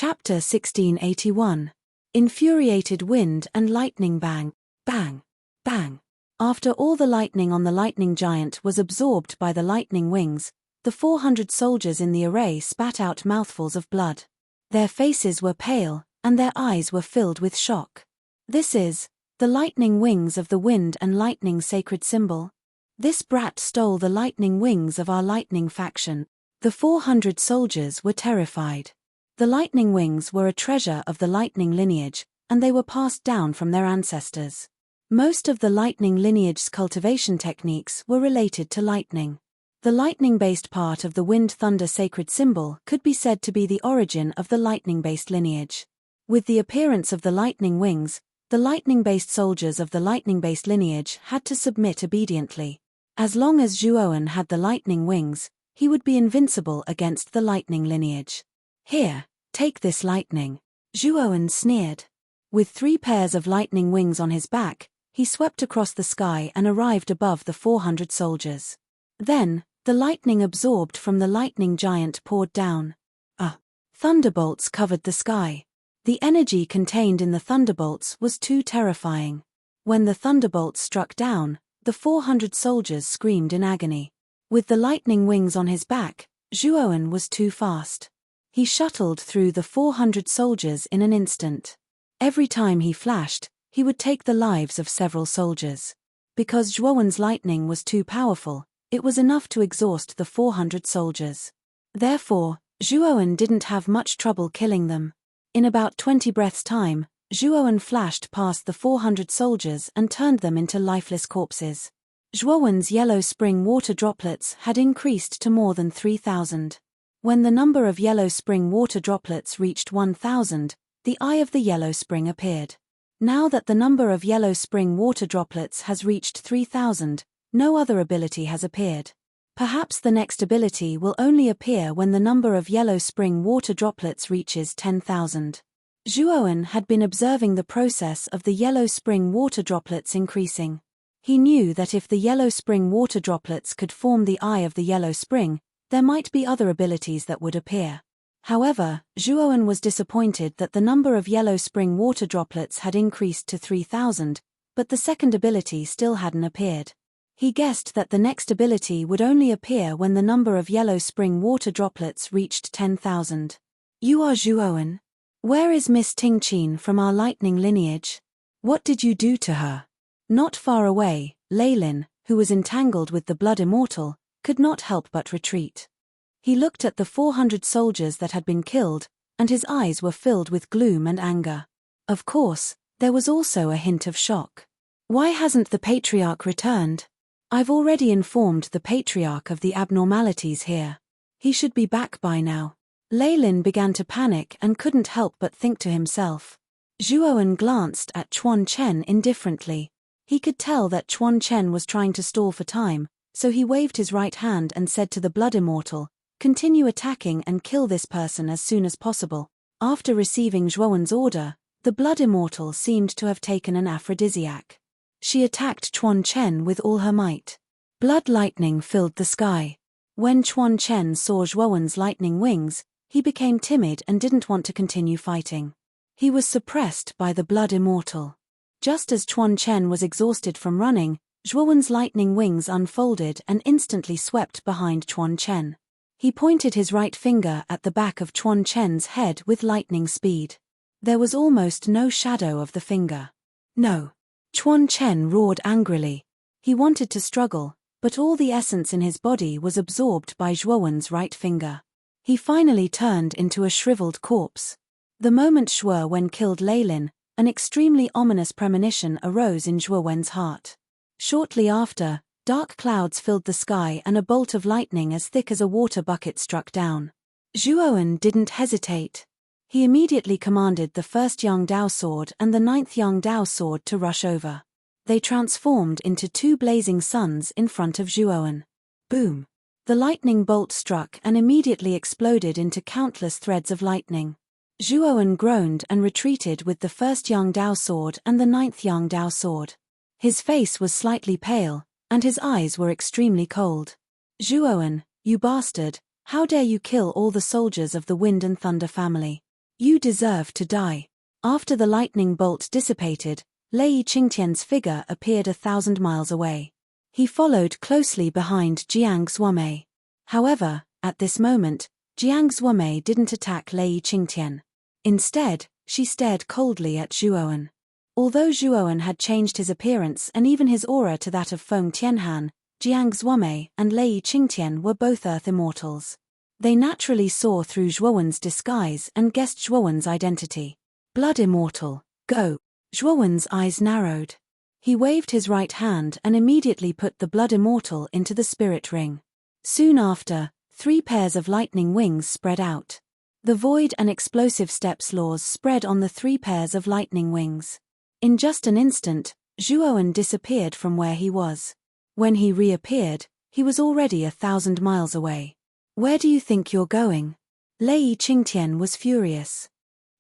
Chapter 1681. Infuriated wind and lightning. Bang, bang, bang. After all the lightning on the lightning giant was absorbed by the lightning wings, the 400 soldiers in the array spat out mouthfuls of blood. Their faces were pale, and their eyes were filled with shock. This is the lightning wings of the wind and lightning sacred symbol. This brat stole the lightning wings of our lightning faction. The 400 soldiers were terrified. The lightning wings were a treasure of the lightning lineage, and they were passed down from their ancestors. Most of the lightning lineage's cultivation techniques were related to lightning. The lightning-based part of the wind-thunder sacred symbol could be said to be the origin of the lightning-based lineage. With the appearance of the lightning wings, the lightning-based soldiers of the lightning-based lineage had to submit obediently. As long as Zhuowen had the lightning wings, he would be invincible against the lightning lineage. Here, take this lightning, Zhuowen sneered. With 3 pairs of lightning wings on his back, he swept across the sky and arrived above the 400 soldiers. Then, the lightning absorbed from the lightning giant poured down. Thunderbolts covered the sky. The energy contained in the thunderbolts was too terrifying. When the thunderbolts struck down, the 400 soldiers screamed in agony. With the lightning wings on his back, Zhuowen was too fast. He shuttled through the 400 soldiers in an instant. Every time he flashed, he would take the lives of several soldiers. Because Zhuowen's lightning was too powerful, it was enough to exhaust the 400 soldiers. Therefore, Zhuowen didn't have much trouble killing them. In about 20 breaths' time, Zhuowen flashed past the 400 soldiers and turned them into lifeless corpses. Zhuowen's yellow spring water droplets had increased to more than 3,000. When the number of yellow spring water droplets reached 1,000, the eye of the yellow spring appeared. Now that the number of yellow spring water droplets has reached 3,000, no other ability has appeared. Perhaps the next ability will only appear when the number of yellow spring water droplets reaches 10,000. Zhuowen had been observing the process of the yellow spring water droplets increasing. He knew that if the yellow spring water droplets could form the eye of the yellow spring, there might be other abilities that would appear. However, Zhuowen was disappointed that the number of yellow spring water droplets had increased to 3,000, but the second ability still hadn't appeared. He guessed that the next ability would only appear when the number of yellow spring water droplets reached 10,000. You are Zhuowen? Where is Miss Tingqin from our lightning lineage? What did you do to her? Not far away, Leylin, who was entangled with the blood immortal, could not help but retreat. He looked at the 400 soldiers that had been killed, and his eyes were filled with gloom and anger. Of course, there was also a hint of shock. Why hasn't the Patriarch returned? I've already informed the Patriarch of the abnormalities here. He should be back by now. Leylin began to panic and couldn't help but think to himself. Zhuowen glanced at Chuan Chen indifferently. He could tell that Chuan Chen was trying to stall for time, so he waved his right hand and said to the blood immortal, "Continue attacking and kill this person as soon as possible." After receiving Zhuowen's order, the blood immortal seemed to have taken an aphrodisiac. She attacked Chuan Chen with all her might. Blood lightning filled the sky. When Chuan Chen saw Zhuowen's lightning wings, he became timid and didn't want to continue fighting. He was suppressed by the blood immortal. Just as Chuan Chen was exhausted from running, Zhuowen's lightning wings unfolded and instantly swept behind Chuan Chen. He pointed his right finger at the back of Chuan Chen's head with lightning speed. There was almost no shadow of the finger. No! Chuan Chen roared angrily. He wanted to struggle, but all the essence in his body was absorbed by Zhuowen's right finger. He finally turned into a shriveled corpse. The moment Zhuowen killed Leylin, an extremely ominous premonition arose in Zhuowen's heart. Shortly after, dark clouds filled the sky and a bolt of lightning as thick as a water bucket struck down. Zhuowen didn't hesitate. He immediately commanded the 1st Yangdao sword and the 9th Yangdao sword to rush over. They transformed into 2 blazing suns in front of Zhuowen. Boom! The lightning bolt struck and immediately exploded into countless threads of lightning. Zhuowen groaned and retreated with the 1st Yangdao sword and the 9th Yangdao sword. His face was slightly pale, and his eyes were extremely cold. "Zhuowen, you bastard, how dare you kill all the soldiers of the Wind and Thunder family? You deserve to die. After the lightning bolt dissipated, Lei Qingtian's figure appeared 1,000 miles away. He followed closely behind Jiang Xuemei. However, at this moment, Jiang Xuemei didn't attack Lei Qingtian. Instead, she stared coldly at Zhuowen. Although Zhuowen had changed his appearance and even his aura to that of Feng Tianhan, Jiang Xuemei and Lei Qingtian were both Earth immortals. They naturally saw through Zhuowen's disguise and guessed Zhuowen's identity. Blood immortal, go! Zhuowen's eyes narrowed. He waved his right hand and immediately put the blood immortal into the spirit ring. Soon after, 3 pairs of lightning wings spread out. The void and explosive steps laws spread on the 3 pairs of lightning wings. In just an instant, Zhuowen disappeared from where he was. When he reappeared, he was already 1,000 miles away. Where do you think you're going? Lei Qingtian was furious.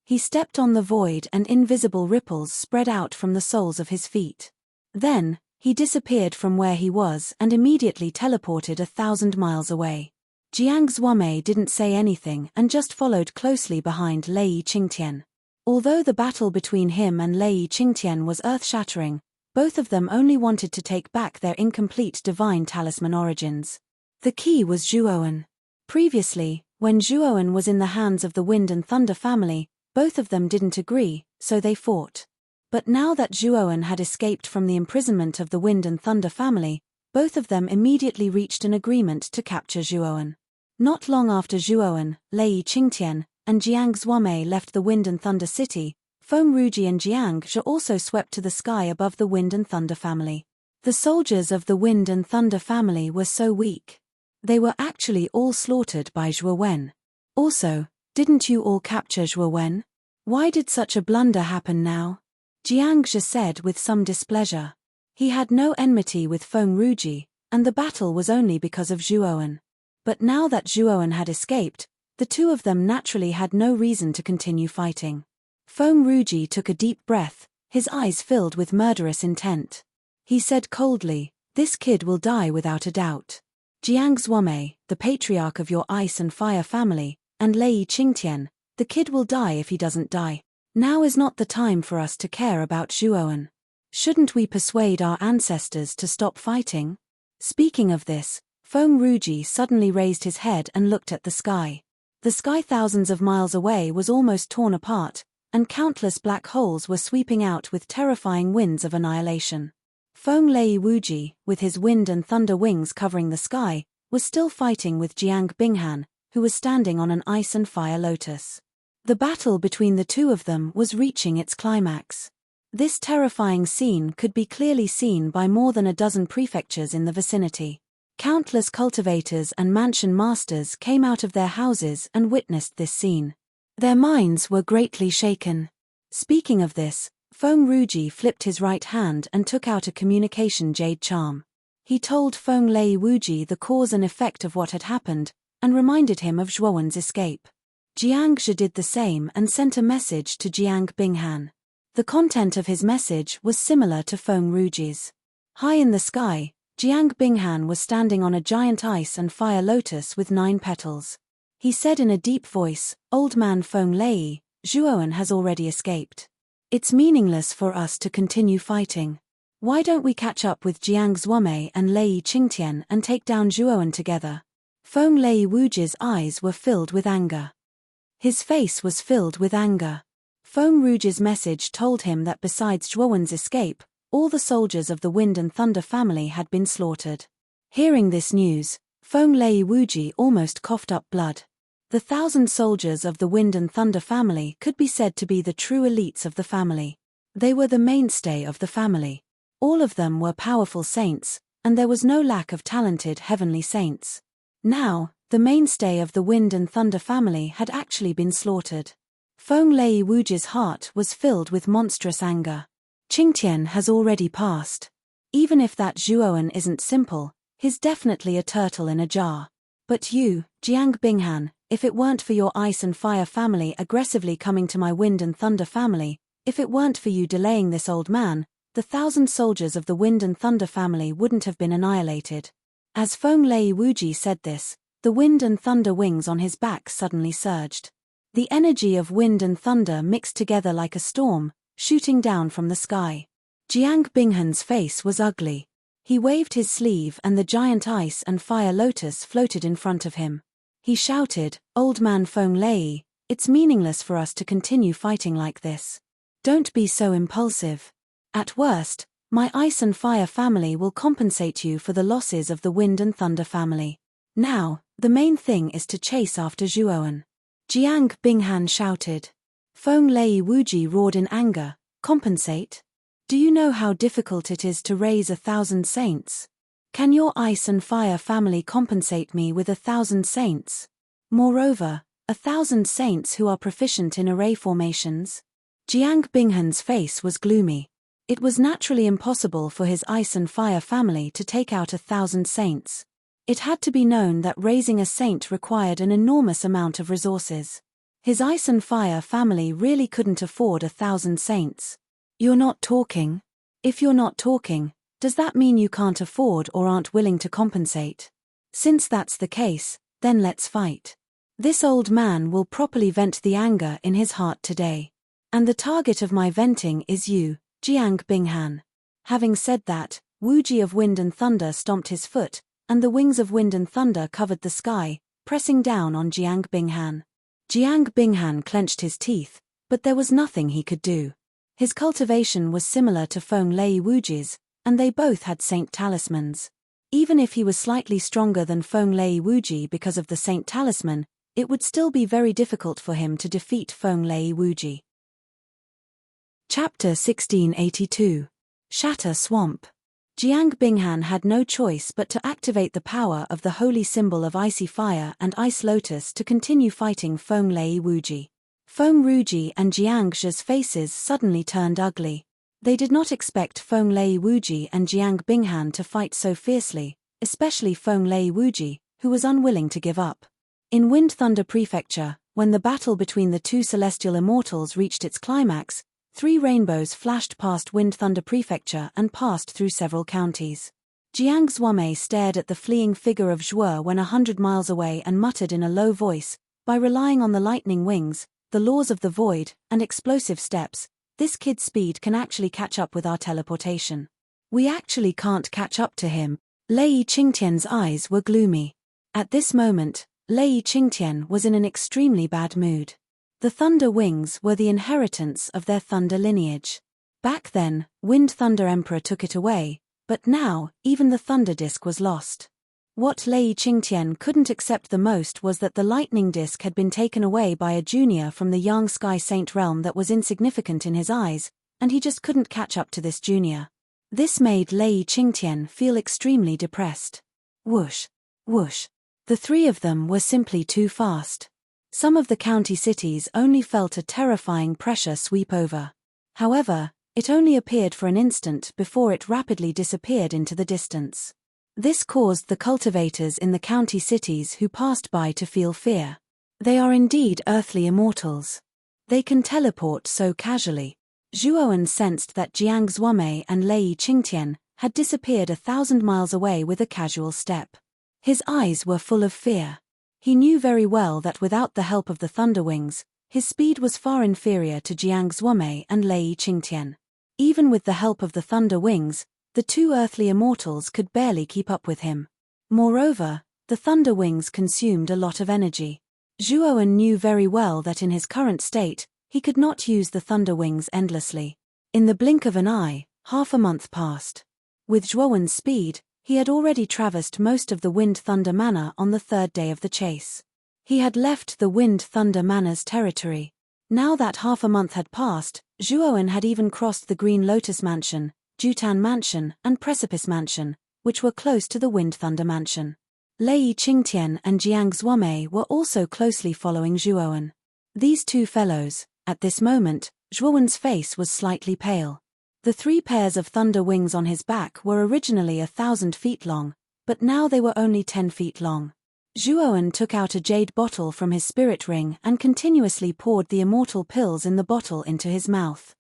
He stepped on the void and invisible ripples spread out from the soles of his feet. Then, he disappeared from where he was and immediately teleported 1,000 miles away. Jiang Xuemei didn't say anything and just followed closely behind Lei Qingtian. Although the battle between him and Lei Qingtian was earth-shattering, both of them only wanted to take back their incomplete divine talisman origins. The key was Zhuowen. Previously, when Zhuowen was in the hands of the Wind and Thunder family, both of them didn't agree, so they fought. But now that Zhuowen had escaped from the imprisonment of the Wind and Thunder family, both of them immediately reached an agreement to capture Zhuowen. Not long after Zhuowen, Lei Qingtian, and Jiang Xuemei left the Wind and Thunder city, Feng Ruji and Jiang Zhe also swept to the sky above the Wind and Thunder family. The soldiers of the Wind and Thunder family were so weak. They were actually all slaughtered by Zhuowen. Also, didn't you all capture Zhuowen? Why did such a blunder happen now? Jiang Zhe said with some displeasure. He had no enmity with Feng Ruji, and the battle was only because of Zhuowen. But now that Zhuowen had escaped, the two of them naturally had no reason to continue fighting. Feng Ruji took a deep breath, his eyes filled with murderous intent. He said coldly, "This kid will die without a doubt. Jiang Xuemei, the patriarch of your ice and fire family, and Lei Qingtian, the kid will die if he doesn't die. Now is not the time for us to care about Zhuowen. Shouldn't we persuade our ancestors to stop fighting?" Speaking of this, Feng Ruji suddenly raised his head and looked at the sky. The sky thousands of miles away was almost torn apart, and countless black holes were sweeping out with terrifying winds of annihilation. Feng Lei Wuji, with his wind and thunder wings covering the sky, was still fighting with Jiang Binghan, who was standing on an ice and fire lotus. The battle between the two of them was reaching its climax. This terrifying scene could be clearly seen by more than a dozen prefectures in the vicinity. Countless cultivators and mansion masters came out of their houses and witnessed this scene. Their minds were greatly shaken. Speaking of this, Feng Ruji flipped his right hand and took out a communication jade charm. He told Feng Lei Wuji the cause and effect of what had happened, and reminded him of Zhuowen's escape. Jiang Zhe did the same and sent a message to Jiang Binghan. The content of his message was similar to Feng Ruji's. High in the sky, Jiang Binghan was standing on a giant ice and fire lotus with 9 petals. He said in a deep voice, "Old man Feng Lei, Zhuowen has already escaped. It's meaningless for us to continue fighting. Why don't we catch up with Jiang Xuemei and Lei Qingtian and take down Zhuowen together?" Feng Lei Wuji's eyes were filled with anger. His face was filled with anger. Feng Ruji's message told him that besides Zhuowen's escape, all the soldiers of the Wind and Thunder family had been slaughtered. Hearing this news, Feng Lei Wuji almost coughed up blood. The 1,000 soldiers of the Wind and Thunder family could be said to be the true elites of the family. They were the mainstay of the family. All of them were powerful saints, and there was no lack of talented heavenly saints. Now, the mainstay of the Wind and Thunder family had actually been slaughtered. Feng Lei Wuji's heart was filled with monstrous anger. Qingtian has already passed. Even if that Zhuowen isn't simple, he's definitely a turtle in a jar. But you, Jiang Binghan, if it weren't for your ice and fire family aggressively coming to my Wind and Thunder family, if it weren't for you delaying this old man, the 1,000 soldiers of the Wind and Thunder family wouldn't have been annihilated. As Feng Lei Wuji said this, the wind and thunder wings on his back suddenly surged. The energy of wind and thunder mixed together like a storm, shooting down from the sky. Jiang Binghan's face was ugly. He waved his sleeve and the giant ice and fire lotus floated in front of him. He shouted, "Old man Feng Lei, it's meaningless for us to continue fighting like this. Don't be so impulsive. At worst, my ice and fire family will compensate you for the losses of the wind and thunder family. Now, the main thing is to chase after Zhuowen." Jiang Binghan shouted. Feng Lei Wuji roared in anger, "Compensate? Do you know how difficult it is to raise 1,000 saints? Can your ice and fire family compensate me with 1,000 saints? Moreover, 1,000 saints who are proficient in array formations?" Jiang Binghan's face was gloomy. It was naturally impossible for his ice and fire family to take out 1,000 saints. It had to be known that raising a saint required an enormous amount of resources. His ice and fire family really couldn't afford 1,000 saints. "You're not talking? If you're not talking, does that mean you can't afford or aren't willing to compensate? Since that's the case, then let's fight. This old man will properly vent the anger in his heart today. And the target of my venting is you, Jiang Binghan." Having said that, Wuji of Wind and Thunder stomped his foot, and the wings of wind and thunder covered the sky, pressing down on Jiang Binghan. Jiang Binghan clenched his teeth, but there was nothing he could do. His cultivation was similar to Feng Lei Wuji's, and they both had saint talismans. Even if he was slightly stronger than Feng Lei Wuji because of the saint talisman, it would still be very difficult for him to defeat Feng Lei Wuji. Chapter 1682. Shatter Swamp. Jiang Binghan had no choice but to activate the power of the holy symbol of icy fire and ice lotus to continue fighting Feng Lei Wuji. Feng Ruji and Jiang Zhe's faces suddenly turned ugly. They did not expect Feng Lei Wuji and Jiang Binghan to fight so fiercely, especially Feng Lei Wuji, who was unwilling to give up. In Wind Thunder Prefecture, when the battle between the two celestial immortals reached its climax, 3 rainbows flashed past Wind Thunder Prefecture and passed through several counties. Jiang Xuame stared at the fleeing figure of Zhuo when 100 miles away and muttered in a low voice, "By relying on the lightning wings, the laws of the void, and explosive steps, this kid's speed can actually catch up with our teleportation. We actually can't catch up to him." Lei Qingtian's eyes were gloomy. At this moment, Lei Qingtian was in an extremely bad mood. The Thunder Wings were the inheritance of their thunder lineage. Back then, Wind Thunder Emperor took it away, but now, even the Thunder Disk was lost. What Lei Qingtian couldn't accept the most was that the Lightning Disk had been taken away by a junior from the Yang Sky Saint realm that was insignificant in his eyes, and he just couldn't catch up to this junior. This made Lei Qingtian feel extremely depressed. Whoosh, whoosh. The 3 of them were simply too fast. Some of the county cities only felt a terrifying pressure sweep over. However, it only appeared for an instant before it rapidly disappeared into the distance. This caused the cultivators in the county cities who passed by to feel fear. They are indeed earthly immortals. They can teleport so casually. Zhuowen sensed that Jiang Xuame and Lei Qingtian had disappeared 1,000 miles away with a casual step. His eyes were full of fear. He knew very well that without the help of the Thunder Wings, his speed was far inferior to Jiang Xuame and Lei Qingtian. Even with the help of the Thunder Wings, the 2 earthly immortals could barely keep up with him. Moreover, the Thunder Wings consumed a lot of energy. Zhuowen knew very well that in his current state, he could not use the Thunder Wings endlessly. In the blink of an eye, half a month passed. With Zhuowen's speed, he had already traversed most of the Wind Thunder Manor on the 3rd day of the chase. He had left the Wind Thunder Manor's territory. Now that half a month had passed, Zhuowen had even crossed the Green Lotus Mansion, Jutan Mansion, and Precipice Mansion, which were close to the Wind Thunder Mansion. Lei Qingtian and Jiang Xuame were also closely following Zhuowen. These 2 fellows, at this moment, Zhuowen's face was slightly pale. The 3 pairs of thunder wings on his back were originally 1,000 feet long, but now they were only 10 feet long. Zhuowen took out a jade bottle from his spirit ring and continuously poured the immortal pills in the bottle into his mouth.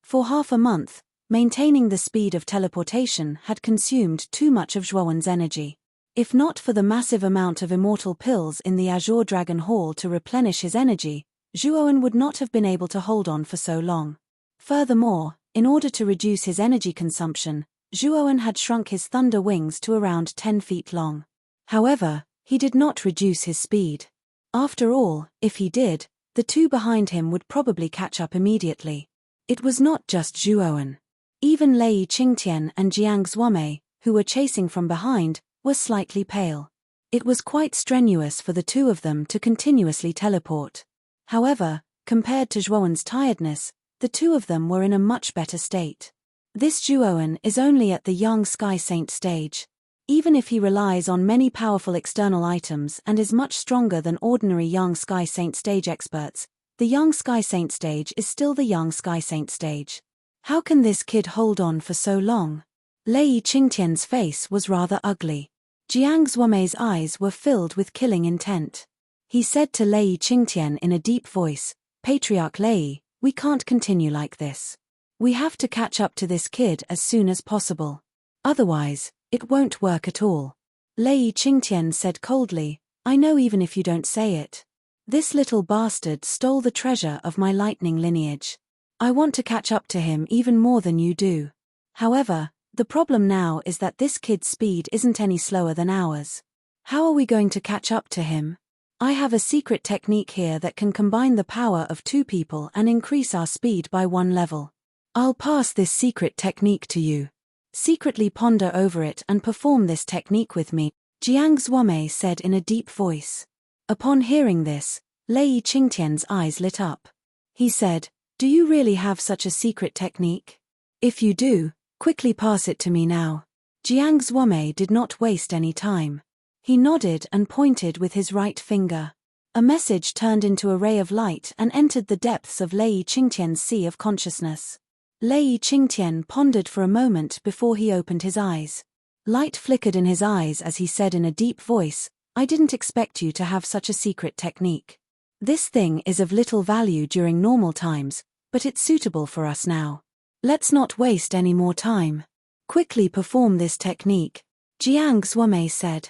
For half a month, maintaining the speed of teleportation had consumed too much of Zhuowen's energy. If not for the massive amount of immortal pills in the Azure Dragon Hall to replenish his energy, Zhuowen would not have been able to hold on for so long. Furthermore, in order to reduce his energy consumption, Zhuowen had shrunk his thunder wings to around 10 feet long. However, he did not reduce his speed. After all, if he did, the two behind him would probably catch up immediately. It was not just Zhuowen. Even Lei Qingtian and Jiang Xuemei, who were chasing from behind, were slightly pale. It was quite strenuous for the two of them to continuously teleport. However, compared to Zhuowen's tiredness, the two of them were in a much better state. This Zhuowen is only at the young Sky Saint stage. Even if he relies on many powerful external items and is much stronger than ordinary young Sky Saint stage experts, the young Sky Saint stage is still the young Sky Saint stage. How can this kid hold on for so long? Lei Qingtian's face was rather ugly. Jiang Xuemei's eyes were filled with killing intent. He said to Lei Qingtian in a deep voice, "Patriarch Lei, we can't continue like this. We have to catch up to this kid as soon as possible. Otherwise, it won't work at all." Lei Qingtian said coldly, "I know even if you don't say it. This little bastard stole the treasure of my lightning lineage. I want to catch up to him even more than you do. However, the problem now is that this kid's speed isn't any slower than ours. How are we going to catch up to him? I have a secret technique here that can combine the power of two people and increase our speed by 1 level. I'll pass this secret technique to you. Secretly ponder over it and perform this technique with me," Jiang Xuemei said in a deep voice. Upon hearing this, Lei Qingtian's eyes lit up. He said, "Do you really have such a secret technique? If you do, quickly pass it to me now." Jiang Xuemei did not waste any time. He nodded and pointed with his right finger. A message turned into a ray of light and entered the depths of Lei Qingtian's sea of consciousness. Lei Qingtian pondered for a moment before he opened his eyes. Light flickered in his eyes as he said in a deep voice, "I didn't expect you to have such a secret technique. This thing is of little value during normal times, but it's suitable for us now. Let's not waste any more time. Quickly perform this technique," Jiang Xuemei said.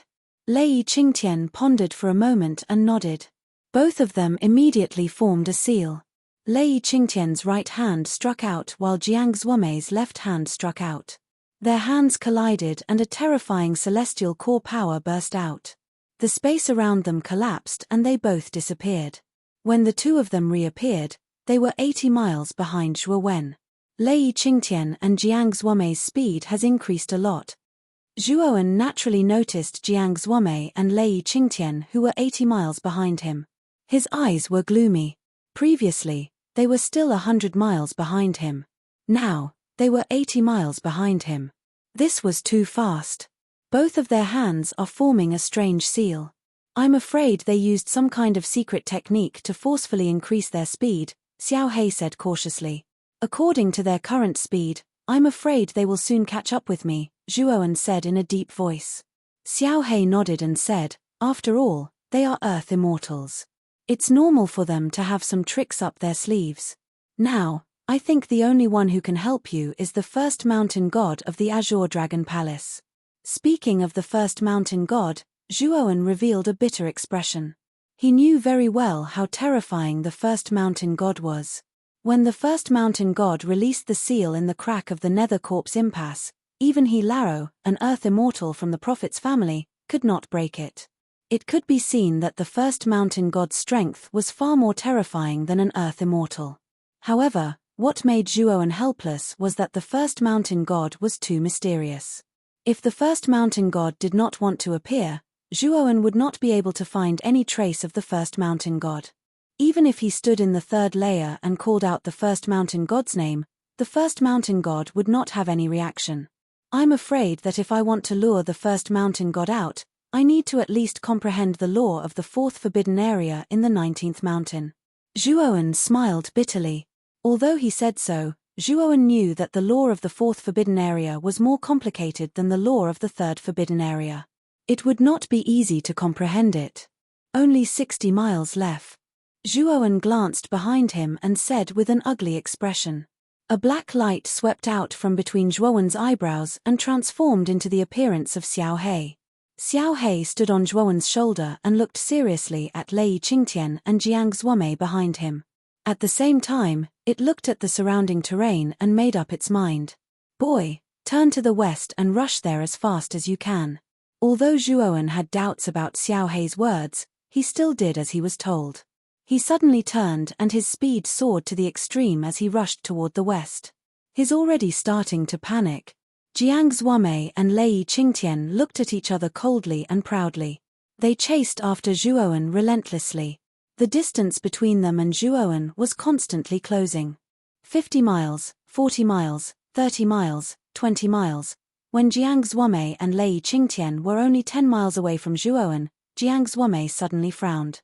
Lei Qingtian pondered for a moment and nodded. Both of them immediately formed a seal. Lei Qingtian's right hand struck out while Jiang Xuemei's left hand struck out. Their hands collided and a terrifying celestial core power burst out. The space around them collapsed and they both disappeared. When the two of them reappeared, they were 80 miles behind Zhuowen. Lei Qingtian and Jiang Xuemei's speed has increased a lot. Zhuowen naturally noticed Jiang Xuemei and Lei Qingtian, who were 80 miles behind him. His eyes were gloomy. Previously, they were still 100 miles behind him. Now, they were 80 miles behind him. This was too fast. Both of their hands are forming a strange seal. I'm afraid they used some kind of secret technique to forcefully increase their speed, Xiao He said cautiously. According to their current speed, I'm afraid they will soon catch up with me, Zhuowen said in a deep voice. Xiao He nodded and said, "After all, they are Earth immortals. It's normal for them to have some tricks up their sleeves. Now, I think the only one who can help you is the first mountain god of the Azure Dragon Palace." Speaking of the first mountain god, Zhuowen revealed a bitter expression. He knew very well how terrifying the first mountain god was. When the first mountain god released the seal in the crack of the Nether Corpse impasse, even he Laro, an Earth immortal from the Prophet's family, could not break it. It could be seen that the first mountain god's strength was far more terrifying than an Earth immortal. However, what made Zhuowen helpless was that the first mountain god was too mysterious. If the first mountain god did not want to appear, Zhuowen would not be able to find any trace of the first mountain god. Even if he stood in the third layer and called out the first mountain god's name, the first mountain god would not have any reaction. I'm afraid that if I want to lure the first mountain god out, I need to at least comprehend the law of the fourth forbidden area in the 19th mountain. Zhuowen smiled bitterly. Although he said so, Zhuowen knew that the law of the fourth forbidden area was more complicated than the law of the third forbidden area. It would not be easy to comprehend it. Only 60 miles left. Zhuowen glanced behind him and said with an ugly expression. A black light swept out from between Zhuowen's eyebrows and transformed into the appearance of Xiao He. Xiao He stood on Zhuowen's shoulder and looked seriously at Lei Qingtian and Jiang Zuomei behind him. At the same time, it looked at the surrounding terrain and made up its mind. Boy, turn to the west and rush there as fast as you can. Although Zhuowen had doubts about Xiao He's words, he still did as he was told. He suddenly turned and his speed soared to the extreme as he rushed toward the west. He's already starting to panic. Jiang Zuomei and Lei Qingtian looked at each other coldly and proudly. They chased after Zhuowen relentlessly. The distance between them and Zhuowen was constantly closing. 50 miles, 40 miles, 30 miles, 20 miles. When Jiang Zuomei and Lei Qingtian were only 10 miles away from Zhuowen, Jiang Zuomei suddenly frowned.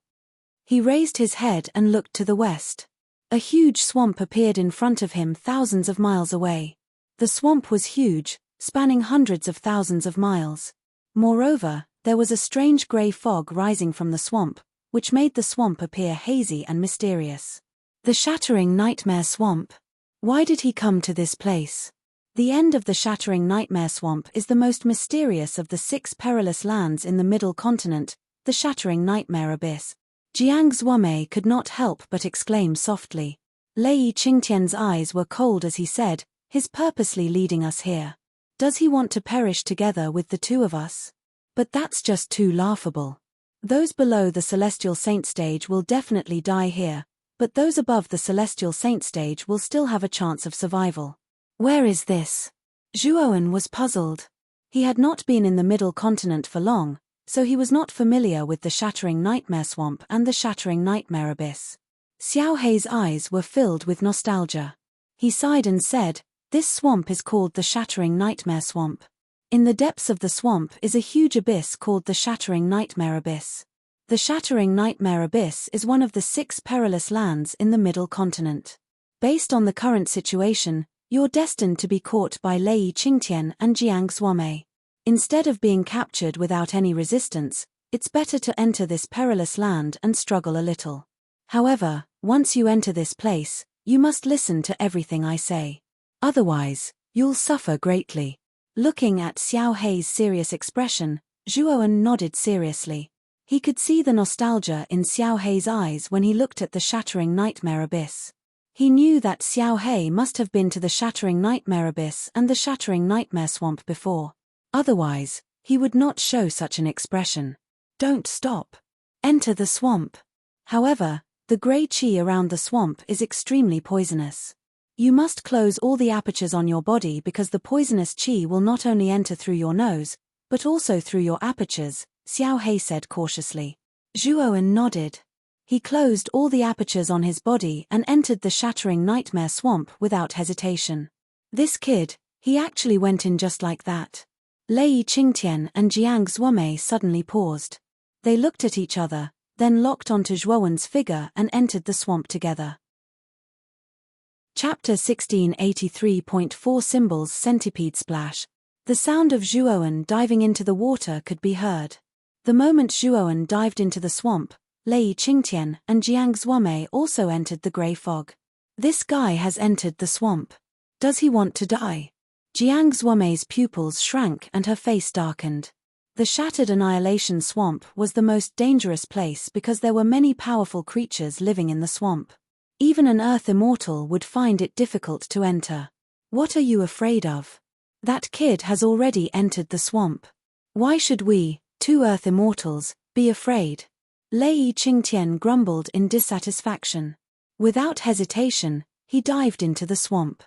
He raised his head and looked to the west. A huge swamp appeared in front of him thousands of miles away. The swamp was huge, spanning hundreds of thousands of miles. Moreover, there was a strange grey fog rising from the swamp, which made the swamp appear hazy and mysterious. The Shattering Nightmare Swamp. Why did he come to this place? The end of the Shattering Nightmare Swamp is the most mysterious of the 6 perilous lands in the Middle Continent, the Shattering Nightmare Abyss. Jiang Zuomei could not help but exclaim softly. Lei Qingtian's eyes were cold as he said, "He's purposely leading us here. Does he want to perish together with the two of us? But that's just too laughable. Those below the Celestial Saint stage will definitely die here, but those above the Celestial Saint stage will still have a chance of survival." Where is this? Zhuowen was puzzled. He had not been in the Middle Continent for long, so he was not familiar with the Shattering Nightmare Swamp and the Shattering Nightmare Abyss. Xiao He's eyes were filled with nostalgia. He sighed and said, "This swamp is called the Shattering Nightmare Swamp. In the depths of the swamp is a huge abyss called the Shattering Nightmare Abyss. The Shattering Nightmare Abyss is one of the 6 perilous lands in the Middle Continent. Based on the current situation, you're destined to be caught by Lei Qingtian and Jiang Zuomei. Instead of being captured without any resistance, it's better to enter this perilous land and struggle a little. However, once you enter this place, you must listen to everything I say. Otherwise, you'll suffer greatly." Looking at Xiao He's serious expression, Zhuowen nodded seriously. He could see the nostalgia in Xiao He's eyes when he looked at the Shattering Nightmare Abyss. He knew that Xiao He must have been to the Shattering Nightmare Abyss and the Shattering Nightmare Swamp before. Otherwise, he would not show such an expression. Don't stop. Enter the swamp. However, the grey qi around the swamp is extremely poisonous. You must close all the apertures on your body because the poisonous qi will not only enter through your nose, but also through your apertures, Xiao He said cautiously. Zhuowen nodded. He closed all the apertures on his body and entered the Shattering Nightmare Swamp without hesitation. This kid, he actually went in just like that. Lei Qingtian and Jiang Zuomei suddenly paused. They looked at each other, then locked onto Zhuowen's figure and entered the swamp together. Chapter 1683.4 Symbols Centipede Splash. The sound of Zhuowen diving into the water could be heard. The moment Zhuowen dived into the swamp, Lei Qingtian and Jiang Zuomei also entered the grey fog. This guy has entered the swamp. Does he want to die? Jiang Zuomei's pupils shrank and her face darkened. The Shattered Annihilation Swamp was the most dangerous place because there were many powerful creatures living in the swamp. Even an Earth Immortal would find it difficult to enter. What are you afraid of? That kid has already entered the swamp. Why should we, 2 Earth Immortals, be afraid? Lei Qingtian grumbled in dissatisfaction. Without hesitation, he dived into the swamp.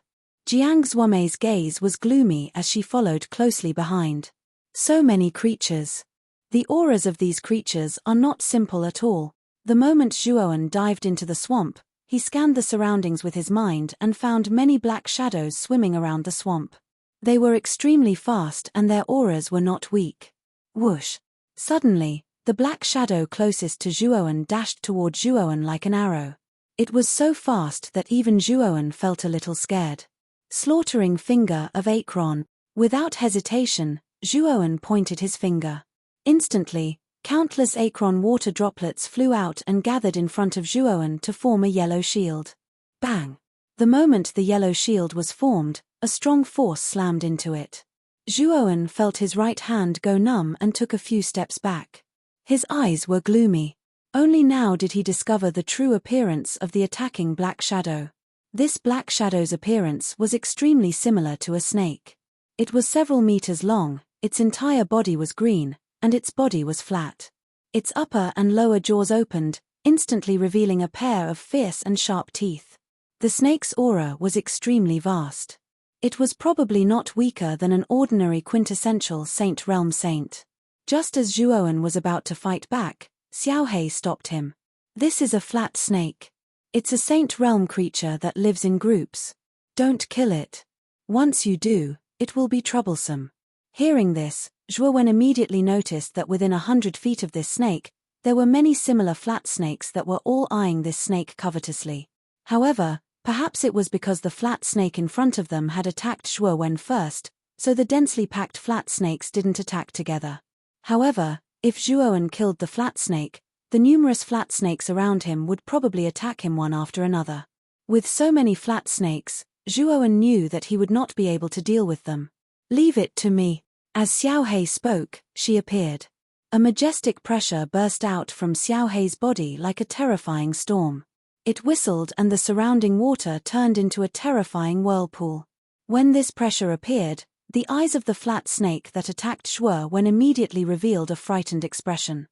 Jiang Zuomei's gaze was gloomy as she followed closely behind. So many creatures. The auras of these creatures are not simple at all. The moment Zhuowen dived into the swamp, he scanned the surroundings with his mind and found many black shadows swimming around the swamp. They were extremely fast and their auras were not weak. Whoosh! Suddenly, the black shadow closest to Zhuowen dashed toward Zhuowen like an arrow. It was so fast that even Zhuowen felt a little scared. Slaughtering Finger of Akron. Without hesitation, Zhuowen pointed his finger. Instantly, countless Akron water droplets flew out and gathered in front of Zhuowen to form a yellow shield. Bang! The moment the yellow shield was formed, a strong force slammed into it. Zhuowen felt his right hand go numb and took a few steps back. His eyes were gloomy. Only now did he discover the true appearance of the attacking black shadow. This black shadow's appearance was extremely similar to a snake. It was several meters long, its entire body was green, and its body was flat. Its upper and lower jaws opened, instantly revealing a pair of fierce and sharp teeth. The snake's aura was extremely vast. It was probably not weaker than an ordinary quintessential Saint Realm saint. Just as Zhuowen was about to fight back, Xiaohei stopped him. This is a flat snake. It's a Saint Realm creature that lives in groups. Don't kill it. Once you do, it will be troublesome. Hearing this, Zhuowen immediately noticed that within 100 feet of this snake, there were many similar flat snakes that were all eyeing this snake covetously. However, perhaps it was because the flat snake in front of them had attacked Zhuowen first, so the densely packed flat snakes didn't attack together. However, if Zhuowen killed the flat snake, the numerous flat snakes around him would probably attack him one after another. With so many flat snakes, Zhuowen knew that he would not be able to deal with them. Leave it to me. As Xiaohei spoke, she appeared. A majestic pressure burst out from Xiaohei's body like a terrifying storm. It whistled and the surrounding water turned into a terrifying whirlpool. When this pressure appeared, the eyes of the flat snake that attacked Zhuowen immediately revealed a frightened expression.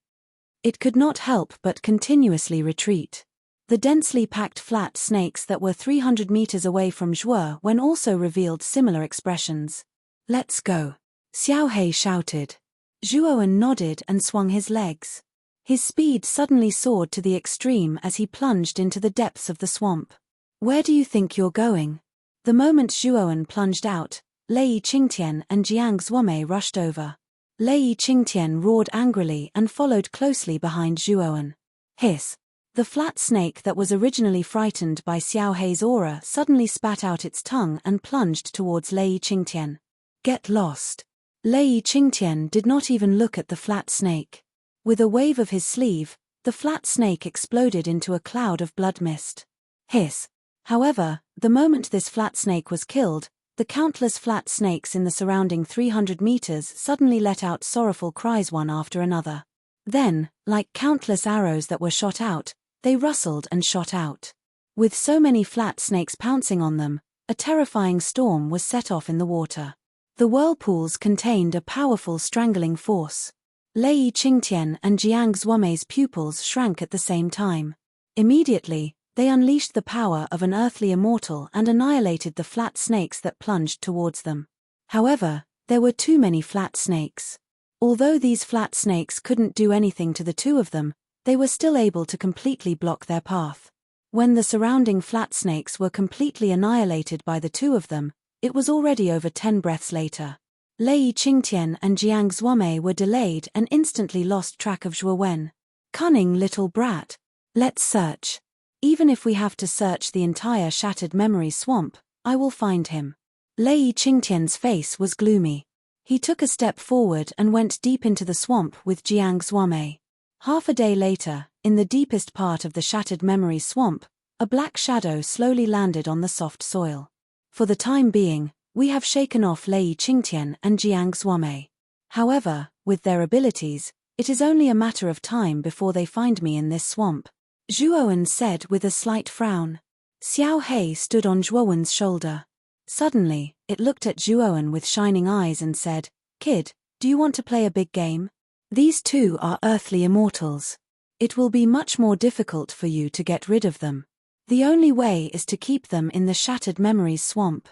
It could not help but continuously retreat. The densely packed flat snakes that were 300 meters away from Zhuowen also revealed similar expressions. Let's go. Xiaohei shouted. Zhuowen nodded and swung his legs. His speed suddenly soared to the extreme as he plunged into the depths of the swamp. Where do you think you're going? The moment Zhuowen plunged out, Lei Qingtian and Jiang Zuomei rushed over. Lei Qingtian roared angrily and followed closely behind Zhuowen. Hiss! The flat snake that was originally frightened by Xiaohei's aura suddenly spat out its tongue and plunged towards Lei Qingtian. Get lost! Lei Qingtian did not even look at the flat snake. With a wave of his sleeve, the flat snake exploded into a cloud of blood mist. Hiss! However, the moment this flat snake was killed, the countless flat snakes in the surrounding 300 meters suddenly let out sorrowful cries one after another. Then, like countless arrows that were shot out, they rustled and shot out. With so many flat snakes pouncing on them, a terrifying storm was set off in the water. The whirlpools contained a powerful strangling force. Lei Qingtian and Jiang Zuomei's pupils shrank at the same time. Immediately, they unleashed the power of an earthly immortal and annihilated the flat snakes that plunged towards them. However, there were too many flat snakes. Although these flat snakes couldn't do anything to the two of them, they were still able to completely block their path. When the surrounding flat snakes were completely annihilated by the two of them, it was already over 10 breaths later. Lei Qingtian and Jiang Zuomei were delayed and instantly lost track of Zhuowen. Cunning little brat. Let's search. Even if we have to search the entire Shattered Memory Swamp, I will find him. Lei Qingtian's face was gloomy. He took a step forward and went deep into the swamp with Jiang Zuomei. Half a day later, in the deepest part of the Shattered Memory Swamp, a black shadow slowly landed on the soft soil. For the time being, we have shaken off Lei Qingtian and Jiang Zuomei. However, with their abilities, it is only a matter of time before they find me in this swamp. Zhuowen said with a slight frown. Xiaohei stood on Zhuowen's shoulder. Suddenly, it looked at Zhuowen with shining eyes and said, Kid, do you want to play a big game? These two are earthly immortals. It will be much more difficult for you to get rid of them. The only way is to keep them in the Shattered Memories Swamp.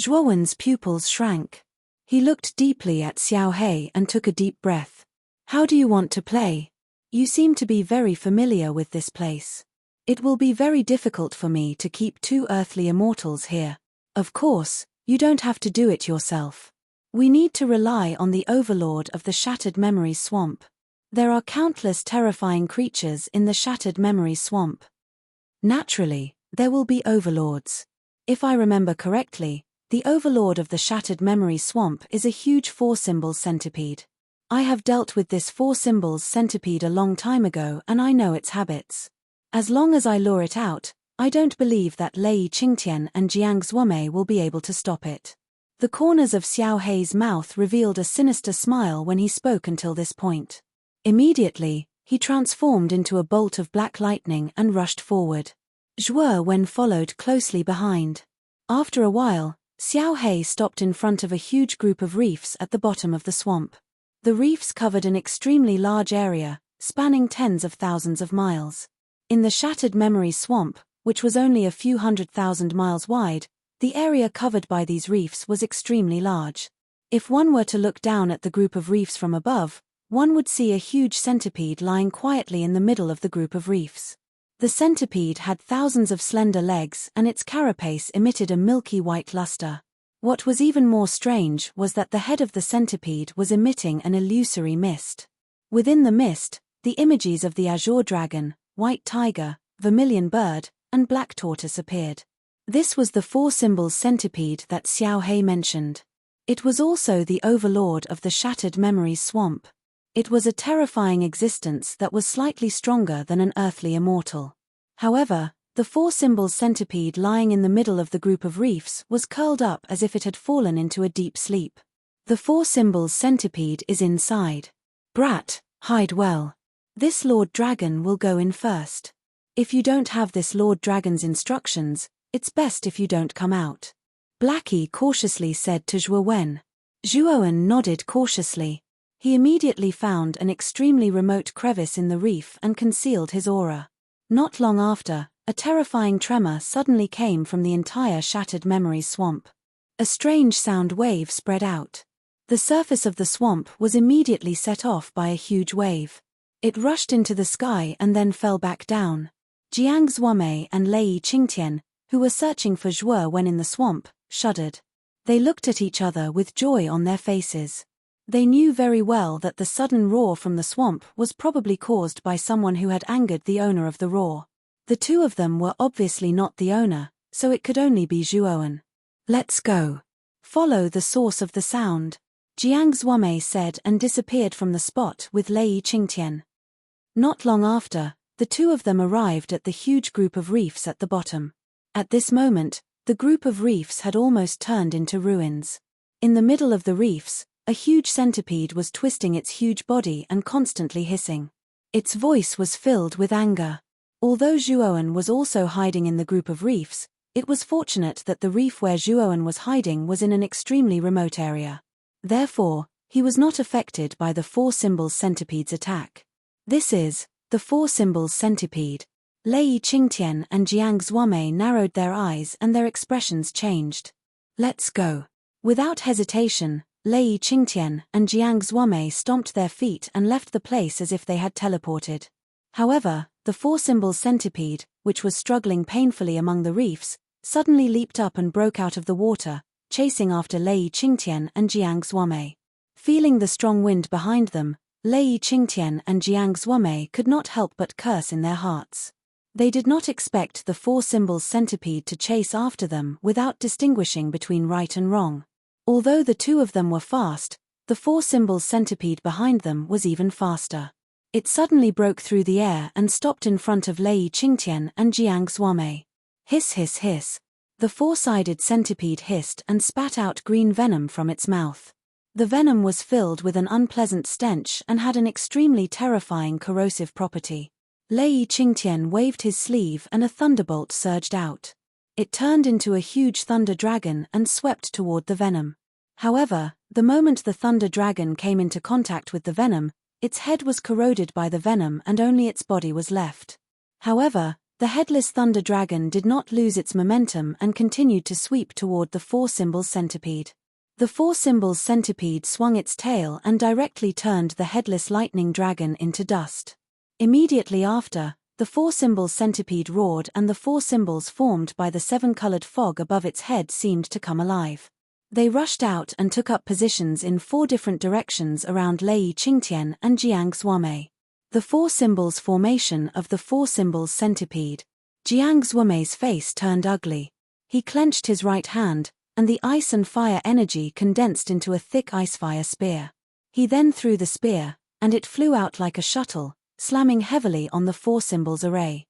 Zhuowen's pupils shrank. He looked deeply at Xiaohei and took a deep breath. How do you want to play? You seem to be very familiar with this place. It will be very difficult for me to keep two earthly immortals here. Of course, you don't have to do it yourself. We need to rely on the overlord of the Shattered Memory Swamp. There are countless terrifying creatures in the Shattered Memory Swamp. Naturally, there will be overlords. If I remember correctly, the overlord of the Shattered Memory Swamp is a huge 4-symbol centipede. I have dealt with this 4-symbols centipede a long time ago and I know its habits. As long as I lure it out, I don't believe that Lei Qingtian and Jiang Zuomei will be able to stop it. The corners of Xiao Hei's mouth revealed a sinister smile when he spoke until this point. Immediately, he transformed into a bolt of black lightning and rushed forward. Zhuo Wen followed closely behind. After a while, Xiao Hei stopped in front of a huge group of reefs at the bottom of the swamp. The reefs covered an extremely large area, spanning tens of thousands of miles. In the Shattered Memories swamp, which was only a few 100,000 miles wide, the area covered by these reefs was extremely large. If one were to look down at the group of reefs from above, one would see a huge centipede lying quietly in the middle of the group of reefs. The centipede had thousands of slender legs and its carapace emitted a milky white luster. What was even more strange was that the head of the centipede was emitting an illusory mist. Within the mist, the images of the azure dragon, white tiger, vermilion bird, and black tortoise appeared. This was the four symbols centipede that Xiao Hei mentioned. It was also the overlord of the Shattered Memories swamp. It was a terrifying existence that was slightly stronger than an earthly immortal. However, the four symbols centipede lying in the middle of the group of reefs was curled up as if it had fallen into a deep sleep. The four symbols centipede is inside. Brat, hide well. This Lord Dragon will go in first. If you don't have this Lord Dragon's instructions, it's best if you don't come out. Blackie cautiously said to Zhuo Wen. Zhuo Wen nodded cautiously. He immediately found an extremely remote crevice in the reef and concealed his aura. Not long after, a terrifying tremor suddenly came from the entire Shattered Memories swamp. A strange sound wave spread out. The surface of the swamp was immediately set off by a huge wave. It rushed into the sky and then fell back down. Jiang Zuomei and Lei Qingtian, who were searching for Zhuo Wen in the swamp, shuddered. They looked at each other with joy on their faces. They knew very well that the sudden roar from the swamp was probably caused by someone who had angered the owner of the roar. The two of them were obviously not the owner, so it could only be Zhuo Wen. Let's go. Follow the source of the sound, Jiang Zuomei said and disappeared from the spot with Lei Qingtian. Not long after, the two of them arrived at the huge group of reefs at the bottom. At this moment, the group of reefs had almost turned into ruins. In the middle of the reefs, a huge centipede was twisting its huge body and constantly hissing. Its voice was filled with anger. Although Zhuo Wen was also hiding in the group of reefs, it was fortunate that the reef where Zhuo Wen was hiding was in an extremely remote area. Therefore, he was not affected by the four symbols centipede's attack. This is the four symbols centipede. Lei Qingtian and Jiang Zuomei narrowed their eyes and their expressions changed. Let's go. Without hesitation, Lei Qingtian and Jiang Zuomei stomped their feet and left the place as if they had teleported. However, the four symbols centipede, which was struggling painfully among the reefs, suddenly leaped up and broke out of the water, chasing after Lei Qingtian and Jiang Zuomei. Feeling the strong wind behind them, Lei Qingtian and Jiang Zuomei could not help but curse in their hearts. They did not expect the four symbols centipede to chase after them without distinguishing between right and wrong. Although the two of them were fast, the four symbols centipede behind them was even faster. It suddenly broke through the air and stopped in front of Lei Qingtian and Jiang Zuomei. Hiss hiss hiss. The four-sided centipede hissed and spat out green venom from its mouth. The venom was filled with an unpleasant stench and had an extremely terrifying corrosive property. Lei Qingtian waved his sleeve and a thunderbolt surged out. It turned into a huge thunder dragon and swept toward the venom. However, the moment the thunder dragon came into contact with the venom, its head was corroded by the venom and only its body was left. However, the headless thunder dragon did not lose its momentum and continued to sweep toward the four symbols centipede. The four symbols centipede swung its tail and directly turned the headless lightning dragon into dust. Immediately after, the four symbols centipede roared and the four symbols formed by the seven-colored fog above its head seemed to come alive. They rushed out and took up positions in four different directions around Lei Qingtian and Jiang Zuomei. The four symbols formation of the four symbols centipede. Jiang Zuomei's face turned ugly. He clenched his right hand, and the ice and fire energy condensed into a thick ice-fire spear. He then threw the spear, and it flew out like a shuttle, slamming heavily on the four symbols array.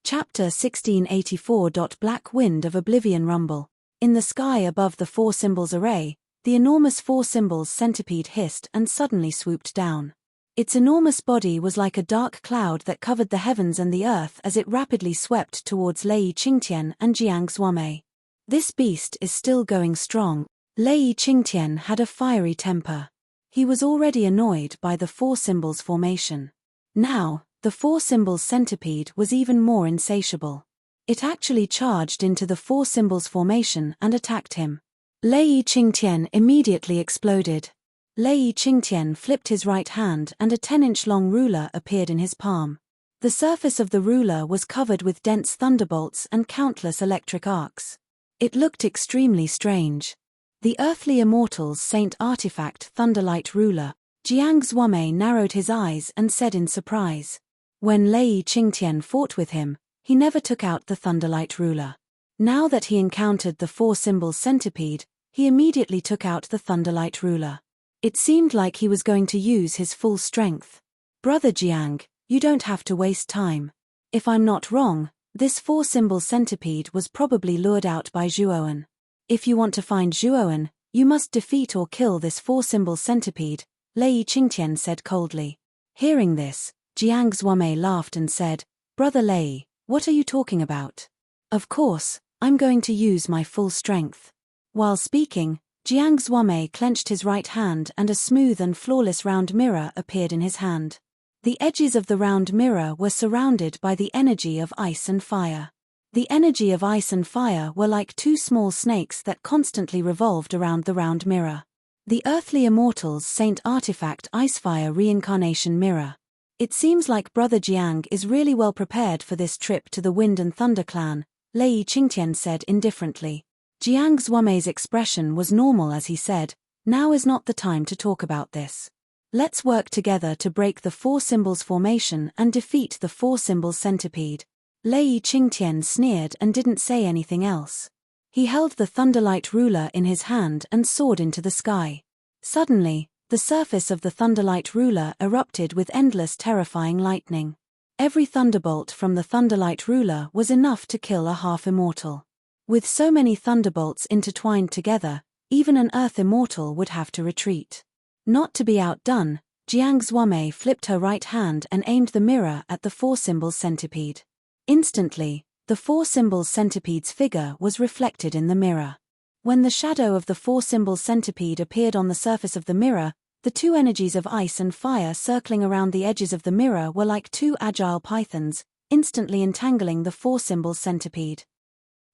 Chapter 1684. Black Wind of Oblivion Rumble. In the sky above the four symbols array, the enormous four symbols centipede hissed and suddenly swooped down. Its enormous body was like a dark cloud that covered the heavens and the earth as it rapidly swept towards Lei Qingtian and Jiang Xuanmei. This beast is still going strong. Lei Qingtian had a fiery temper. He was already annoyed by the four symbols formation. Now, the four symbols centipede was even more insatiable. It actually charged into the four symbols formation and attacked him. Lei Qingtian immediately exploded. Lei Qingtian flipped his right hand and a 10-inch long ruler appeared in his palm. The surface of the ruler was covered with dense thunderbolts and countless electric arcs. It looked extremely strange. The earthly immortal's saint artifact Thunderlight ruler. Jiang Xuanmei narrowed his eyes and said in surprise. When Lei Qingtian fought with him, he never took out the Thunderlight ruler. Now that he encountered the four symbols centipede, he immediately took out the Thunderlight ruler. It seemed like he was going to use his full strength. Brother Jiang, you don't have to waste time. If I'm not wrong, this four symbol centipede was probably lured out by Zhuoan. If you want to find Zhuoan, you must defeat or kill this four symbol centipede, Lei Qingtian said coldly. Hearing this, Jiang Xuanmei laughed and said, Brother Lei, what are you talking about? Of course, I'm going to use my full strength. While speaking, Jiang Xuanmei clenched his right hand and a smooth and flawless round mirror appeared in his hand. The edges of the round mirror were surrounded by the energy of ice and fire. The energy of ice and fire were like two small snakes that constantly revolved around the round mirror. The earthly immortal's saint artifact Icefire reincarnation mirror. It seems like Brother Jiang is really well prepared for this trip to the Wind and Thunder clan, Lei Qingtian said indifferently. Jiang Xuanmei's expression was normal as he said, now is not the time to talk about this. Let's work together to break the four symbols formation and defeat the four symbols centipede. Lei Qingtian sneered and didn't say anything else. He held the Thunderlight ruler in his hand and soared into the sky. Suddenly, the surface of the Thunderlight ruler erupted with endless terrifying lightning. Every thunderbolt from the Thunderlight ruler was enough to kill a half-immortal. With so many thunderbolts intertwined together, even an Earth immortal would have to retreat. Not to be outdone, Jiang Xuanmei flipped her right hand and aimed the mirror at the four symbols centipede. Instantly, the four symbols centipede's figure was reflected in the mirror. When the shadow of the four symbols centipede appeared on the surface of the mirror, the two energies of ice and fire circling around the edges of the mirror were like two agile pythons, instantly entangling the four symbols centipede.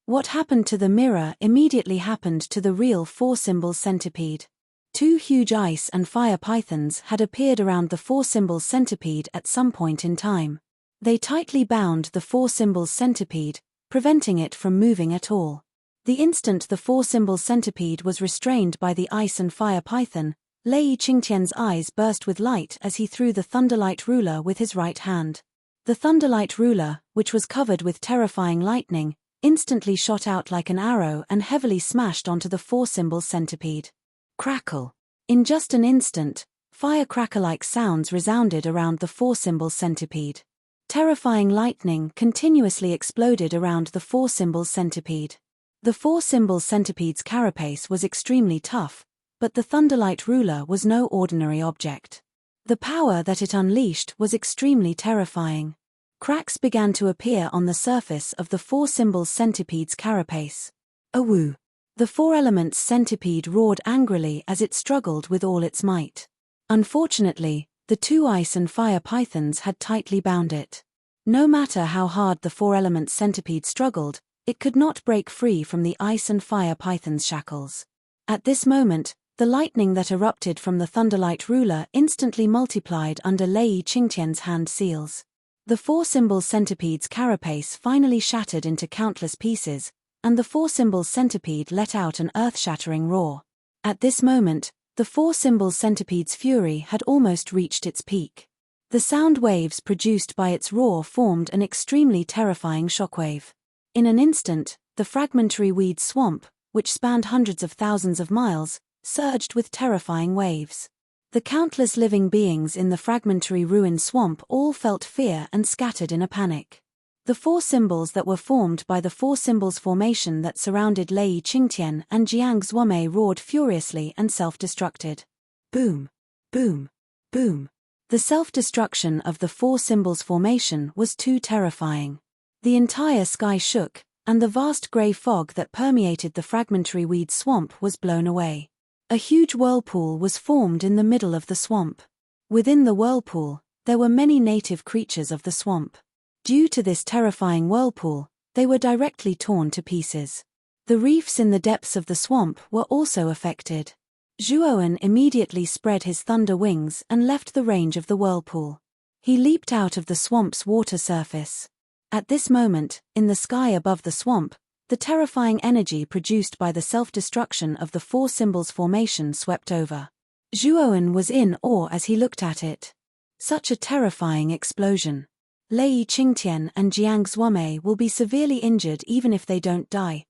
What happened to the mirror immediately happened to the real four symbols centipede. Two huge ice and fire pythons had appeared around the four symbols centipede at some point in time. They tightly bound the four symbols centipede, preventing it from moving at all. The instant the four symbols centipede was restrained by the ice and fire python, Lei Qingtian's eyes burst with light as he threw the Thunderlight ruler with his right hand. The Thunderlight ruler, which was covered with terrifying lightning, instantly shot out like an arrow and heavily smashed onto the four symbols centipede. Crackle. In just an instant, firecracker-like sounds resounded around the four symbols centipede. Terrifying lightning continuously exploded around the four symbols centipede. The four symbols centipede's carapace was extremely tough, but the Thunderlight ruler was no ordinary object. The power that it unleashed was extremely terrifying. Cracks began to appear on the surface of the four symbols centipede's carapace. Awoo! The four elements centipede roared angrily as it struggled with all its might. Unfortunately, the two ice and fire pythons had tightly bound it. No matter how hard the four elements centipede struggled, it could not break free from the ice and fire python's shackles. At this moment, the lightning that erupted from the Thunderlight ruler instantly multiplied under Lei Qingtian's hand seals. The four symbols centipede's carapace finally shattered into countless pieces, and the four symbols centipede let out an earth-shattering roar. At this moment, the four symbols centipede's fury had almost reached its peak. The sound waves produced by its roar formed an extremely terrifying shockwave. In an instant, the fragmentary weed swamp, which spanned hundreds of thousands of miles, surged with terrifying waves. The countless living beings in the fragmentary ruined swamp all felt fear and scattered in a panic. The four symbols that were formed by the four symbols formation that surrounded Lei Qingtian and Jiang Zuomei roared furiously and self-destructed. Boom! Boom! Boom! The self-destruction of the four symbols formation was too terrifying. The entire sky shook, and the vast grey fog that permeated the fragmentary weed swamp was blown away. A huge whirlpool was formed in the middle of the swamp. Within the whirlpool, there were many native creatures of the swamp. Due to this terrifying whirlpool, they were directly torn to pieces. The reefs in the depths of the swamp were also affected. Zhuowen immediately spread his thunder wings and left the range of the whirlpool. He leaped out of the swamp's water surface. At this moment, in the sky above the swamp, the terrifying energy produced by the self-destruction of the four symbols formation swept over. Zhuowen was in awe as he looked at it. Such a terrifying explosion. Lei Qingtian and Jiang Zuomei will be severely injured even if they don't die.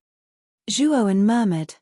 Zhuowen murmured.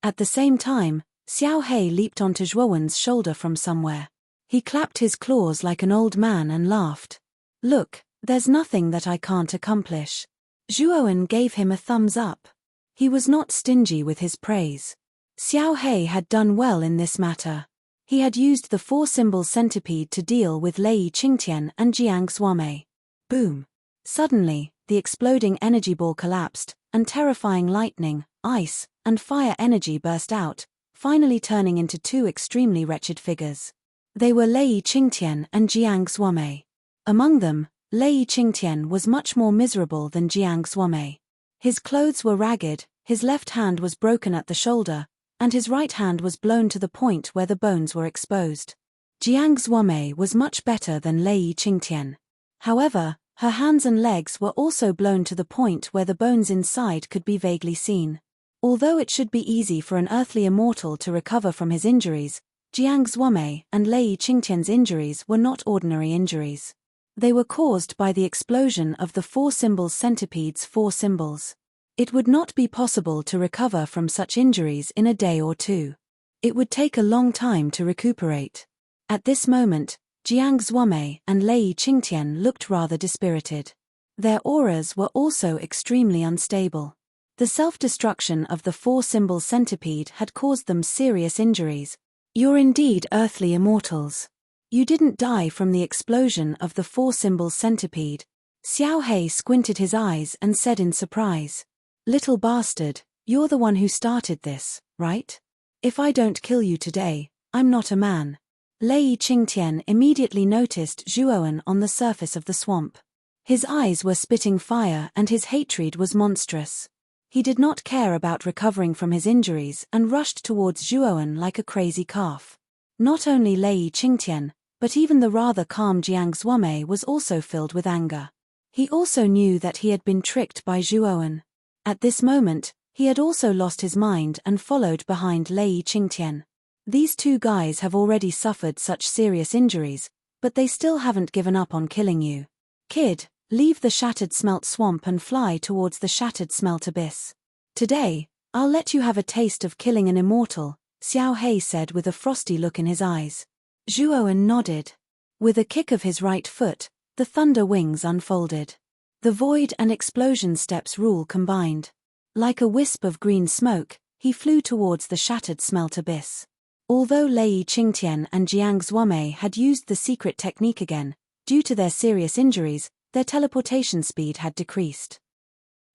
At the same time, Xiao He leaped onto Zhuowen's shoulder from somewhere. He clapped his claws like an old man and laughed. Look, there's nothing that I can't accomplish. Zhuowen gave him a thumbs up. He was not stingy with his praise. Xiao He had done well in this matter. He had used the four symbols centipede to deal with Lei Qingtian and Jiang Zuomei. Boom! Suddenly, the exploding energy ball collapsed, and terrifying lightning, ice, and fire energy burst out, finally turning into two extremely wretched figures. They were Lei Qingtian and Jiang Zuomei. Among them, Lei Qingtian was much more miserable than Jiang Zuomei. His clothes were ragged, his left hand was broken at the shoulder, and his right hand was blown to the point where the bones were exposed. Jiang Zuomei was much better than Lei Qingtian. However, her hands and legs were also blown to the point where the bones inside could be vaguely seen. Although it should be easy for an earthly immortal to recover from his injuries, Jiang Zuomei and Lei Qingtian's injuries were not ordinary injuries. They were caused by the explosion of the four symbols centipede's four symbols. It would not be possible to recover from such injuries in a day or two. It would take a long time to recuperate. At this moment, Jiang Zuomei and Lei Qingtian looked rather dispirited. Their auras were also extremely unstable. The self-destruction of the four symbols centipede had caused them serious injuries. You're indeed earthly immortals. You didn't die from the explosion of the four symbols centipede. Xiao He squinted his eyes and said in surprise. Little bastard, you're the one who started this, right? If I don't kill you today, I'm not a man. Lei Qingtian immediately noticed Zhuowen on the surface of the swamp. His eyes were spitting fire and his hatred was monstrous. He did not care about recovering from his injuries and rushed towards Zhuowen like a crazy calf. Not only Lei Qingtian, but even the rather calm Jiang Zuomei was also filled with anger. He also knew that he had been tricked by Zhuowen. At this moment, he had also lost his mind and followed behind Lei Qingtian. These two guys have already suffered such serious injuries, but they still haven't given up on killing you. Kid, leave the shattered smelt swamp and fly towards the shattered smelt abyss. Today, I'll let you have a taste of killing an immortal, Xiao He said with a frosty look in his eyes. Zhuowen nodded. With a kick of his right foot, the thunder wings unfolded. The void and explosion steps rule combined. Like a wisp of green smoke, he flew towards the shattered smelt abyss. Although Lei Qingtian and Jiang Zuomei had used the secret technique again, due to their serious injuries, their teleportation speed had decreased.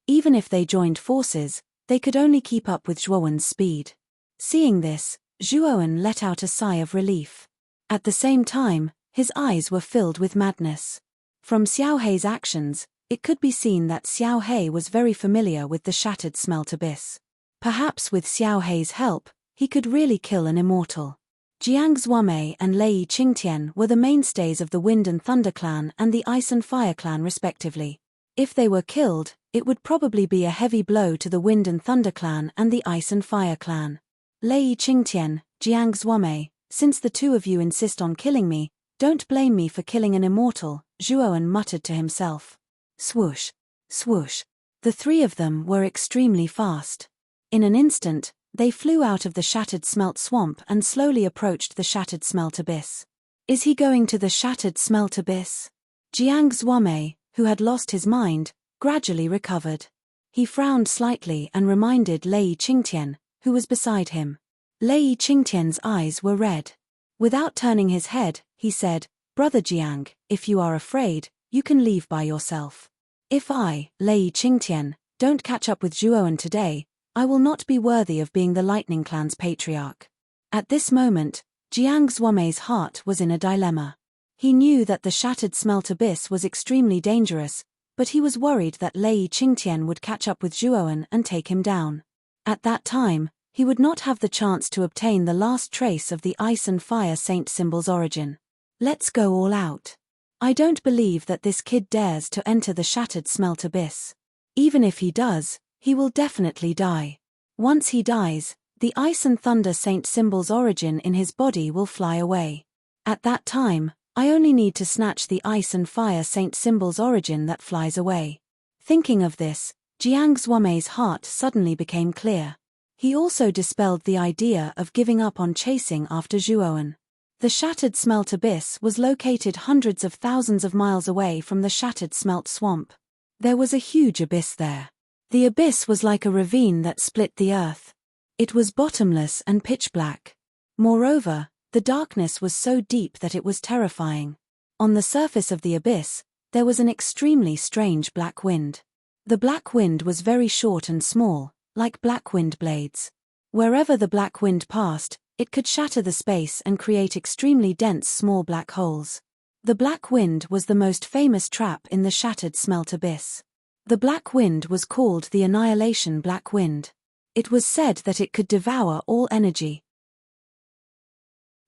Even if they joined forces, they could only keep up with Zhuowen's speed. Seeing this, Zhuowen let out a sigh of relief. At the same time, his eyes were filled with madness. From Xiao He's actions, it could be seen that Xiao He was very familiar with the shattered smelt abyss. Perhaps with Xiao He's help, he could really kill an immortal. Jiang Zuomei and Lei Qingtian were the mainstays of the Wind and Thunder clan and the Ice and Fire clan respectively. If they were killed, it would probably be a heavy blow to the Wind and Thunder clan and the Ice and Fire clan. Lei Qingtian, Jiang Zuomei, since the two of you insist on killing me, don't blame me for killing an immortal, Zhuowen muttered to himself. Swoosh, swoosh. The three of them were extremely fast. In an instant, they flew out of the shattered smelt swamp and slowly approached the shattered smelt abyss. Is he going to the shattered smelt abyss? Jiang Zuomei, who had lost his mind, gradually recovered. He frowned slightly and reminded Lei Qingtian, who was beside him. Lei Qingtian's eyes were red. Without turning his head, he said, "Brother Jiang, if you are afraid, you can leave by yourself. If I, Lei Qingtian, don't catch up with Zhuowen today, I will not be worthy of being the Lightning Clan's patriarch." At this moment, Jiang Zuomei's heart was in a dilemma. He knew that the shattered smelt abyss was extremely dangerous, but he was worried that Lei Qingtian would catch up with Zhuowen and take him down. At that time, he would not have the chance to obtain the last trace of the ice and fire saint symbol's origin. Let's go all out. I don't believe that this kid dares to enter the shattered smelt abyss. Even if he does, he will definitely die. Once he dies, the ice and thunder saint symbol's origin in his body will fly away. At that time, I only need to snatch the ice and fire saint symbol's origin that flies away. Thinking of this, Jiang Zuomei's heart suddenly became clear. He also dispelled the idea of giving up on chasing after Zhuowen. The shattered smelt abyss was located hundreds of thousands of miles away from the shattered smelt swamp. There was a huge abyss there. The abyss was like a ravine that split the earth. It was bottomless and pitch black. Moreover, the darkness was so deep that it was terrifying. On the surface of the abyss, there was an extremely strange black wind. The black wind was very short and small, like black wind blades. Wherever the black wind passed, it could shatter the space and create extremely dense small black holes. The black wind was the most famous trap in the shattered smelt abyss. The black wind was called the Annihilation Black Wind. It was said that it could devour all energy.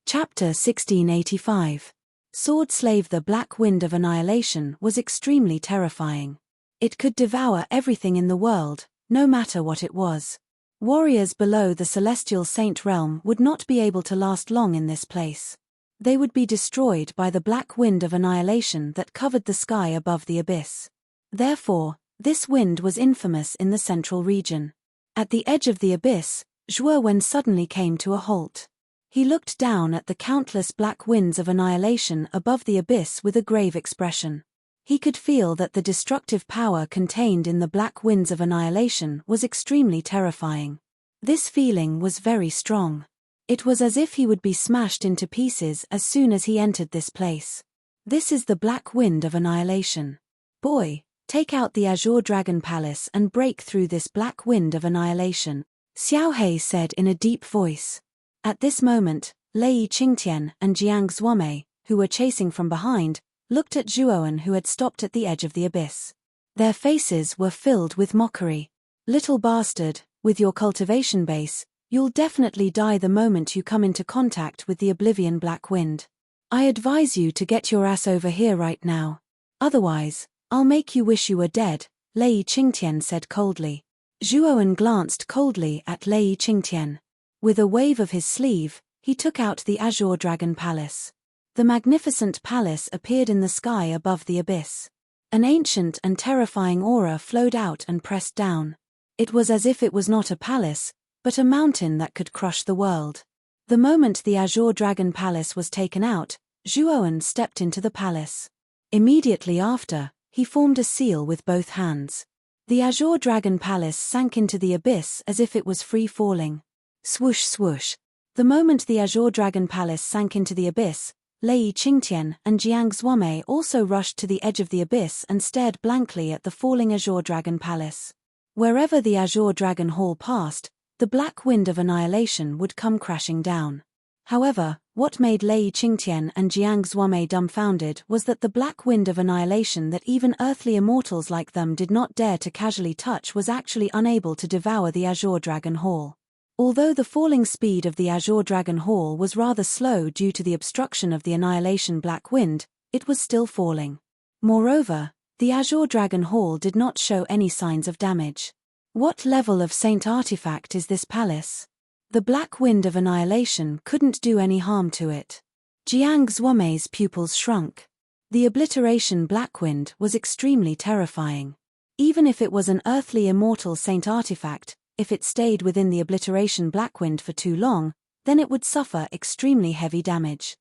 Chapter 1685. Sword Slave. The Black Wind of Annihilation was extremely terrifying. It could devour everything in the world, no matter what it was. Warriors below the Celestial Saint Realm would not be able to last long in this place. They would be destroyed by the black wind of annihilation that covered the sky above the abyss. Therefore, this wind was infamous in the central region. At the edge of the abyss, Zhuowen suddenly came to a halt. He looked down at the countless black winds of annihilation above the abyss with a grave expression. He could feel that the destructive power contained in the black winds of annihilation was extremely terrifying. This feeling was very strong. It was as if he would be smashed into pieces as soon as he entered this place. This is the black wind of annihilation. Boy, take out the Azure Dragon Palace and break through this black wind of annihilation, Xiao He said in a deep voice. At this moment, Lei Qingtian and Jiang Zuomei, who were chasing from behind, looked at Zhuowen, who had stopped at the edge of the abyss. Their faces were filled with mockery. "Little bastard, with your cultivation base, you'll definitely die the moment you come into contact with the Oblivion Black Wind. I advise you to get your ass over here right now. Otherwise, I'll make you wish you were dead," Lei Qingtian said coldly. Zhuowen glanced coldly at Lei Qingtian. With a wave of his sleeve, he took out the Azure Dragon Palace. The magnificent palace appeared in the sky above the abyss. An ancient and terrifying aura flowed out and pressed down. It was as if it was not a palace, but a mountain that could crush the world. The moment the Azure Dragon Palace was taken out, Zhuowen stepped into the palace. Immediately after, he formed a seal with both hands. The Azure Dragon Palace sank into the abyss as if it was free falling. Swoosh swoosh. The moment the Azure Dragon Palace sank into the abyss, Lei Qingtian and Jiang Zuomei also rushed to the edge of the abyss and stared blankly at the falling Azure Dragon Palace. Wherever the Azure Dragon Hall passed, the black wind of annihilation would come crashing down. However, what made Lei Qingtian and Jiang Zuomei dumbfounded was that the black wind of annihilation that even earthly immortals like them did not dare to casually touch was actually unable to devour the Azure Dragon Hall. Although the falling speed of the Azure Dragon Hall was rather slow due to the obstruction of the annihilation black wind, it was still falling. Moreover, the Azure Dragon Hall did not show any signs of damage. What level of saint artifact is this palace? The black wind of annihilation couldn't do any harm to it. Jiang Zuomei's pupils shrunk. The obliteration black wind was extremely terrifying. Even if it was an earthly immortal saint artifact, if it stayed within the obliteration black wind for too long, then it would suffer extremely heavy damage.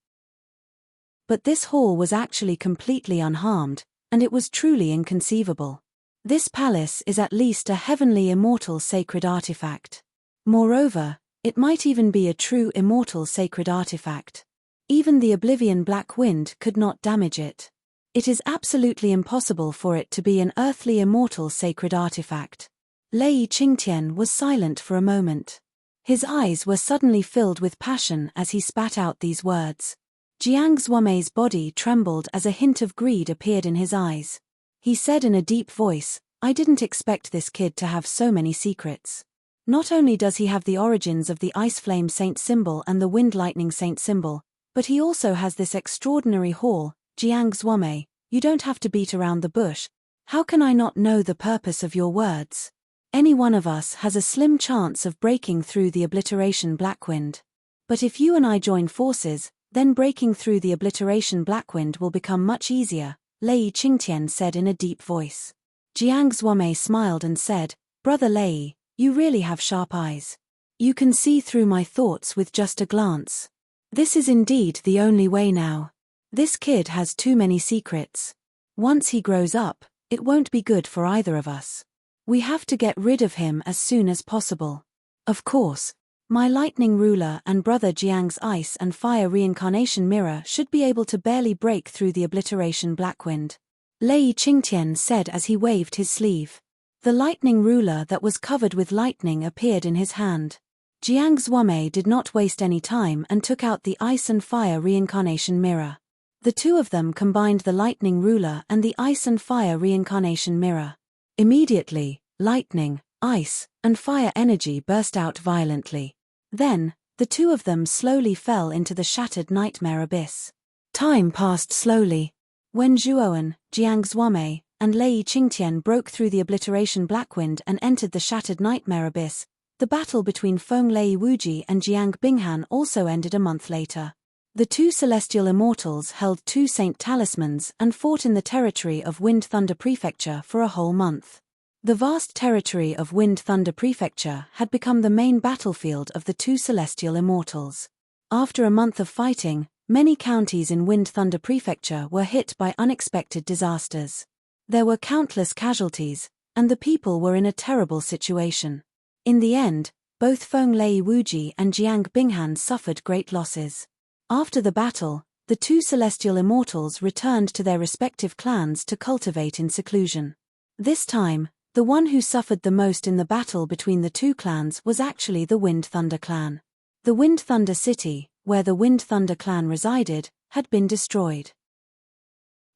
But this hall was actually completely unharmed, and it was truly inconceivable. This palace is at least a heavenly immortal sacred artifact. Moreover, it might even be a true immortal sacred artifact. Even the Oblivion Black Wind could not damage it. It is absolutely impossible for it to be an earthly immortal sacred artifact. Lei Qingtian was silent for a moment. His eyes were suddenly filled with passion as he spat out these words. Jiang Xuanmei's body trembled as a hint of greed appeared in his eyes. He said in a deep voice, "I didn't expect this kid to have so many secrets. Not only does he have the origins of the Ice Flame Saint symbol and the Wind Lightning Saint symbol, but he also has this extraordinary haul. Jiang Xuanmei, you don't have to beat around the bush. How can I not know the purpose of your words? Any one of us has a slim chance of breaking through the Obliteration Blackwind. But if you and I join forces, then breaking through the Obliteration Blackwind will become much easier," Lei Qingtian said in a deep voice. Jiang Xuanmei smiled and said, "Brother Lei, you really have sharp eyes. You can see through my thoughts with just a glance. This is indeed the only way now. This kid has too many secrets. Once he grows up, it won't be good for either of us. We have to get rid of him as soon as possible. Of course, my lightning ruler and brother Jiang's ice and fire reincarnation mirror should be able to barely break through the Obliteration Blackwind," Lei Qingtian said as he waved his sleeve. The lightning ruler that was covered with lightning appeared in his hand. Jiang Xuanmei did not waste any time and took out the ice and fire reincarnation mirror. The two of them combined the lightning ruler and the ice and fire reincarnation mirror. Immediately, lightning, ice, and fire energy burst out violently. Then, the two of them slowly fell into the shattered nightmare abyss. Time passed slowly. When Zhuowen, Jiang Xuanmei, and Lei Qingtian broke through the Obliteration Blackwind and entered the shattered nightmare abyss, the battle between Feng Lei Wuji and Jiang Binghan also ended a month later. The two celestial immortals held two saint talismans and fought in the territory of Wind Thunder Prefecture for a whole month. The vast territory of Wind Thunder Prefecture had become the main battlefield of the two celestial immortals. After a month of fighting, many counties in Wind Thunder Prefecture were hit by unexpected disasters. There were countless casualties, and the people were in a terrible situation. In the end, both Feng Lei Wuji and Jiang Binghan suffered great losses. After the battle, the two celestial immortals returned to their respective clans to cultivate in seclusion. This time, the one who suffered the most in the battle between the two clans was actually the Wind Thunder clan. The Wind Thunder city, where the Wind Thunder clan resided, had been destroyed.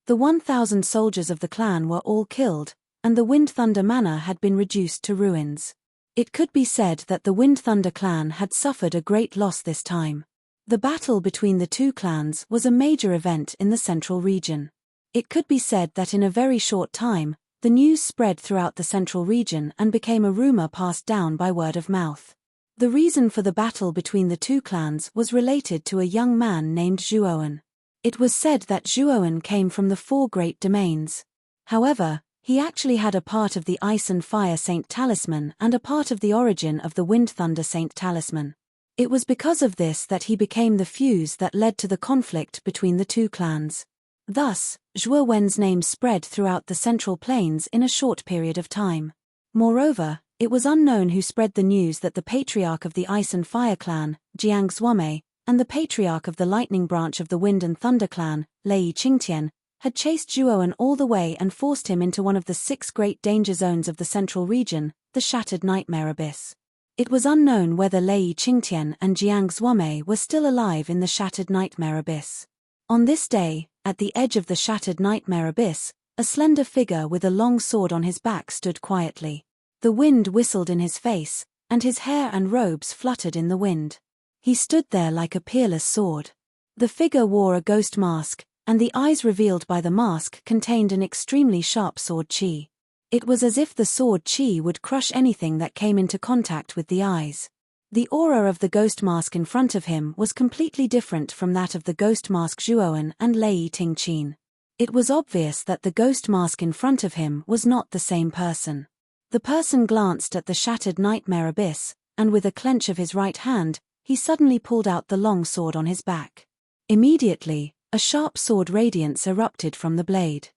The 1,000 soldiers of the clan were all killed, and the Wind Thunder manor had been reduced to ruins. It could be said that the Wind Thunder clan had suffered a great loss this time. The battle between the two clans was a major event in the central region. It could be said that in a very short time, the news spread throughout the central region and became a rumor passed down by word of mouth. The reason for the battle between the two clans was related to a young man named Zhuowen. It was said that Zhuowen came from the four great domains. However, he actually had a part of the Ice and Fire Saint Talisman and a part of the origin of the Wind Thunder Saint Talisman. It was because of this that he became the fuse that led to the conflict between the two clans. Thus, Zhuowen's name spread throughout the Central Plains in a short period of time. Moreover, it was unknown who spread the news that the patriarch of the Ice and Fire clan, Jiang Xuanmei, and the patriarch of the Lightning branch of the Wind and Thunder clan, Lei Qingtian, had chased Zhuowen all the way and forced him into one of the 6 great danger zones of the central region, the Shattered Nightmare Abyss. It was unknown whether Lei Qingtian and Jiang Xuanmei were still alive in the Shattered Nightmare Abyss. On this day, at the edge of the Shattered Nightmare Abyss, a slender figure with a long sword on his back stood quietly. The wind whistled in his face, and his hair and robes fluttered in the wind. He stood there like a peerless sword. The figure wore a ghost mask, and the eyes revealed by the mask contained an extremely sharp sword chi. It was as if the sword chi would crush anything that came into contact with the eyes. The aura of the ghost mask in front of him was completely different from that of the ghost mask Zhuowen and Lei Tingqin. It was obvious that the ghost mask in front of him was not the same person. The person glanced at the Shattered Nightmare Abyss, and with a clench of his right hand, he suddenly pulled out the long sword on his back. Immediately, a sharp sword radiance erupted from the blade.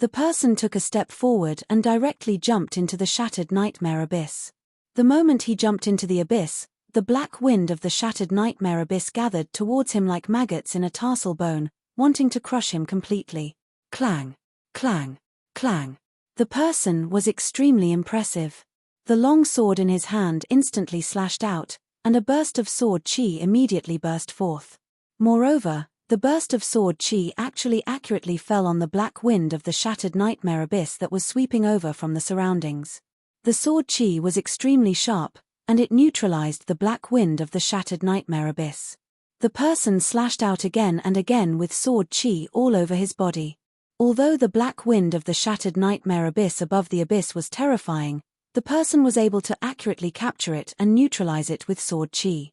The person took a step forward and directly jumped into the shattered nightmare abyss. The moment he jumped into the abyss, the black wind of the shattered nightmare abyss gathered towards him like maggots in a tarsal bone, wanting to crush him completely. Clang, clang, clang. The person was extremely impressive. The long sword in his hand instantly slashed out, and a burst of sword chi immediately burst forth. Moreover, the burst of sword chi actually accurately fell on the black wind of the shattered nightmare abyss that was sweeping over from the surroundings. The sword chi was extremely sharp, and it neutralized the black wind of the shattered nightmare abyss. The person slashed out again and again with sword chi all over his body. Although the black wind of the shattered nightmare abyss above the abyss was terrifying, the person was able to accurately capture it and neutralize it with sword chi.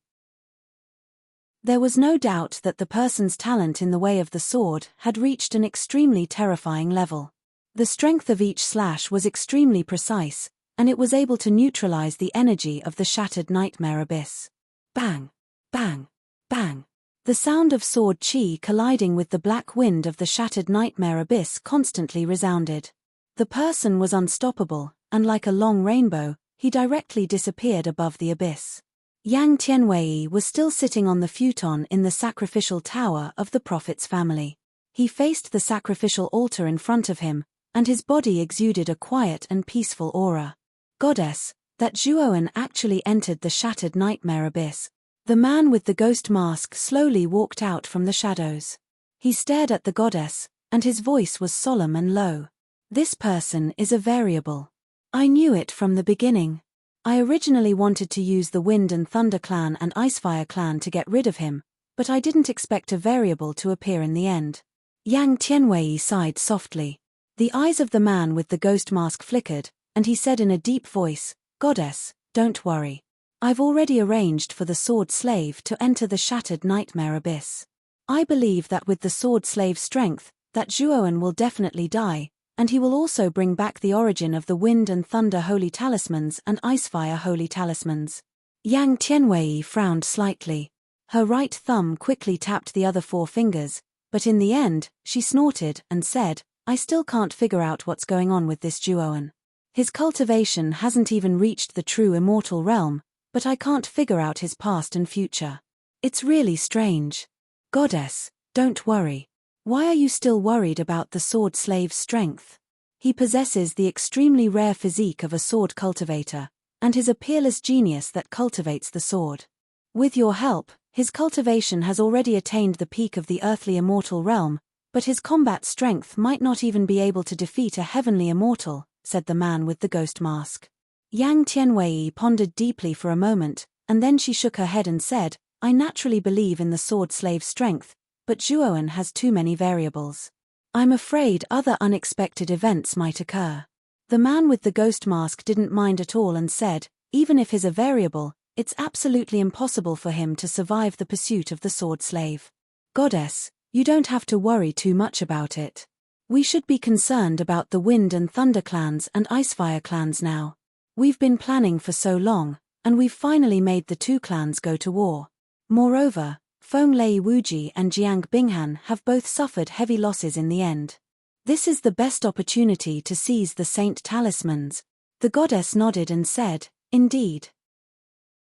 There was no doubt that the person's talent in the way of the sword had reached an extremely terrifying level. The strength of each slash was extremely precise, and it was able to neutralize the energy of the shattered nightmare abyss. Bang! Bang! Bang! The sound of sword chi colliding with the black wind of the shattered nightmare abyss constantly resounded. The person was unstoppable, and like a long rainbow, he directly disappeared above the abyss. Yang Tianwei was still sitting on the futon in the sacrificial tower of the prophet's family. He faced the sacrificial altar in front of him, and his body exuded a quiet and peaceful aura. Goddess, that Zhuoan actually entered the shattered nightmare abyss. The man with the ghost mask slowly walked out from the shadows. He stared at the goddess, and his voice was solemn and low. This person is a variable. I knew it from the beginning. I originally wanted to use the Wind and Thunder clan and Icefire clan to get rid of him, but I didn't expect a variable to appear in the end. Yang Tianwei sighed softly. The eyes of the man with the ghost mask flickered, and he said in a deep voice, "Goddess, don't worry. I've already arranged for the sword slave to enter the shattered nightmare abyss. I believe that with the sword slave's strength, that Zhuoan will definitely die, and he will also bring back the origin of the Wind and Thunder holy talismans and Icefire holy talismans." Yang Tianwei frowned slightly. Her right thumb quickly tapped the other 4 fingers, but in the end, she snorted and said, "I still can't figure out what's going on with this Zhuoan. His cultivation hasn't even reached the true immortal realm, but I can't figure out his past and future. It's really strange. Goddess, don't worry. Why are you still worried about the sword slave's strength? He possesses the extremely rare physique of a sword cultivator, and is a peerless genius that cultivates the sword. With your help, his cultivation has already attained the peak of the earthly immortal realm, but his combat strength might not even be able to defeat a heavenly immortal," said the man with the ghost mask. Yang Tianwei pondered deeply for a moment, and then she shook her head and said, "I naturally believe in the sword slave's strength, but Zhuoan has too many variables. I'm afraid other unexpected events might occur." The man with the ghost mask didn't mind at all and said, "Even if he's a variable, it's absolutely impossible for him to survive the pursuit of the sword slave. Goddess, you don't have to worry too much about it. We should be concerned about the Wind and Thunder clans and Icefire clans now. We've been planning for so long, and we've finally made the 2 clans go to war. Moreover, Fenglei Wuji and Jiang Binghan have both suffered heavy losses in the end. This is the best opportunity to seize the Saint Talismans." The goddess nodded and said, "Indeed.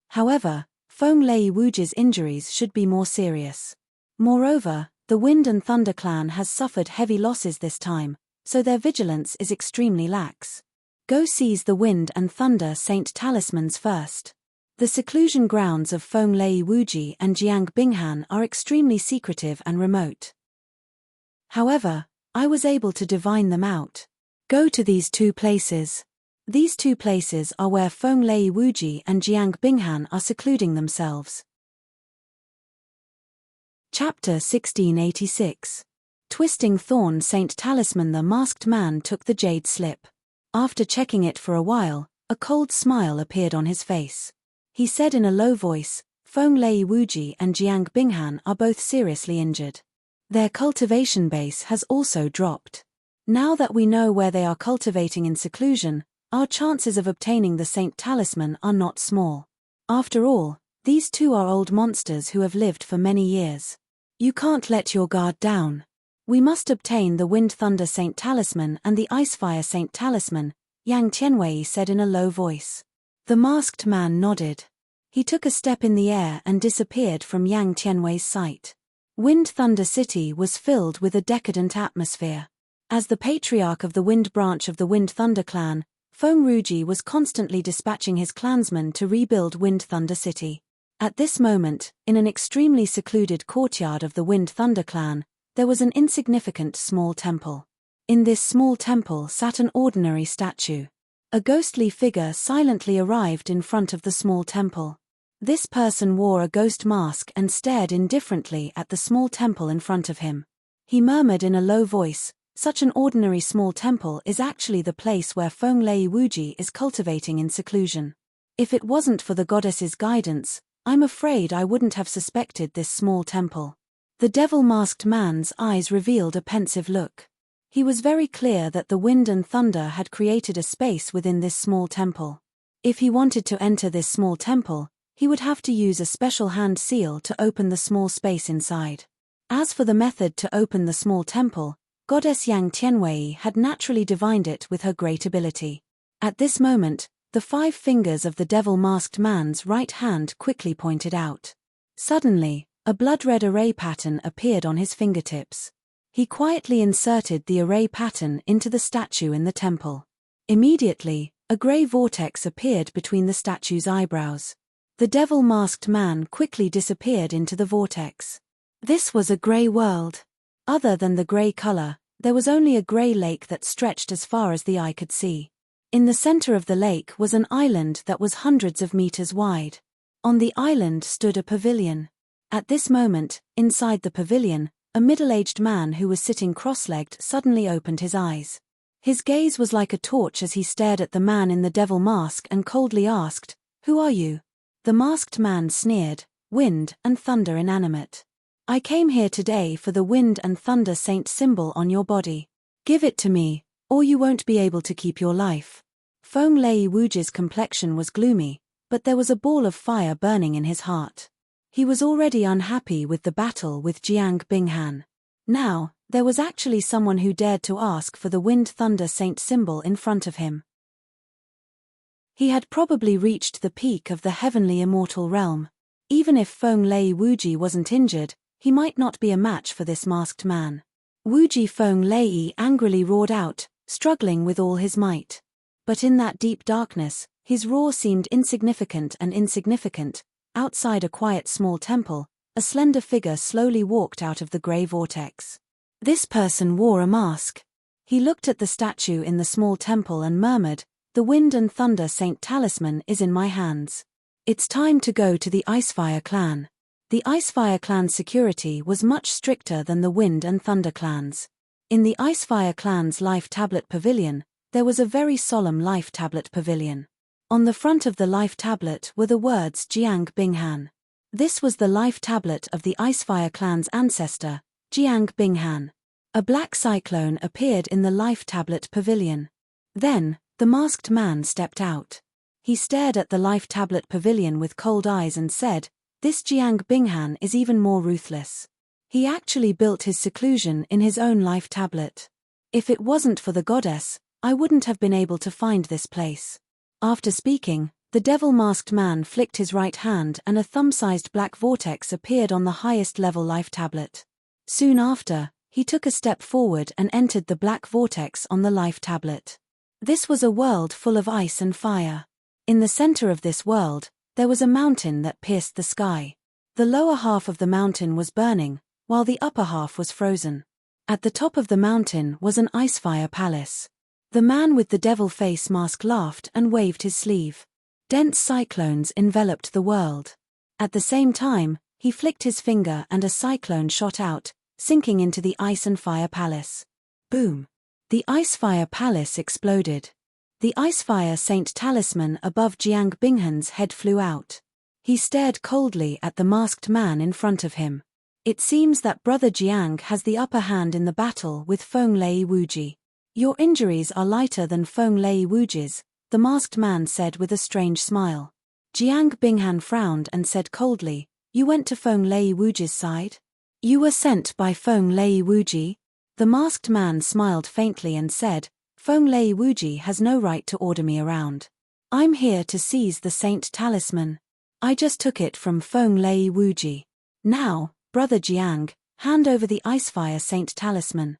However, Fenglei Wuji's injuries should be more serious. Moreover, the Wind and Thunder clan has suffered heavy losses this time, so their vigilance is extremely lax. Go seize the Wind and Thunder Saint Talismans first. The seclusion grounds of Fenglei Wuji and Jiang Binghan are extremely secretive and remote. However, I was able to divine them out. Go to these 2 places. These 2 places are where Fenglei Wuji and Jiang Binghan are secluding themselves." Chapter 1686. Twisting Thorn Saint Talisman. The masked man took the jade slip. After checking it for a while, a cold smile appeared on his face. He said in a low voice, "Fenglei Wuji and Jiang Binghan are both seriously injured. Their cultivation base has also dropped. Now that we know where they are cultivating in seclusion, our chances of obtaining the Saint Talisman are not small. After all, these 2 are old monsters who have lived for many years. You can't let your guard down. We must obtain the Wind Thunder Saint Talisman and the Icefire Saint Talisman, Yang Tianwei said in a low voice. The masked man nodded. He took a step in the air and disappeared from Yang Tianwei's sight. Wind Thunder City was filled with a decadent atmosphere. As the patriarch of the Wind branch of the Wind Thunder clan, Feng Ruji was constantly dispatching his clansmen to rebuild Wind Thunder City. At this moment, in an extremely secluded courtyard of the Wind Thunder clan, there was an insignificant small temple. In this small temple sat an ordinary statue. A ghostly figure silently arrived in front of the small temple. This person wore a ghost mask and stared indifferently at the small temple in front of him. He murmured in a low voice, "Such an ordinary small temple is actually the place where Feng Lei Wuji is cultivating in seclusion. If it wasn't for the goddess's guidance, I'm afraid I wouldn't have suspected this small temple." The devil-masked man's eyes revealed a pensive look. He was very clear that the wind and thunder had created a space within this small temple. If he wanted to enter this small temple, he would have to use a special hand seal to open the small space inside. As for the method to open the small temple, Goddess Yang Tianwei had naturally divined it with her great ability. At this moment, the 5 fingers of the devil-masked man's right hand quickly pointed out. Suddenly, a blood-red array pattern appeared on his fingertips. He quietly inserted the array pattern into the statue in the temple. Immediately, a grey vortex appeared between the statue's eyebrows. The devil-masked man quickly disappeared into the vortex. This was a grey world. Other than the grey color, there was only a grey lake that stretched as far as the eye could see. In the center of the lake was an island that was hundreds of meters wide. On the island stood a pavilion. At this moment, inside the pavilion, a middle-aged man who was sitting cross-legged suddenly opened his eyes. His gaze was like a torch as he stared at the man in the devil mask and coldly asked, "Who are you?" The masked man sneered, "Wind and thunder inanimate. I came here today for the wind and thunder saint symbol on your body. Give it to me, or you won't be able to keep your life." Feng Lei Wuji's complexion was gloomy, but there was a ball of fire burning in his heart. He was already unhappy with the battle with Jiang Binghan. Now, there was actually someone who dared to ask for the wind thunder saint symbol in front of him. He had probably reached the peak of the heavenly immortal realm. Even if Feng Lei Wuji wasn't injured, he might not be a match for this masked man. Wuji Feng Lei angrily roared out, struggling with all his might. But in that deep darkness, his roar seemed insignificant and insignificant. Outside a quiet small temple, a slender figure slowly walked out of the grey vortex. This person wore a mask. He looked at the statue in the small temple and murmured, "The wind and thunder saint talisman is in my hands. It's time to go to the Icefire clan." The Icefire clan's security was much stricter than the Wind and Thunder clans. In the Icefire clan's Life Tablet Pavilion, there was a very solemn Life Tablet Pavilion. On the front of the Life Tablet were the words Jiang Binghan. This was the Life Tablet of the Icefire clan's ancestor, Jiang Binghan. A black cyclone appeared in the Life Tablet Pavilion. Then, the masked man stepped out. He stared at the Life Tablet Pavilion with cold eyes and said, "This Jiang Binghan is even more ruthless. He actually built his seclusion in his own Life Tablet. If it wasn't for the goddess, I wouldn't have been able to find this place." After speaking, the devil-masked man flicked his right hand and a thumb-sized black vortex appeared on the highest-level Life Tablet. Soon after, he took a step forward and entered the black vortex on the Life Tablet. This was a world full of ice and fire. In the center of this world, there was a mountain that pierced the sky. The lower half of the mountain was burning, while the upper half was frozen. At the top of the mountain was an icefire palace. The man with the devil face mask laughed and waved his sleeve. Dense cyclones enveloped the world. At the same time, he flicked his finger and a cyclone shot out, sinking into the ice and fire palace. Boom! The icefire palace exploded. The icefire saint talisman above Jiang Binghan's head flew out. He stared coldly at the masked man in front of him. It seems that Brother Jiang has the upper hand in the battle with Feng Lei Wuji. Your injuries are lighter than Feng Lei Wuji's, the masked man said with a strange smile. Jiang Binghan frowned and said coldly, "You went to Feng Lei Wuji's side? You were sent by Feng Lei Wuji?" The masked man smiled faintly and said, Feng Lei Wuji has no right to order me around. I'm here to seize the Saint Talisman. I just took it from Feng Lei Wuji. Now, Brother Jiang, hand over the Icefire Saint Talisman.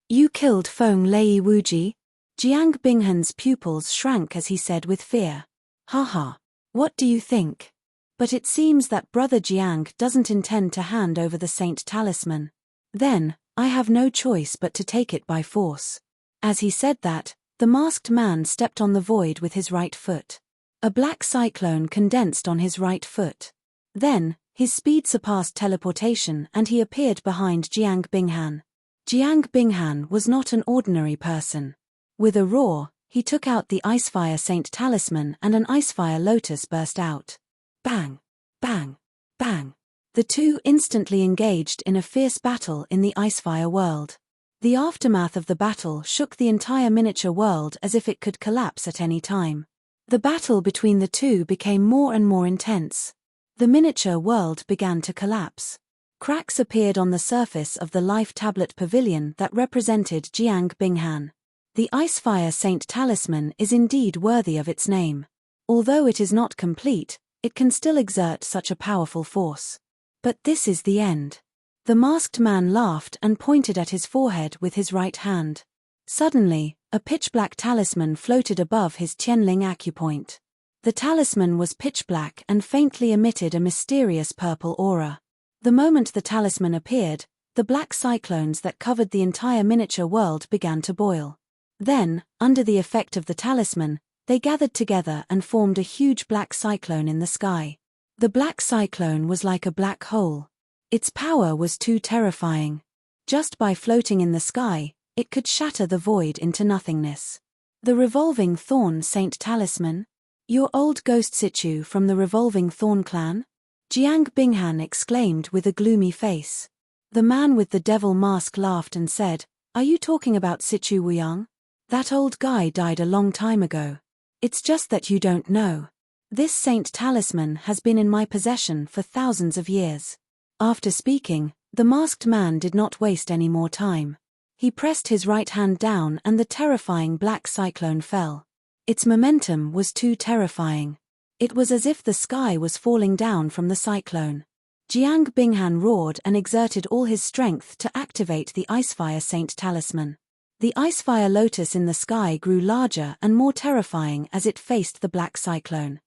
You killed Feng Lei Wuji? Jiang Binghan's pupils shrank as he said with fear. Haha. What do you think? But it seems that Brother Jiang doesn't intend to hand over the Saint Talisman. Then, I have no choice but to take it by force. As he said that, the masked man stepped on the void with his right foot. A black cyclone condensed on his right foot. Then, his speed surpassed teleportation and he appeared behind Jiang Binghan. Jiang Binghan was not an ordinary person. With a roar, he took out the Icefire Saint Talisman and an Icefire Lotus burst out. Bang! Bang! Bang! The two instantly engaged in a fierce battle in the Icefire world. The aftermath of the battle shook the entire miniature world as if it could collapse at any time. The battle between the two became more and more intense. The miniature world began to collapse. Cracks appeared on the surface of the Life Tablet Pavilion that represented Jiang Binghan. The Icefire Saint Talisman is indeed worthy of its name. Although it is not complete, it can still exert such a powerful force. But this is the end. The masked man laughed and pointed at his forehead with his right hand. Suddenly, a pitch-black talisman floated above his Tianling acupoint. The talisman was pitch-black and faintly emitted a mysterious purple aura. The moment the talisman appeared, the black cyclones that covered the entire miniature world began to boil. Then, under the effect of the talisman, they gathered together and formed a huge black cyclone in the sky. The black cyclone was like a black hole. Its power was too terrifying. Just by floating in the sky, it could shatter the void into nothingness. The Revolving Thorn Saint Talisman? Your old ghost situ from the Revolving Thorn clan? Jiang Binghan exclaimed with a gloomy face. The man with the devil mask laughed and said, Are you talking about Situ Wuyang? That old guy died a long time ago. It's just that you don't know. This Saint Talisman has been in my possession for thousands of years. After speaking, the masked man did not waste any more time. He pressed his right hand down and the terrifying black cyclone fell. Its momentum was too terrifying. It was as if the sky was falling down from the cyclone. Jiang Binghan roared and exerted all his strength to activate the Icefire Saint Talisman. The Icefire Lotus in the sky grew larger and more terrifying as it faced the black cyclone.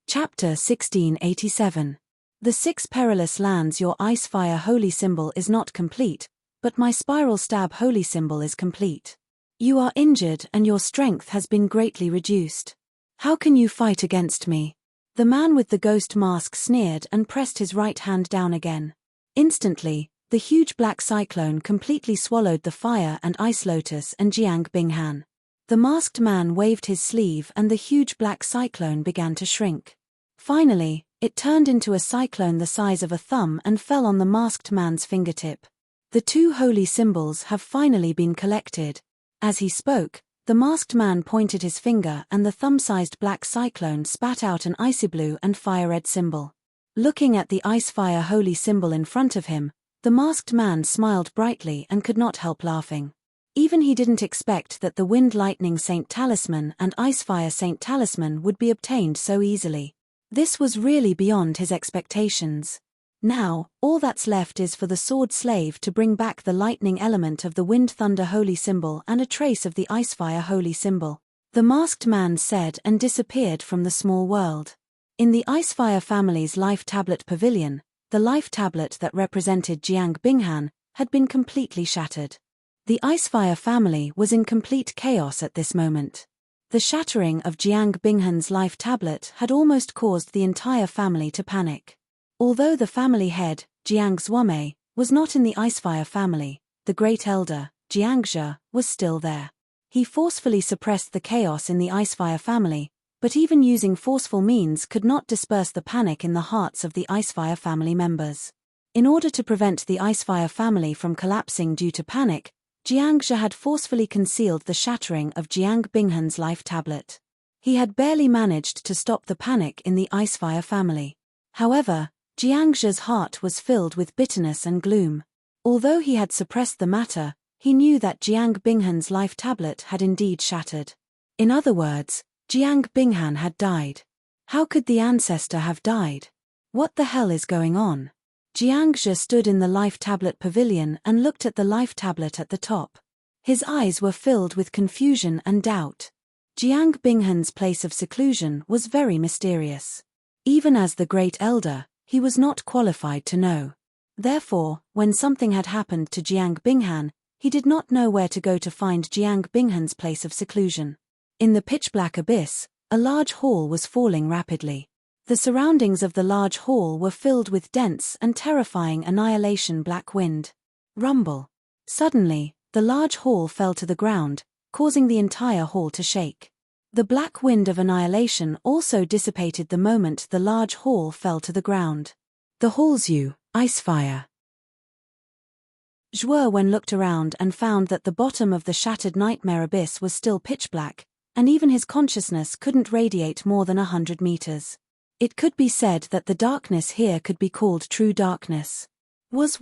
Chapter 1687. The 6 perilous lands. Your Icefire holy symbol is not complete, but my spiral stab holy symbol is complete. You are injured and your strength has been greatly reduced. How can you fight against me? The man with the ghost mask sneered and pressed his right hand down again. Instantly, the huge black cyclone completely swallowed the fire and ice lotus and Jiang Binghan. The masked man waved his sleeve and the huge black cyclone began to shrink. Finally, it turned into a cyclone the size of a thumb and fell on the masked man's fingertip. The 2 holy symbols have finally been collected. As he spoke, the masked man pointed his finger and the thumb-sized black cyclone spat out an icy blue and fire-red symbol. Looking at the Icefire holy symbol in front of him, the masked man smiled brightly and could not help laughing. Even he didn't expect that the Wind Lightning Saint Talisman and Icefire Saint Talisman would be obtained so easily. This was really beyond his expectations. Now, all that's left is for the Sword Slave to bring back the lightning element of the Wind Thunder holy symbol and a trace of the Icefire holy symbol. The masked man said and disappeared from the small world. In the Icefire family's Life Tablet Pavilion, the Life Tablet that represented Jiang Binghan had been completely shattered. The Icefire family was in complete chaos at this moment. The shattering of Jiang Binghan's Life Tablet had almost caused the entire family to panic. Although the family head, Jiang Zhuame, was not in the Icefire family, the Great Elder, Jiang Zhe, was still there. He forcefully suppressed the chaos in the Icefire family, but even using forceful means could not disperse the panic in the hearts of the Icefire family members. In order to prevent the Icefire family from collapsing due to panic, Jiang Zhe had forcefully concealed the shattering of Jiang Binghan's Life Tablet. He had barely managed to stop the panic in the Icefire family. However, Jiangzhe's heart was filled with bitterness and gloom. Although he had suppressed the matter, he knew that Jiang Binghan's life tablet had indeed shattered. In other words, Jiang Binghan had died. How could the ancestor have died? What the hell is going on? Jiangzhe stood in the life tablet pavilion and looked at the life tablet at the top. His eyes were filled with confusion and doubt. Jiang Binghan's place of seclusion was very mysterious. Even as the great elder, he was not qualified to know. Therefore, when something had happened to Jiang Binghan, he did not know where to go to find Jiang Binghan's place of seclusion. In the pitch-black abyss, a large hall was falling rapidly. The surroundings of the large hall were filled with dense and terrifying annihilation black wind. Rumble. Suddenly, the large hall fell to the ground, causing the entire hall to shake. The black wind of annihilation also dissipated the moment the large hall fell to the ground. The hall's ice fire. Zhuo Wen looked around and found that the bottom of the shattered nightmare abyss was still pitch black, and even his consciousness couldn't radiate more than 100 meters. It could be said that the darkness here could be called true darkness. Was.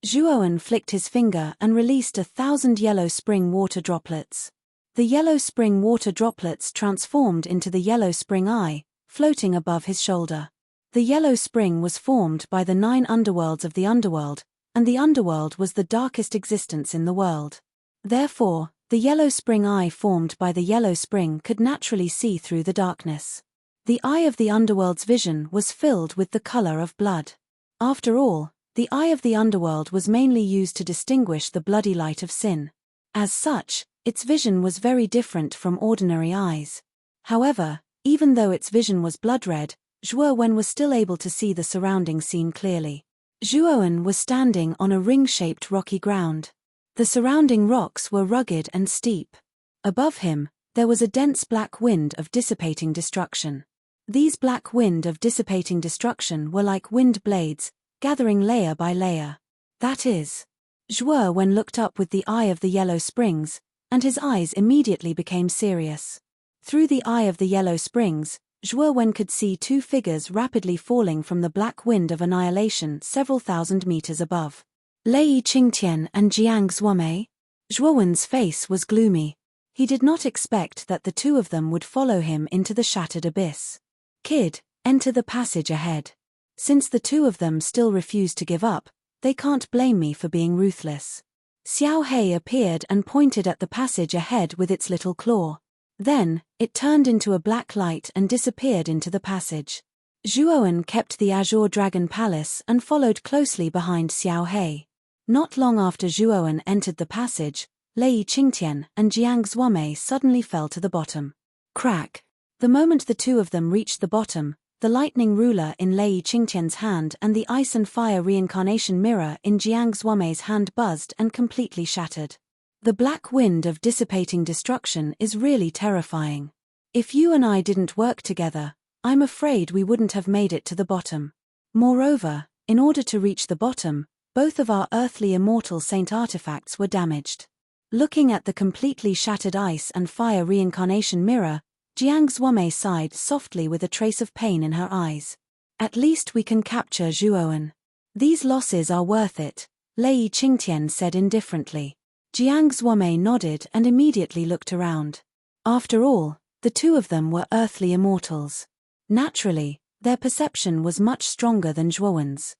Zhuo Wen flicked his finger and released 1,000 yellow spring water droplets. The yellow spring water droplets transformed into the yellow spring eye, floating above his shoulder. The yellow spring was formed by the 9 underworlds of the underworld, and the underworld was the darkest existence in the world. Therefore, the yellow spring eye formed by the yellow spring could naturally see through the darkness. The eye of the underworld's vision was filled with the color of blood. After all, the eye of the underworld was mainly used to distinguish the bloody light of sin. As such, its vision was very different from ordinary eyes. However, even though its vision was blood-red, Zhuo Wen was still able to see the surrounding scene clearly. Zhuo Wen was standing on a ring-shaped rocky ground. The surrounding rocks were rugged and steep. Above him, there was a dense black wind of dissipating destruction. These black wind of dissipating destruction were like wind blades, gathering layer by layer. That is. Zhuo Wen looked up with the eye of the yellow springs, and his eyes immediately became serious. Through the eye of the yellow springs, Zhuo Wen could see 2 figures rapidly falling from the black wind of annihilation several thousand meters above. Lei Qingtian and Jiang Zuomei? Zhuo Wen's face was gloomy. He did not expect that the 2 of them would follow him into the shattered abyss. Kid, enter the passage ahead. Since the 2 of them still refused to give up, they can't blame me for being ruthless. Xiao Hei appeared and pointed at the passage ahead with its little claw. Then, it turned into a black light and disappeared into the passage. Zhuo Wen kept the Azure Dragon Palace and followed closely behind Xiao Hei. Not long after Zhuo Wen entered the passage, Lei Qingtian and Jiang Zuomei suddenly fell to the bottom. Crack! The moment the 2 of them reached the bottom, the lightning ruler in Lei Qingtian's hand and the ice and fire reincarnation mirror in Jiang Zuomei's hand buzzed and completely shattered. The black wind of dissipating destruction is really terrifying. If you and I didn't work together, I'm afraid we wouldn't have made it to the bottom. Moreover, in order to reach the bottom, both of our earthly immortal saint artifacts were damaged. Looking at the completely shattered ice and fire reincarnation mirror, Jiang Zuomei sighed softly with a trace of pain in her eyes. At least we can capture Zhuo Wen. These losses are worth it, Lei Qingtian said indifferently. Jiang Zuomei nodded and immediately looked around. After all, the 2 of them were earthly immortals. Naturally, their perception was much stronger than Zhuo Wen's.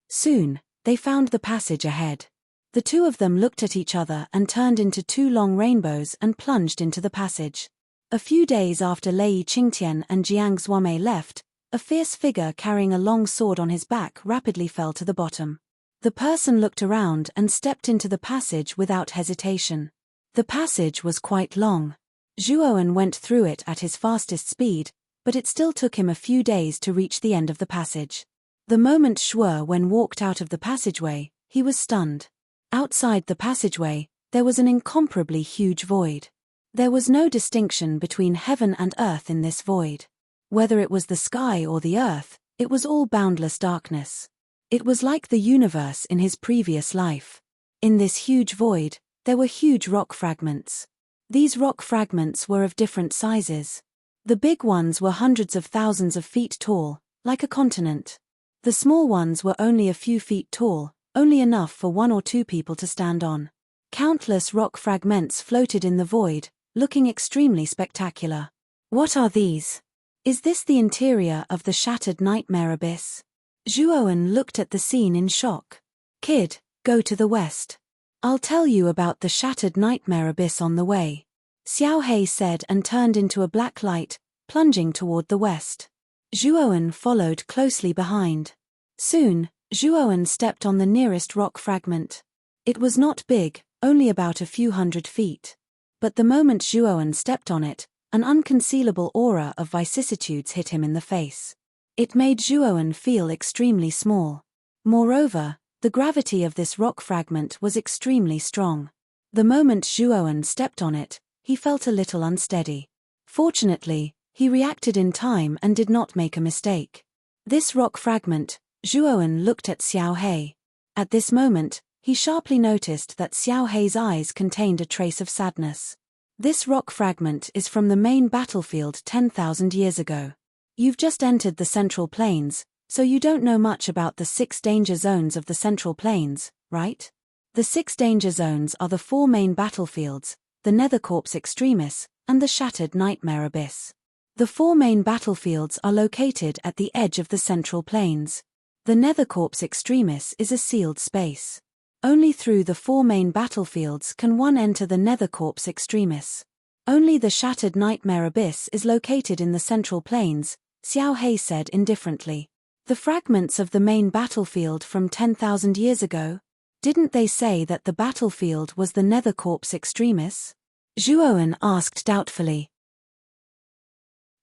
Soon, they found the passage ahead. The 2 of them looked at each other and turned into 2 long rainbows and plunged into the passage. A few days after Lei Qingtian and Jiang Zuomei left, a fierce figure carrying a long sword on his back rapidly fell to the bottom. The person looked around and stepped into the passage without hesitation. The passage was quite long. Zhuo Wen went through it at his fastest speed, but it still took him a few days to reach the end of the passage. The moment Zhuo Wen walked out of the passageway, he was stunned. Outside the passageway, there was an incomparably huge void. There was no distinction between heaven and earth in this void. Whether it was the sky or the earth, it was all boundless darkness. It was like the universe in his previous life. In this huge void, there were huge rock fragments. These rock fragments were of different sizes. The big ones were hundreds of thousands of feet tall, like a continent. The small ones were only a few feet tall, only enough for one or two people to stand on. Countless rock fragments floated in the void, looking extremely spectacular. What are these? Is this the interior of the shattered nightmare abyss? Zhuowen looked at the scene in shock. Kid, go to the west. I'll tell you about the shattered nightmare abyss on the way. Xiao Hei said and turned into a black light, plunging toward the west. Zhuowen followed closely behind. Soon, Zhuowen stepped on the nearest rock fragment. It was not big, only about a few 100 feet. But the moment Zhuowen stepped on it, an unconcealable aura of vicissitudes hit him in the face. It made Zhuowen feel extremely small. Moreover, the gravity of this rock fragment was extremely strong. The moment Zhuowen stepped on it, he felt a little unsteady. Fortunately, he reacted in time and did not make a mistake. This rock fragment, Zhuowen looked at Xiao Hei. At this moment, he sharply noticed that Xiao Hei's eyes contained a trace of sadness. This rock fragment is from the main battlefield 10,000 years ago. You've just entered the Central Plains, so you don't know much about the 6 danger zones of the Central Plains, right? The 6 danger zones are the 4 main battlefields, the Nethercorps Extremis, and the Shattered Nightmare Abyss. The 4 main battlefields are located at the edge of the Central Plains. The Nethercorps Extremis is a sealed space. Only through the 4 main battlefields can one enter the Nethercorps Extremis. Only the Shattered Nightmare Abyss is located in the Central Plains, Xiao Hei said indifferently. The fragments of the main battlefield from 10,000 years ago? Didn't they say that the battlefield was the Nethercorps Extremis? Zhuowen asked doubtfully.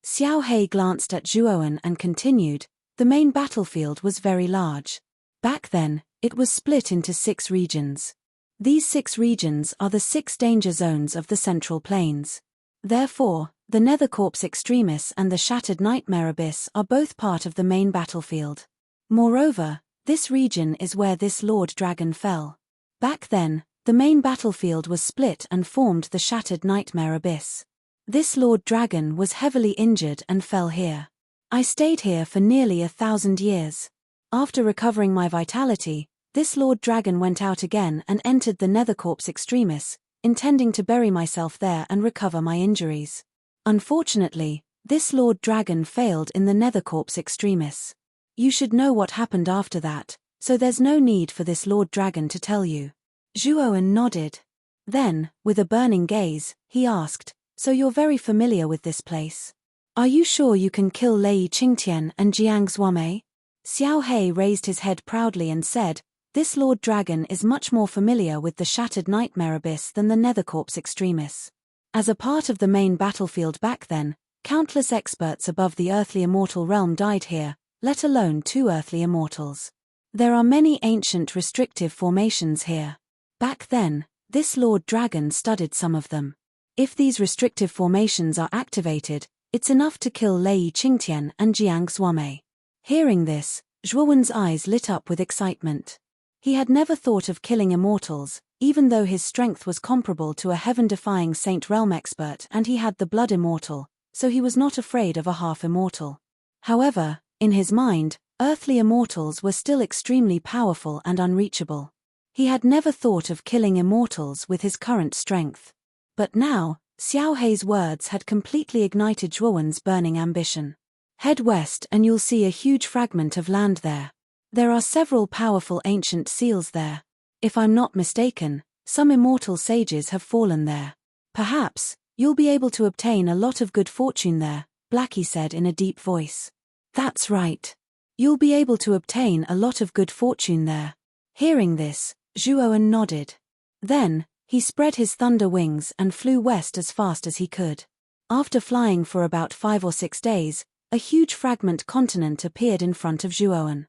Xiao Hei glanced at Zhuowen and continued, the main battlefield was very large. Back then, it was split into 6 regions. These 6 regions are the 6 danger zones of the Central Plains. Therefore, the Nethercorps Extremis and the Shattered Nightmare Abyss are both part of the main battlefield. Moreover, this region is where this Lord Dragon fell. Back then, the main battlefield was split and formed the Shattered Nightmare Abyss. This Lord Dragon was heavily injured and fell here. I stayed here for nearly 1,000 years. After recovering my vitality, this Lord Dragon went out again and entered the Nethercorps Extremis, intending to bury myself there and recover my injuries. Unfortunately, this Lord Dragon failed in the Nethercorps Extremis. You should know what happened after that, so there's no need for this Lord Dragon to tell you. Zhuowen nodded. Then, with a burning gaze, he asked, so you're very familiar with this place? Are you sure you can kill Lei Qingtian and Jiang Xuanmei? Xiao Hei raised his head proudly and said, this Lord Dragon is much more familiar with the Shattered Nightmare Abyss than the Nethercorps Extremis. As a part of the main battlefield back then, countless experts above the earthly immortal realm died here, let alone 2 earthly immortals. There are many ancient restrictive formations here. Back then, this Lord Dragon studied some of them. If these restrictive formations are activated, it's enough to kill Lei Qingtian and Jiang Xuanmei. Hearing this, Zhuowen's eyes lit up with excitement. He had never thought of killing immortals, even though his strength was comparable to a heaven-defying Saint Realm expert and he had the blood immortal, so he was not afraid of a half-immortal. However, in his mind, earthly immortals were still extremely powerful and unreachable. He had never thought of killing immortals with his current strength. But now, Xiao Hei's words had completely ignited Zhuowen's burning ambition. Head west and you'll see a huge fragment of land there. There are several powerful ancient seals there. If I'm not mistaken, some immortal sages have fallen there. Perhaps, you'll be able to obtain a lot of good fortune there, Blackie said in a deep voice. That's right. You'll be able to obtain a lot of good fortune there. Hearing this, Zhuowen nodded. Then, he spread his thunder wings and flew west as fast as he could. After flying for about 5 or 6 days, a huge fragment continent appeared in front of Zhuowen.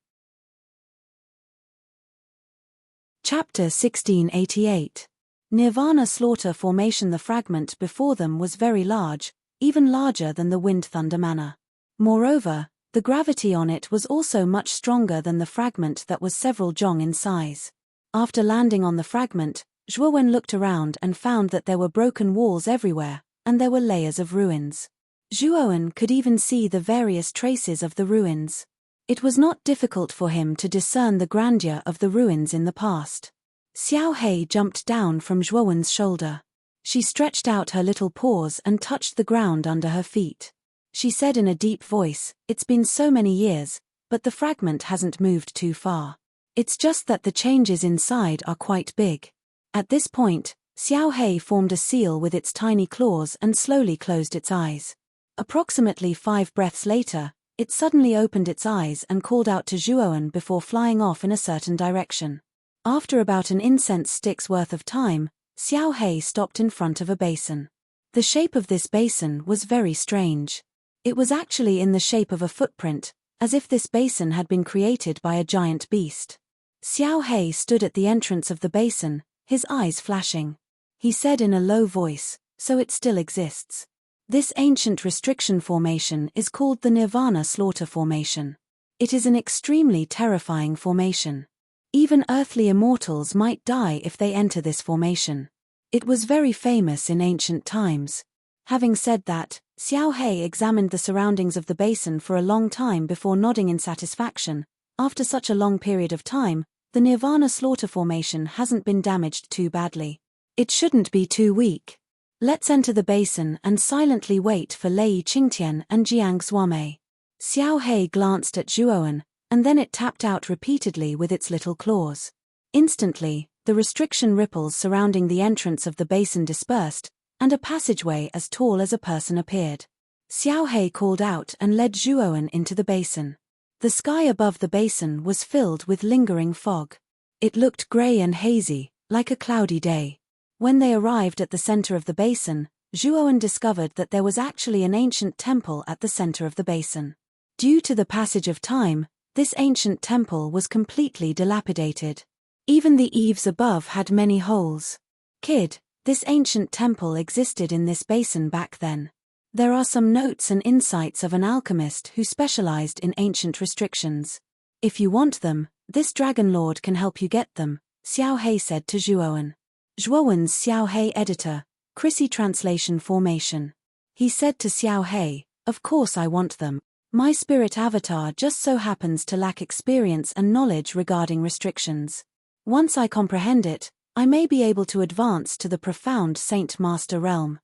Chapter 1688. Nirvana Slaughter Formation. The fragment before them was very large, even larger than the Wind Thunder Manor. Moreover, the gravity on it was also much stronger than the fragment that was several zhong in size. After landing on the fragment, Zhuowen looked around and found that there were broken walls everywhere, and there were layers of ruins. Zhuoan could even see the various traces of the ruins. It was not difficult for him to discern the grandeur of the ruins in the past. Xiao Hei jumped down from Zhuoan's shoulder. She stretched out her little paws and touched the ground under her feet. She said in a deep voice, "It's been so many years, but the fragment hasn't moved too far. It's just that the changes inside are quite big." At this point, Xiao Hei formed a seal with its tiny claws and slowly closed its eyes. Approximately 5 breaths later, it suddenly opened its eyes and called out to Zhuoan before flying off in a certain direction. After about an incense stick's worth of time, Xiao Hei stopped in front of a basin. The shape of this basin was very strange. It was actually in the shape of a footprint, as if this basin had been created by a giant beast. Xiao Hei stood at the entrance of the basin, his eyes flashing. He said in a low voice, "So it still exists. This ancient restriction formation is called the Nirvana Slaughter Formation. It is an extremely terrifying formation. Even earthly immortals might die if they enter this formation. It was very famous in ancient times." Having said that, Xiao Hei examined the surroundings of the basin for a long time before nodding in satisfaction. After such a long period of time, the Nirvana Slaughter Formation hasn't been damaged too badly. It shouldn't be too weak. Let's enter the basin and silently wait for Lei Qingtian and Jiang Xuame. Xiao Hei glanced at Zhuoan, and then it tapped out repeatedly with its little claws. Instantly, the restriction ripples surrounding the entrance of the basin dispersed, and a passageway as tall as a person appeared. Xiao Hei called out and led Zhuoan into the basin. The sky above the basin was filled with lingering fog. It looked grey and hazy, like a cloudy day. When they arrived at the center of the basin, Zhuoan discovered that there was actually an ancient temple at the center of the basin. Due to the passage of time, this ancient temple was completely dilapidated. Even the eaves above had many holes. "Kid, this ancient temple existed in this basin back then. There are some notes and insights of an alchemist who specialized in ancient restrictions. If you want them, this Dragon Lord can help you get them," Xiao Hei said to Zhuoan. Zhuoan's Xiao Hei editor, Chrissy Translation Formation. He said to Xiao Hei, "Of course I want them. My spirit avatar just so happens to lack experience and knowledge regarding restrictions. Once I comprehend it, I may be able to advance to the profound Saint Master realm."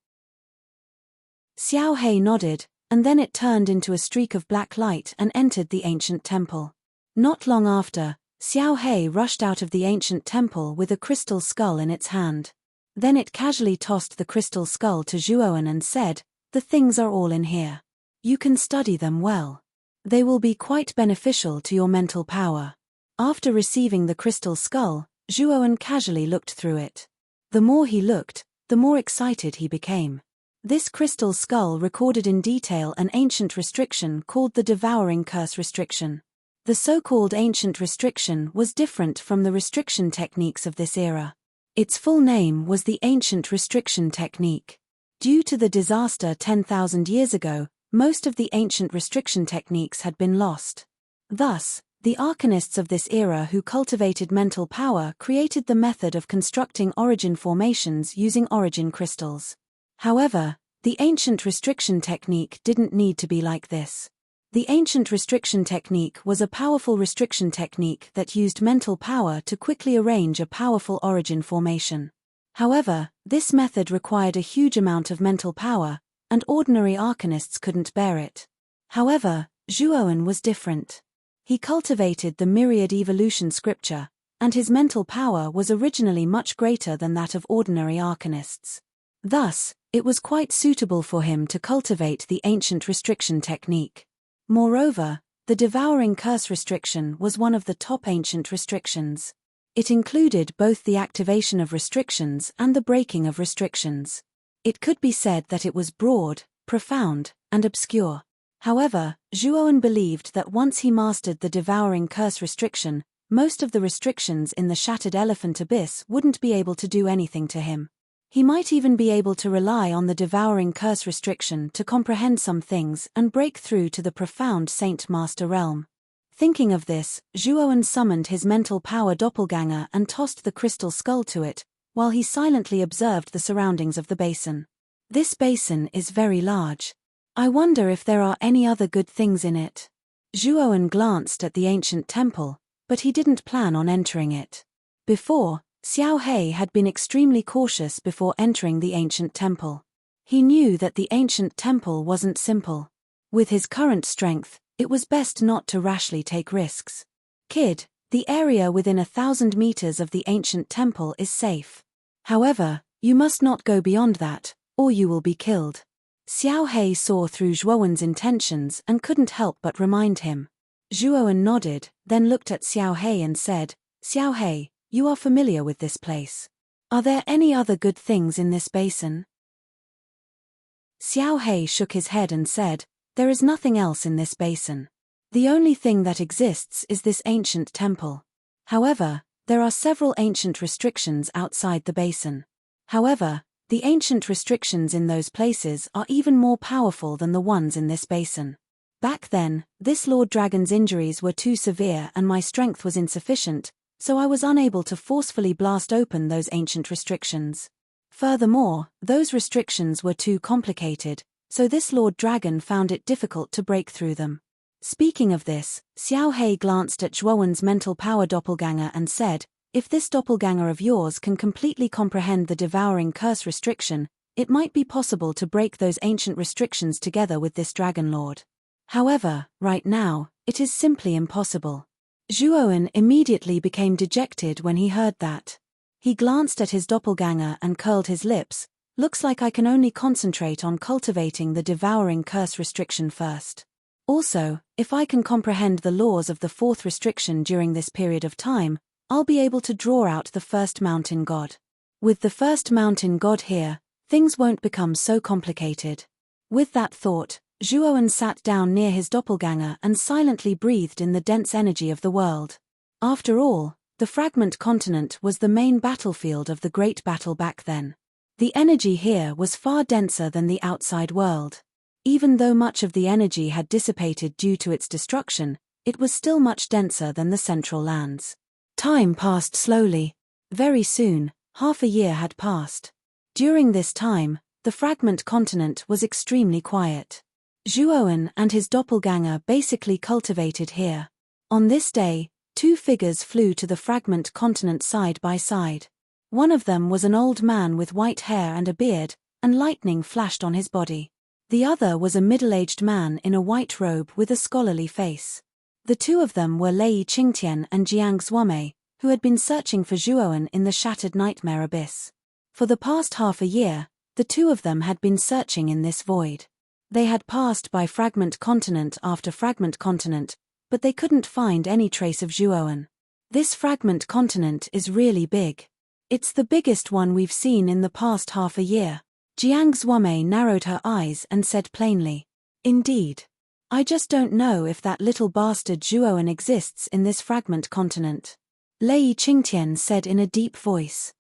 Xiao Hei nodded, and then it turned into a streak of black light and entered the ancient temple. Not long after, Xiao Hei rushed out of the ancient temple with a crystal skull in its hand. Then it casually tossed the crystal skull to Zhuoan and said, "The things are all in here. You can study them well. They will be quite beneficial to your mental power." After receiving the crystal skull, Zhuoan casually looked through it. The more he looked, the more excited he became. This crystal skull recorded in detail an ancient restriction called the Devouring Curse Restriction. The so-called ancient restriction was different from the restriction techniques of this era. Its full name was the Ancient Restriction Technique. Due to the disaster 10,000 years ago, most of the ancient restriction techniques had been lost. Thus, the arcanists of this era who cultivated mental power created the method of constructing origin formations using origin crystals. However, the ancient restriction technique didn't need to be like this. The ancient restriction technique was a powerful restriction technique that used mental power to quickly arrange a powerful origin formation. However, this method required a huge amount of mental power, and ordinary arcanists couldn't bear it. However, Zhuoan was different. He cultivated the myriad evolution scripture, and his mental power was originally much greater than that of ordinary arcanists. Thus, it was quite suitable for him to cultivate the ancient restriction technique. Moreover, the Devouring Curse Restriction was one of the top ancient restrictions. It included both the activation of restrictions and the breaking of restrictions. It could be said that it was broad, profound, and obscure. However, Zhuoan believed that once he mastered the Devouring Curse Restriction, most of the restrictions in the Shattered Elephant Abyss wouldn't be able to do anything to him. He might even be able to rely on the Devouring Curse Restriction to comprehend some things and break through to the profound Saint Master realm. Thinking of this, Zhuoan summoned his mental power doppelganger and tossed the crystal skull to it, while he silently observed the surroundings of the basin. This basin is very large. I wonder if there are any other good things in it. Zhuowen glanced at the ancient temple, but he didn't plan on entering it. Before, Xiao He had been extremely cautious before entering the ancient temple. He knew that the ancient temple wasn't simple. With his current strength, it was best not to rashly take risks. Kid, the area within 1,000 meters of the ancient temple is safe. However, you must not go beyond that, or you will be killed. Xiao He saw through Zhuowen's intentions and couldn't help but remind him. Zhuowen nodded, then looked at Xiao He and said, Xiao He, you are familiar with this place. Are there any other good things in this basin? Xiao He shook his head and said, there is nothing else in this basin. The only thing that exists is this ancient temple. However, there are several ancient restrictions outside the basin. However, the ancient restrictions in those places are even more powerful than the ones in this basin. Back then, this Lord Dragon's injuries were too severe and my strength was insufficient, so I was unable to forcefully blast open those ancient restrictions. Furthermore, those restrictions were too complicated, so this Lord Dragon found it difficult to break through them. Speaking of this, Xiao He glanced at Zhuowen's mental power doppelganger and said, if this doppelganger of yours can completely comprehend the devouring curse restriction, it might be possible to break those ancient restrictions together with this Dragon Lord. However, right now, it is simply impossible. Zhuowen immediately became dejected when he heard that. He glanced at his doppelganger and curled his lips. Looks like I can only concentrate on cultivating the devouring curse restriction first. Also, if I can comprehend the laws of the fourth restriction during this period of time, I'll be able to draw out the first mountain god. With the first mountain god here, things won't become so complicated. With that thought, Zhuowen sat down near his doppelganger and silently breathed in the dense energy of the world. After all, the fragment continent was the main battlefield of the great battle back then. The energy here was far denser than the outside world. Even though much of the energy had dissipated due to its destruction, it was still much denser than the central lands. Time passed slowly. Very soon, half a year had passed. During this time, the fragment continent was extremely quiet. Zhuowen and his doppelganger basically cultivated here. On this day, two figures flew to the fragment continent side by side. One of them was an old man with white hair and a beard, and lightning flashed on his body. The other was a middle-aged man in a white robe with a scholarly face. The two of them were Lei Qingtian and Jiang Xuame, who had been searching for Zhuowen in the shattered nightmare abyss. For the past half a year, the two of them had been searching in this void. They had passed by fragment continent after fragment continent, but they couldn't find any trace of Zhuowen. This fragment continent is really big. It's the biggest one we've seen in the past half a year. Jiang Xuame narrowed her eyes and said plainly, indeed. I just don't know if that little bastard Zhuowen exists in this fragment continent. Lei Qingtian said in a deep voice.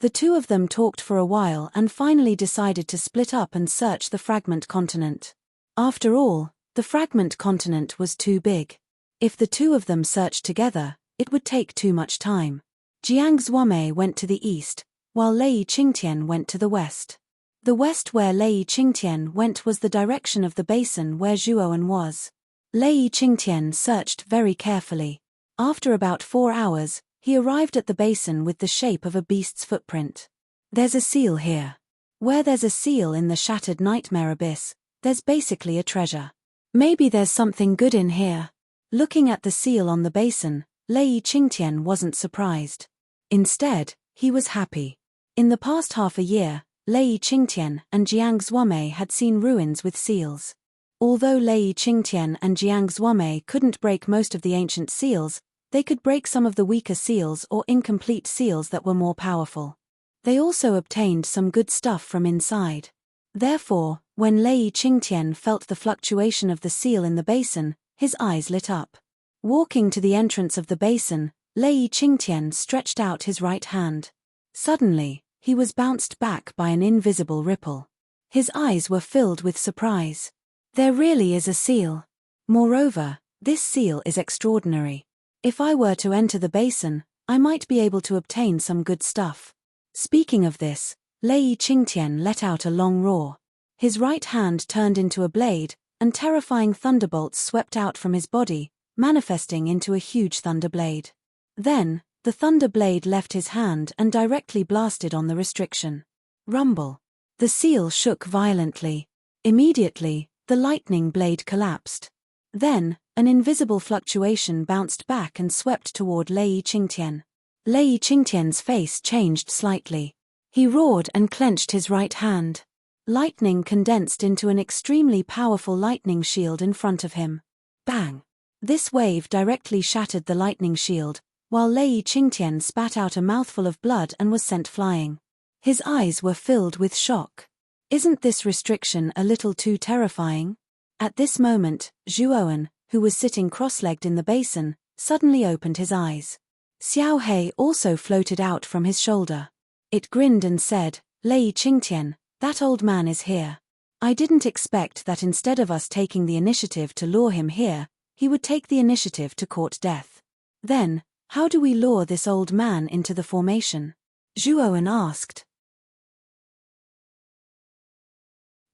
The two of them talked for a while and finally decided to split up and search the fragment continent. After all, the fragment continent was too big. If the two of them searched together, it would take too much time. Jiang Xuame went to the east, while Lei Qingtian went to the west. The west where Lei Qingtian went was the direction of the basin where Zhuowen was. Lei Qingtian searched very carefully. After about 4 hours, he arrived at the basin with the shape of a beast's footprint. There's a seal here. Where there's a seal in the shattered nightmare abyss, there's basically a treasure. Maybe there's something good in here. Looking at the seal on the basin, Lei Qingtian wasn't surprised. Instead, he was happy. In the past half a year, Lei Qingtian and Jiang Xuame had seen ruins with seals. Although Lei Qingtian and Jiang Xuame couldn't break most of the ancient seals, they could break some of the weaker seals or incomplete seals that were more powerful. They also obtained some good stuff from inside. Therefore, when Lei Qingtian felt the fluctuation of the seal in the basin, his eyes lit up. Walking to the entrance of the basin, Lei Qingtian stretched out his right hand. Suddenly, he was bounced back by an invisible ripple. His eyes were filled with surprise. There really is a seal. Moreover, this seal is extraordinary. If I were to enter the basin, I might be able to obtain some good stuff. Speaking of this, Lei Qingtian let out a long roar. His right hand turned into a blade, and terrifying thunderbolts swept out from his body, manifesting into a huge thunder blade. Then, the thunder blade left his hand and directly blasted on the restriction. Rumble. The seal shook violently. Immediately, the lightning blade collapsed. Then, an invisible fluctuation bounced back and swept toward Lei Qingtian. Lei Qingtian's face changed slightly. He roared and clenched his right hand. Lightning condensed into an extremely powerful lightning shield in front of him. Bang! This wave directly shattered the lightning shield, while Lei Qingtian spat out a mouthful of blood and was sent flying. His eyes were filled with shock. Isn't this restriction a little too terrifying? At this moment, Zhuowen, who was sitting cross-legged in the basin, suddenly opened his eyes. Xiao He also floated out from his shoulder. It grinned and said, "Lei Qingtian, that old man is here. I didn't expect that instead of us taking the initiative to lure him here, he would take the initiative to court death. Then, how do we lure this old man into the formation?" Zhuowen asked.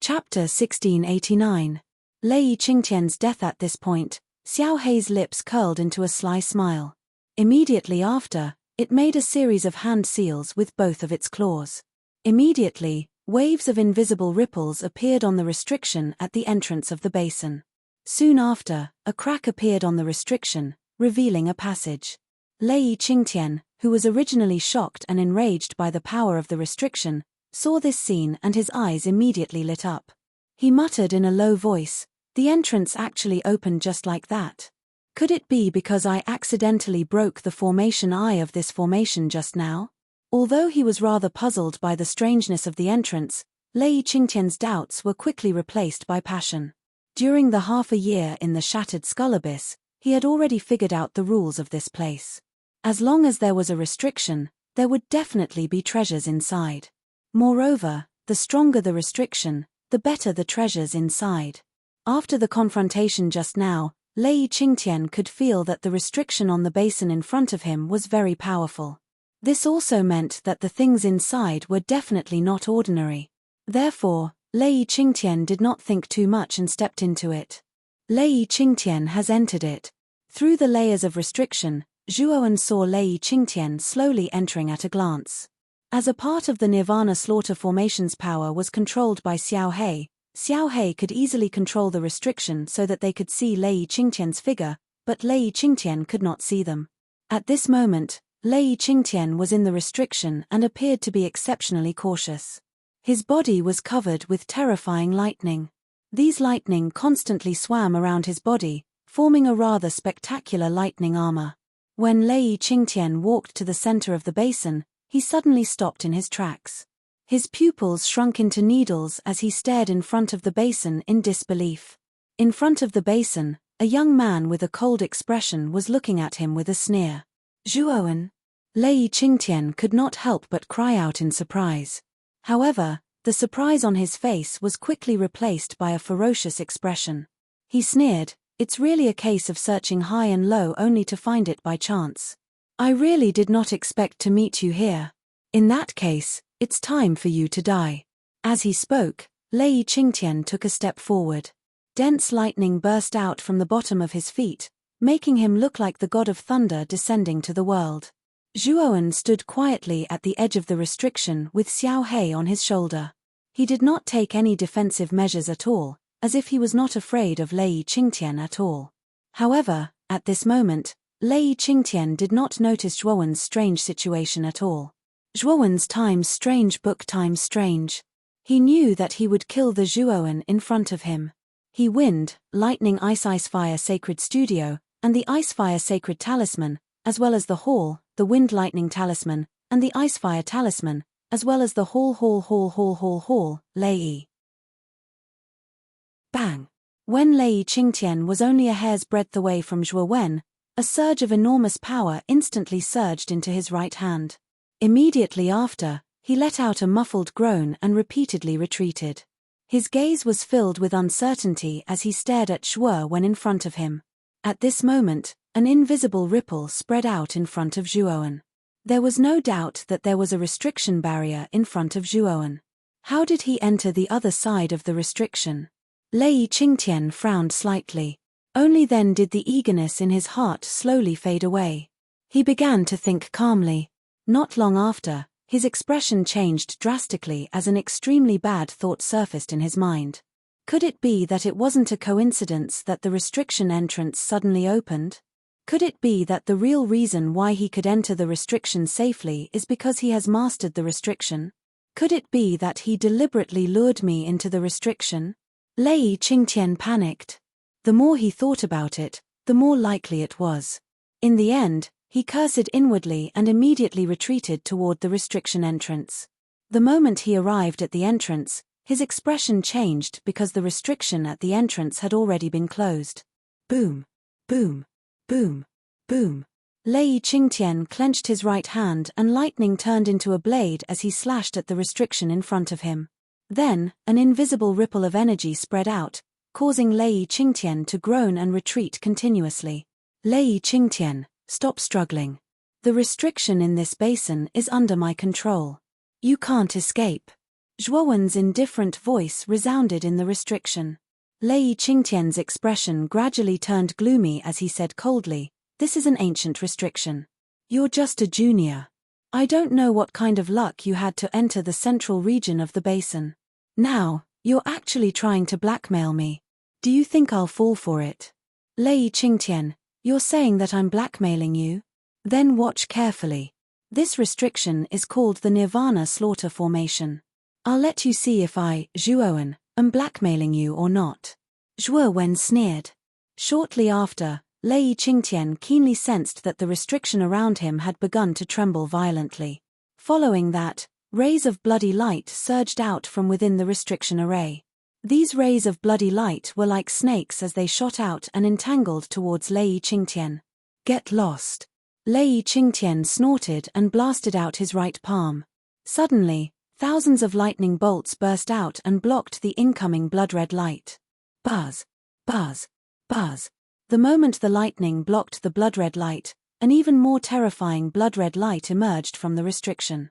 Chapter 1689. Lei Qingtian's death. At this point, Xiao Hei's lips curled into a sly smile. Immediately after, it made a series of hand seals with both of its claws. Immediately, waves of invisible ripples appeared on the restriction at the entrance of the basin. Soon after, a crack appeared on the restriction, revealing a passage. Lei Qingtian, who was originally shocked and enraged by the power of the restriction, saw this scene and his eyes immediately lit up. He muttered in a low voice, "The entrance actually opened just like that. Could it be because I accidentally broke the formation eye of this formation just now?" Although he was rather puzzled by the strangeness of the entrance, Lei Qingtian's doubts were quickly replaced by passion. During the half a year in the Shattered Skull Abyss, he had already figured out the rules of this place. As long as there was a restriction, there would definitely be treasures inside. Moreover, the stronger the restriction, the better the treasures inside. After the confrontation just now, Lei Qingtian could feel that the restriction on the basin in front of him was very powerful. This also meant that the things inside were definitely not ordinary. Therefore, Lei Qingtian did not think too much and stepped into it. Lei Qingtian has entered it. Through the layers of restriction, Zhuowen saw Lei Qingtian slowly entering at a glance. As a part of the Nirvana Slaughter formation's power was controlled by Xiao He could easily control the restriction so that they could see Lei Qingtian's figure, but Lei Qingtian could not see them. At this moment, Lei Qingtian was in the restriction and appeared to be exceptionally cautious. His body was covered with terrifying lightning. These lightning constantly swam around his body, forming a rather spectacular lightning armor. When Lei Qingtian walked to the center of the basin, he suddenly stopped in his tracks. His pupils shrunk into needles as he stared in front of the basin in disbelief. In front of the basin, a young man with a cold expression was looking at him with a sneer. "Zhuowen." Lei Qingtian could not help but cry out in surprise. However, the surprise on his face was quickly replaced by a ferocious expression. He sneered, "It's really a case of searching high and low only to find it by chance. I really did not expect to meet you here. In that case, it's time for you to die." As he spoke, Lei Qingtian took a step forward. Dense lightning burst out from the bottom of his feet, making him look like the god of thunder descending to the world. Zhuowen stood quietly at the edge of the restriction with Xiao He on his shoulder. He did not take any defensive measures at all, as if he was not afraid of Lei Qingtian at all. However, at this moment, Lei Qingtian did not notice Zhuowen's strange situation at all. Zhuowen's times strange book times strange. He knew that he would kill the Zhuowen in front of him. He wind, lightning ice fire sacred studio, and the ice fire sacred talisman, as well as the hall, the wind lightning talisman, and the ice fire talisman, as well as the hall, Lei. Bang! When Lei Qingtian was only a hair's breadth away from Zhuowen, a surge of enormous power instantly surged into his right hand. Immediately after, he let out a muffled groan and repeatedly retreated. His gaze was filled with uncertainty as he stared at Zhuowen in front of him. At this moment, an invisible ripple spread out in front of Zhuowen. There was no doubt that there was a restriction barrier in front of Zhuowen. How did he enter the other side of the restriction? Lei Qingtian frowned slightly. Only then did the eagerness in his heart slowly fade away. He began to think calmly. Not long after, his expression changed drastically as an extremely bad thought surfaced in his mind. Could it be that it wasn't a coincidence that the restriction entrance suddenly opened? Could it be that the real reason why he could enter the restriction safely is because he has mastered the restriction? Could it be that he deliberately lured me into the restriction? Lei Qingtian panicked. The more he thought about it, the more likely it was. In the end, he cursed inwardly and immediately retreated toward the restriction entrance. The moment he arrived at the entrance, his expression changed because the restriction at the entrance had already been closed. Boom, boom, boom, boom. Lei Qingtian clenched his right hand and lightning turned into a blade as he slashed at the restriction in front of him. Then, an invisible ripple of energy spread out, causing Lei Qingtian to groan and retreat continuously. Lei Qingtian, stop struggling. The restriction in this basin is under my control. You can't escape. Zhuowen's indifferent voice resounded in the restriction. Lei Qingtian's expression gradually turned gloomy as he said coldly, "This is an ancient restriction. You're just a junior. I don't know what kind of luck you had to enter the central region of the basin. Now, you're actually trying to blackmail me. Do you think I'll fall for it?" Lei Qingtian, you're saying that I'm blackmailing you? Then watch carefully. This restriction is called the Nirvana Slaughter Formation. I'll let you see if I, Zhuowen, am blackmailing you or not. Zhuowen sneered. Shortly after, Lei Qingtian keenly sensed that the restriction around him had begun to tremble violently. Following that, rays of bloody light surged out from within the restriction array. These rays of bloody light were like snakes as they shot out and entangled towards Lei Qingtian. Get lost. Lei Qingtian snorted and blasted out his right palm. Suddenly, thousands of lightning bolts burst out and blocked the incoming blood-red light. Buzz, buzz, buzz. The moment the lightning blocked the blood-red light, an even more terrifying blood-red light emerged from the restriction.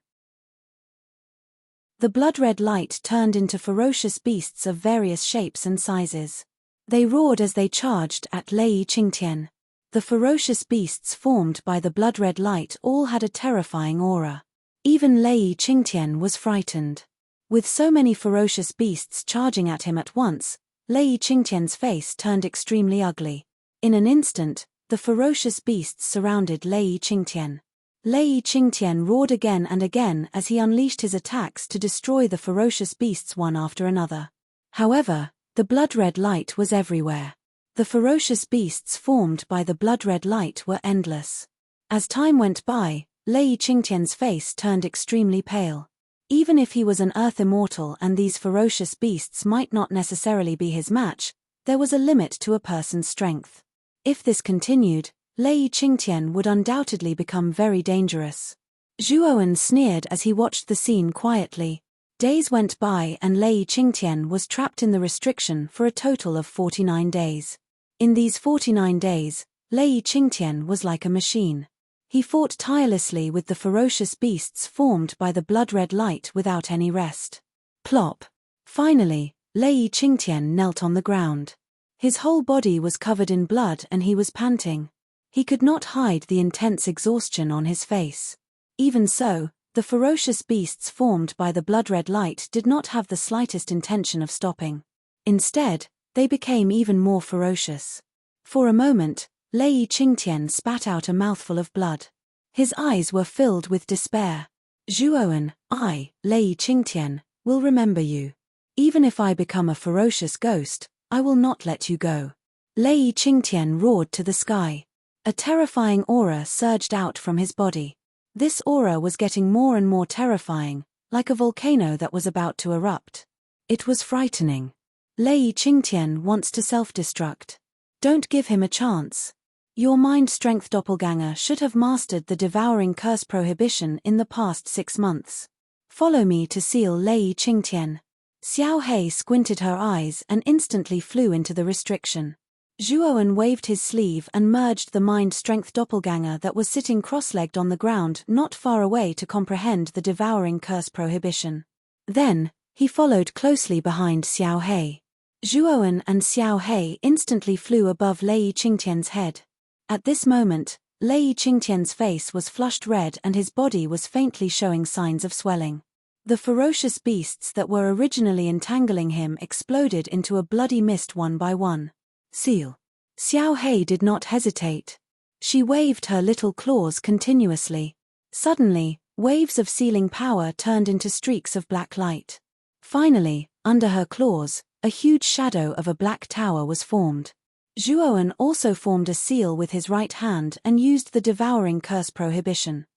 The blood-red light turned into ferocious beasts of various shapes and sizes. They roared as they charged at Lei Qingtian. The ferocious beasts formed by the blood-red light all had a terrifying aura. Even Lei Qingtian was frightened. With so many ferocious beasts charging at him at once, Lei Qingtian's face turned extremely ugly. In an instant, the ferocious beasts surrounded Lei Qingtian. Lei Qingtian roared again and again as he unleashed his attacks to destroy the ferocious beasts one after another. However, the blood-red light was everywhere. The ferocious beasts formed by the blood-red light were endless. As time went by, Lei Qingtian's face turned extremely pale. Even if he was an earth immortal and these ferocious beasts might not necessarily be his match, there was a limit to a person's strength. If this continued, Lei Qingtian would undoubtedly become very dangerous. Zhuowen sneered as he watched the scene quietly. Days went by and Lei Qingtian was trapped in the restriction for a total of 49 days. In these 49 days, Lei Qingtian was like a machine. He fought tirelessly with the ferocious beasts formed by the blood-red light without any rest. Plop! Finally, Lei Qingtian knelt on the ground. His whole body was covered in blood and he was panting. He could not hide the intense exhaustion on his face. Even so, the ferocious beasts formed by the blood-red light did not have the slightest intention of stopping. Instead, they became even more ferocious. For a moment, Lei Qingtian spat out a mouthful of blood. His eyes were filled with despair. Zhuowen, I, Lei Qingtian, will remember you. Even if I become a ferocious ghost, I will not let you go. Lei Qingtian roared to the sky. A terrifying aura surged out from his body. This aura was getting more and more terrifying, like a volcano that was about to erupt. It was frightening. Lei Qingtian wants to self-destruct. Don't give him a chance. Your mind-strength doppelganger should have mastered the devouring curse prohibition in the past 6 months. Follow me to seal Lei Qingtian. Xiao Hei squinted her eyes and instantly flew into the restriction. Zhuowen waved his sleeve and merged the mind-strength doppelganger that was sitting cross-legged on the ground not far away to comprehend the devouring curse prohibition. Then, He followed closely behind Xiao He. Zhuowen and Xiao He instantly flew above Lei Qingtian's head. At this moment, Lei Qingtian's face was flushed red and his body was faintly showing signs of swelling. The ferocious beasts that were originally entangling him exploded into a bloody mist one by one. Seal. Xiao He did not hesitate. She waved her little claws continuously. Suddenly, waves of sealing power turned into streaks of black light. Finally, under her claws, a huge shadow of a black tower was formed. Zhuowen also formed a seal with his right hand and used the devouring curse prohibition.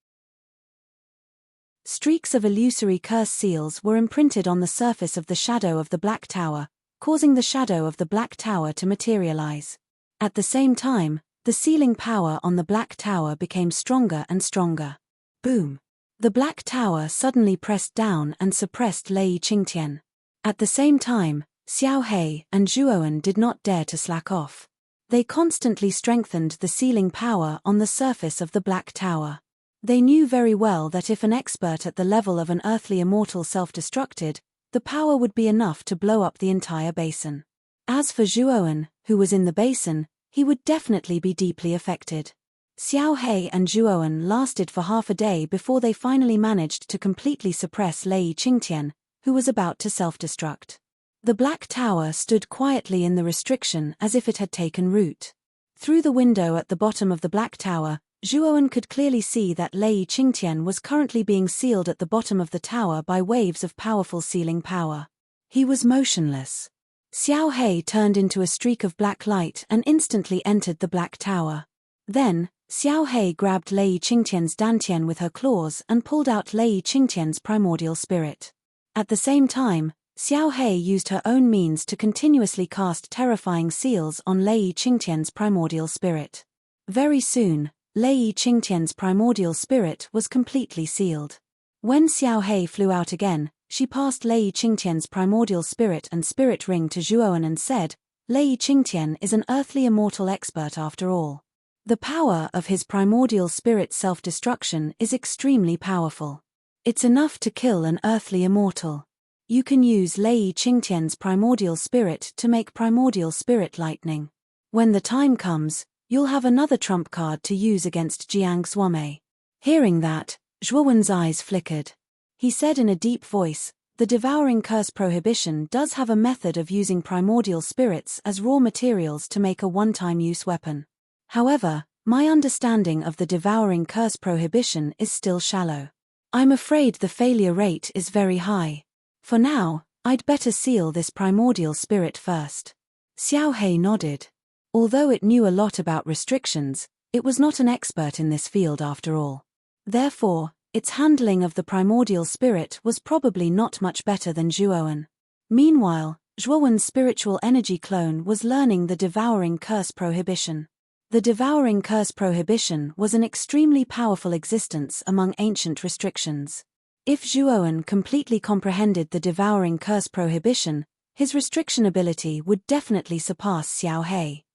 Streaks of illusory curse seals were imprinted on the surface of the shadow of the black tower, causing the shadow of the black tower to materialize. At the same time, the sealing power on the black tower became stronger and stronger. Boom! The black tower suddenly pressed down and suppressed Lei Qingtian. At the same time, Xiao He and Zhuowen did not dare to slack off. They constantly strengthened the sealing power on the surface of the black tower. They knew very well that if an expert at the level of an earthly immortal self-destructed, the power would be enough to blow up the entire basin. As for Zhuowen, who was in the basin, he would definitely be deeply affected. Xiao He and Zhuowen lasted for half a day before they finally managed to completely suppress Lei Qingtian, who was about to self-destruct. The black tower stood quietly in the restriction as if it had taken root. Through the window at the bottom of the black tower, Zhuowen could clearly see that Lei Qingtian was currently being sealed at the bottom of the tower by waves of powerful sealing power. He was motionless. Xiao He turned into a streak of black light and instantly entered the black tower. Then, Xiao He grabbed Lei Qingtian's dantian with her claws and pulled out Lei Qingtian's primordial spirit. At the same time, Xiao He used her own means to continuously cast terrifying seals on Lei Qingtian's primordial spirit. Very soon, Lei Qingtian's primordial spirit was completely sealed. When Xiao He flew out again, she passed Lei Qingtian's primordial spirit and spirit ring to Zhuowen and said, "Lei Qingtian is an earthly immortal expert after all. The power of his primordial spirit's self-destruction is extremely powerful. It's enough to kill an earthly immortal. You can use Lei Qingtian's primordial spirit to make primordial spirit lightning. When the time comes, you'll have another trump card to use against Jiang Xuanmei." Hearing that, Zhuowen's eyes flickered. He said in a deep voice, "The devouring curse prohibition does have a method of using primordial spirits as raw materials to make a one-time use weapon. However, my understanding of the devouring curse prohibition is still shallow. I'm afraid the failure rate is very high. For now, I'd better seal this primordial spirit first." Xiao He nodded. Although it knew a lot about restrictions, it was not an expert in this field after all. Therefore, its handling of the primordial spirit was probably not much better than Zhuowen. Meanwhile, Zhuowen's spiritual energy clone was learning the devouring curse prohibition. The devouring curse prohibition was an extremely powerful existence among ancient restrictions. If Zhuowen completely comprehended the devouring curse prohibition, his restriction ability would definitely surpass Xiao He.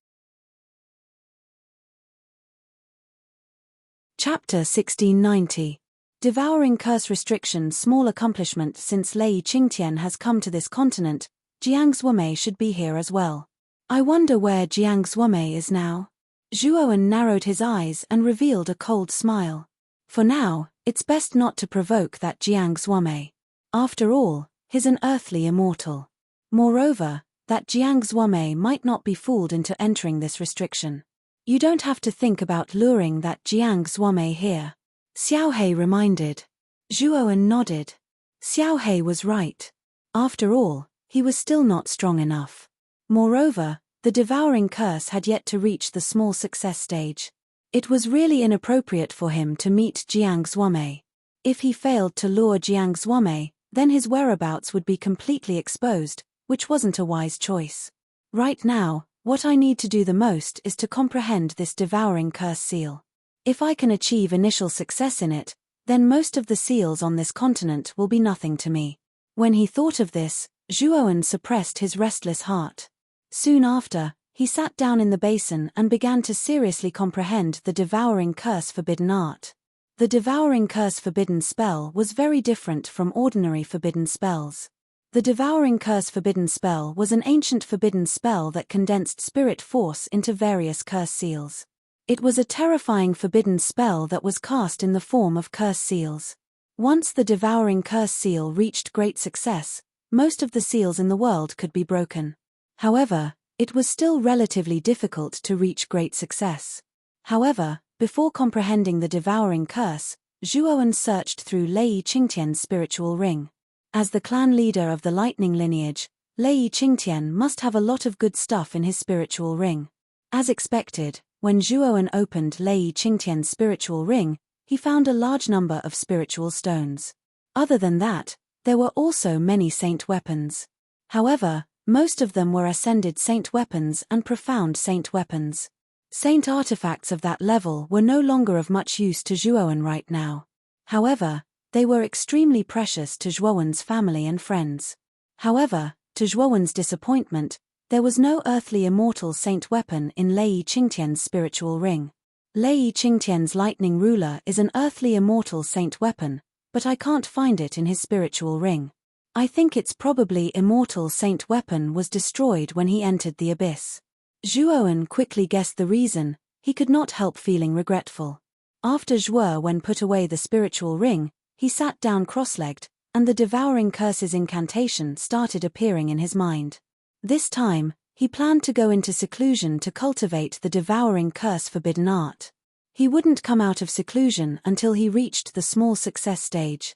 Chapter 1690. Devouring Curse Restriction. Small accomplishment. Since Lei Qingtian has come to this continent, Jiang Xuanmei should be here as well. I wonder where Jiang Xuanmei is now? Zhuowen narrowed his eyes and revealed a cold smile. For now, it's best not to provoke that Jiang Xuanmei. After all, he's an earthly immortal. Moreover, that Jiang Xuanmei might not be fooled into entering this restriction. You don't have to think about luring that Jiang Xuanmei here. Xiao He reminded. Zhuowen nodded. Xiao He was right. After all, he was still not strong enough. Moreover, the devouring curse had yet to reach the small success stage. It was really inappropriate for him to meet Jiang Xuanmei. If he failed to lure Jiang Xuanmei, then his whereabouts would be completely exposed, which wasn't a wise choice. Right now, what I need to do the most is to comprehend this devouring curse seal. If I can achieve initial success in it, then most of the seals on this continent will be nothing to me. When he thought of this, Zhuowen suppressed his restless heart. Soon after, he sat down in the basin and began to seriously comprehend the devouring curse forbidden art. The devouring curse forbidden spell was very different from ordinary forbidden spells. The Devouring Curse Forbidden Spell was an ancient forbidden spell that condensed spirit force into various curse seals. It was a terrifying forbidden spell that was cast in the form of curse seals. Once the Devouring Curse seal reached great success, most of the seals in the world could be broken. However, it was still relatively difficult to reach great success. However, before comprehending the Devouring Curse, Zhuowen searched through Lei Qingtian's spiritual ring. As the clan leader of the lightning lineage, Lei Qingtian must have a lot of good stuff in his spiritual ring. As expected, when Zhuowen opened Lei Qingtian's spiritual ring, he found a large number of spiritual stones. Other than that, there were also many saint weapons. However, most of them were ascended saint weapons and profound saint weapons. Saint artifacts of that level were no longer of much use to Zhuowen right now. However, they were extremely precious to Zhuowen's family and friends. However, to Zhuowen's disappointment, there was no earthly immortal saint weapon in Lei Qingtian's spiritual ring. Lei Qingtian's lightning ruler is an earthly immortal saint weapon, but I can't find it in his spiritual ring. I think its probably immortal saint weapon was destroyed when he entered the abyss. Zhuowen quickly guessed the reason. He could not help feeling regretful. After Zhuowen put away the spiritual ring, he sat down cross-legged, and the Devouring Curses incantation started appearing in his mind. This time, he planned to go into seclusion to cultivate the Devouring Curse forbidden art. He wouldn't come out of seclusion until he reached the small success stage.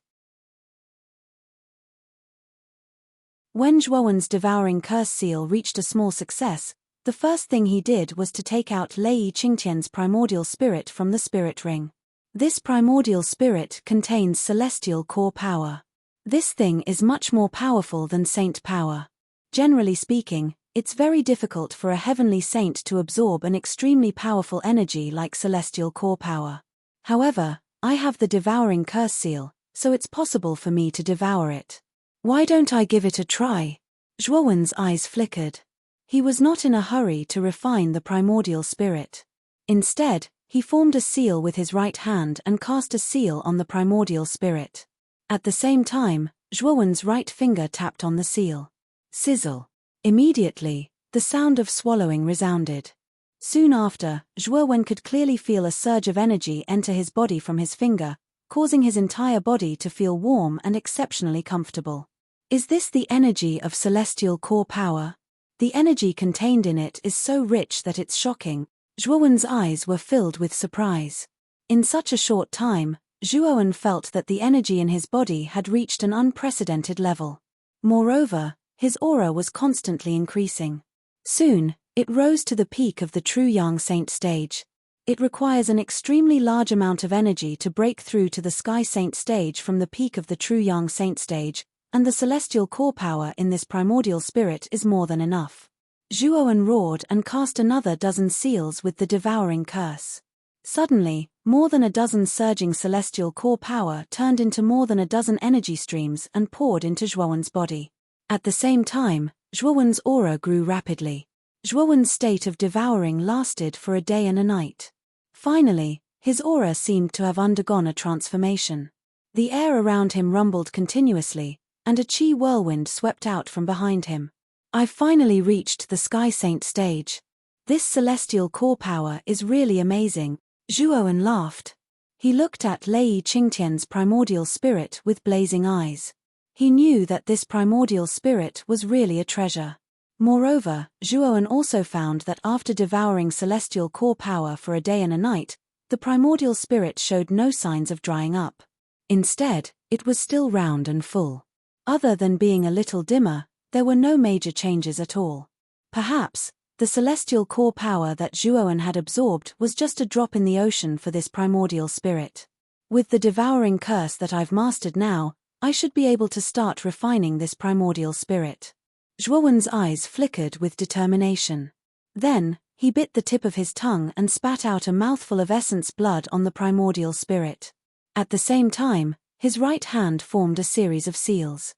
When Zhuowen's Devouring Curse seal reached a small success, the first thing he did was to take out Lei Qingtian's primordial spirit from the spirit ring. This primordial spirit contains celestial core power. This thing is much more powerful than saint power. Generally speaking, it's very difficult for a heavenly saint to absorb an extremely powerful energy like celestial core power. However, I have the Devouring Curse seal, so it's possible for me to devour it. Why don't I give it a try? Zhuowen's eyes flickered. He was not in a hurry to refine the primordial spirit. Instead, he formed a seal with his right hand and cast a seal on the primordial spirit. At the same time, Zhuowen's right finger tapped on the seal. Sizzle. Immediately, the sound of swallowing resounded. Soon after, Zhuowen could clearly feel a surge of energy enter his body from his finger, causing his entire body to feel warm and exceptionally comfortable. Is this the energy of celestial core power? The energy contained in it is so rich that it's shocking. Zhuowen's eyes were filled with surprise. In such a short time, Zhuowen felt that the energy in his body had reached an unprecedented level. Moreover, his aura was constantly increasing. Soon, it rose to the peak of the true young saint stage. It requires an extremely large amount of energy to break through to the sky saint stage from the peak of the true young saint stage, and the celestial core power in this primordial spirit is more than enough. Zhuowen roared and cast another dozen seals with the Devouring Curse. Suddenly, more than a dozen surging celestial core power turned into more than a dozen energy streams and poured into Zhuowen's body. At the same time, Zhuowen's aura grew rapidly. Zhuowen's state of devouring lasted for a day and a night. Finally, his aura seemed to have undergone a transformation. The air around him rumbled continuously, and a chi whirlwind swept out from behind him. I've finally reached the Sky Saint stage. This celestial core power is really amazing. Zhuowen laughed. He looked at Lei Qingtian's primordial spirit with blazing eyes. He knew that this primordial spirit was really a treasure. Moreover, Zhuowen also found that after devouring celestial core power for a day and a night, the primordial spirit showed no signs of drying up. Instead, it was still round and full. Other than being a little dimmer, there were no major changes at all. Perhaps, the celestial core power that Zhuowen had absorbed was just a drop in the ocean for this primordial spirit. With the devouring curse that I've mastered now, I should be able to start refining this primordial spirit. Zhuowen's eyes flickered with determination. Then, he bit the tip of his tongue and spat out a mouthful of essence blood on the primordial spirit. At the same time, his right hand formed a series of seals.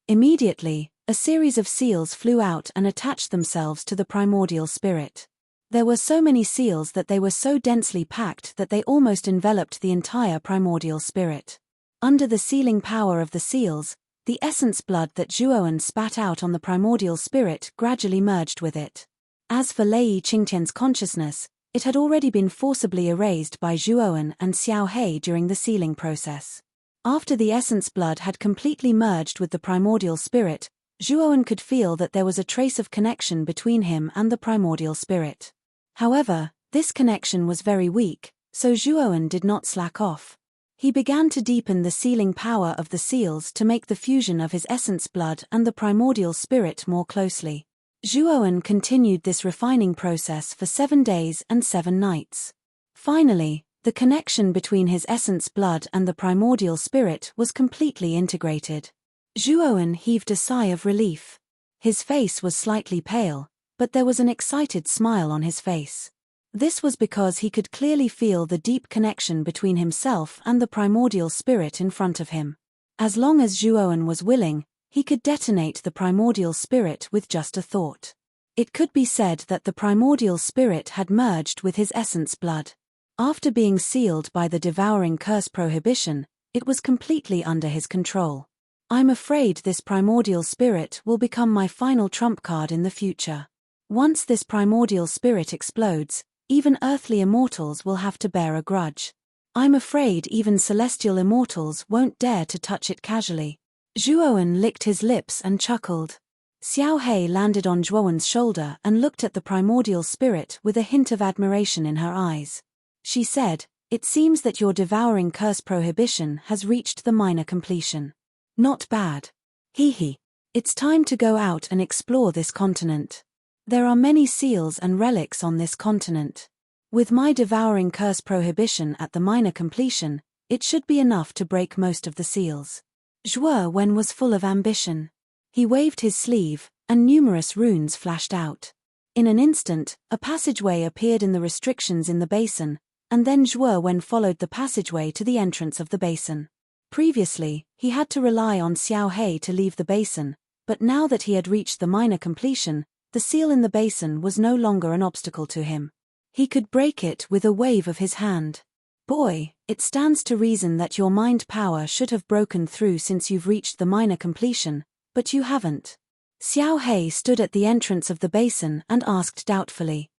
Immediately, a series of seals flew out and attached themselves to the primordial spirit. There were so many seals that they were so densely packed that they almost enveloped the entire primordial spirit. Under the sealing power of the seals, The essence blood that Zhuowen spat out on the primordial spirit gradually merged with it. As for Lei Qingtian's consciousness, it had already been forcibly erased by Zhuowen and Xiao He during the sealing process. After the essence blood had completely merged with the primordial spirit, Zhuowen could feel that there was a trace of connection between him and the primordial spirit. However, this connection was very weak, so Zhuowen did not slack off. He began to deepen the sealing power of the seals to make the fusion of his essence blood and the primordial spirit more closely. Zhuowen continued this refining process for 7 days and 7 nights. Finally, the connection between his essence blood and the primordial spirit was completely integrated. Zhuowen heaved a sigh of relief. His face was slightly pale, but there was an excited smile on his face. This was because he could clearly feel the deep connection between himself and the primordial spirit in front of him. As long as Zhuowen was willing, he could detonate the primordial spirit with just a thought. It could be said that the primordial spirit had merged with his essence blood. After being sealed by the devouring curse prohibition, it was completely under his control. I'm afraid this primordial spirit will become my final trump card in the future. Once this primordial spirit explodes, even earthly immortals will have to bear a grudge. I'm afraid even celestial immortals won't dare to touch it casually. Zhuowen licked his lips and chuckled. Xiao He landed on Zhuowen's shoulder and looked at the primordial spirit with a hint of admiration in her eyes. She said, "It seems that your devouring curse prohibition has reached the minor completion. Not bad. Hee. It's time to go out and explore this continent. There are many seals and relics on this continent. With my devouring curse prohibition at the minor completion, it should be enough to break most of the seals." Zhuowen was full of ambition. He waved his sleeve, and numerous runes flashed out. In an instant, a passageway appeared in the restrictions in the basin, and then Zhuowen followed the passageway to the entrance of the basin. Previously, he had to rely on Xiao He to leave the basin, but now that he had reached the minor completion, the seal in the basin was no longer an obstacle to him. He could break it with a wave of his hand. "Boy, it stands to reason that your mind power should have broken through since you've reached the minor completion, but you haven't." Xiao He stood at the entrance of the basin and asked doubtfully.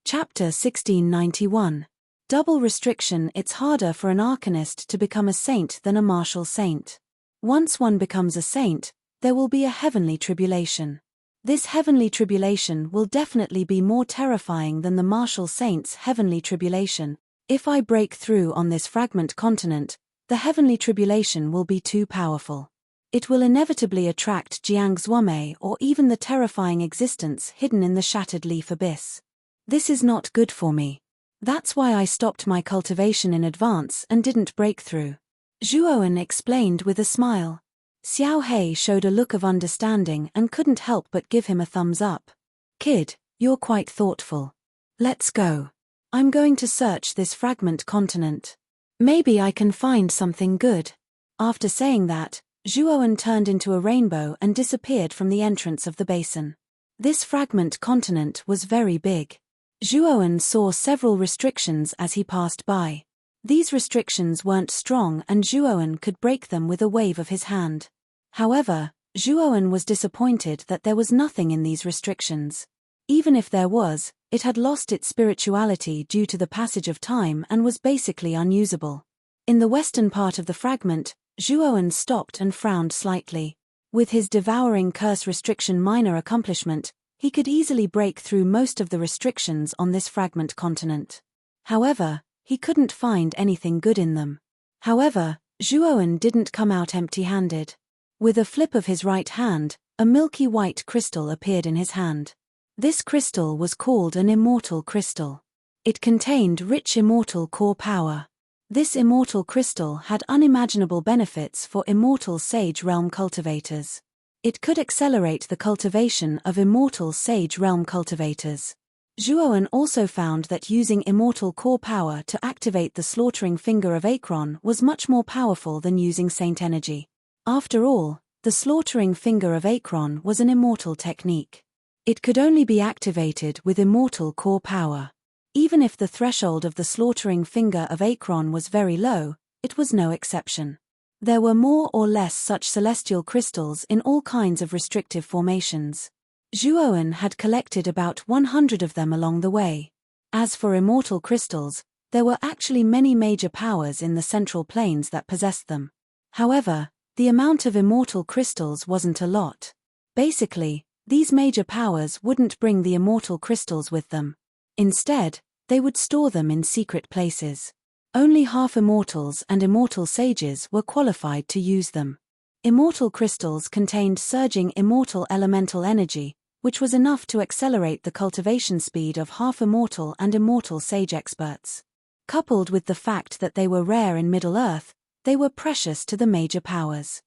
Chapter 1691. Double restriction. It's harder for an arcanist to become a saint than a martial saint. Once one becomes a saint, there will be a heavenly tribulation. This heavenly tribulation will definitely be more terrifying than the martial saint's heavenly tribulation. If I break through on this fragment continent, the heavenly tribulation will be too powerful. It will inevitably attract Jiangzuome or even the terrifying existence hidden in the shattered leaf abyss. This is not good for me. That's why I stopped my cultivation in advance and didn't break through. Zhuowen explained with a smile. Xiao He showed a look of understanding and couldn't help but give him a thumbs up. "Kid, you're quite thoughtful. Let's go. I'm going to search this fragment continent. Maybe I can find something good." After saying that, Zhuowen turned into a rainbow and disappeared from the entrance of the basin. This fragment continent was very big. Zhuowen saw several restrictions as he passed by. These restrictions weren't strong and Zhuowen could break them with a wave of his hand. However, Zhuowen was disappointed that there was nothing in these restrictions. Even if there was, it had lost its spirituality due to the passage of time and was basically unusable. In the western part of the fragment, Zhuowen stopped and frowned slightly. With his devouring curse restriction minor accomplishment, he could easily break through most of the restrictions on this fragment continent. However, he couldn't find anything good in them. However, Zhuowen didn't come out empty-handed. With a flip of his right hand, a milky white crystal appeared in his hand. This crystal was called an immortal crystal. It contained rich immortal core power. This immortal crystal had unimaginable benefits for immortal sage realm cultivators. It could accelerate the cultivation of immortal sage realm cultivators. Zhuowen also found that using immortal core power to activate the slaughtering finger of Akron was much more powerful than using saint energy. After all, the slaughtering finger of Akron was an immortal technique. It could only be activated with immortal core power. Even if the threshold of the slaughtering finger of Akron was very low, it was no exception. There were more or less such celestial crystals in all kinds of restrictive formations. Zhuowen had collected about 100 of them along the way. As for immortal crystals, there were actually many major powers in the central planes that possessed them. However, the amount of immortal crystals wasn't a lot. Basically, these major powers wouldn't bring the immortal crystals with them. Instead, they would store them in secret places. Only half-immortals and immortal sages were qualified to use them. Immortal crystals contained surging immortal elemental energy, which was enough to accelerate the cultivation speed of half-immortal and immortal sage experts. Coupled with the fact that they were rare in Middle-earth, they were precious to the major powers.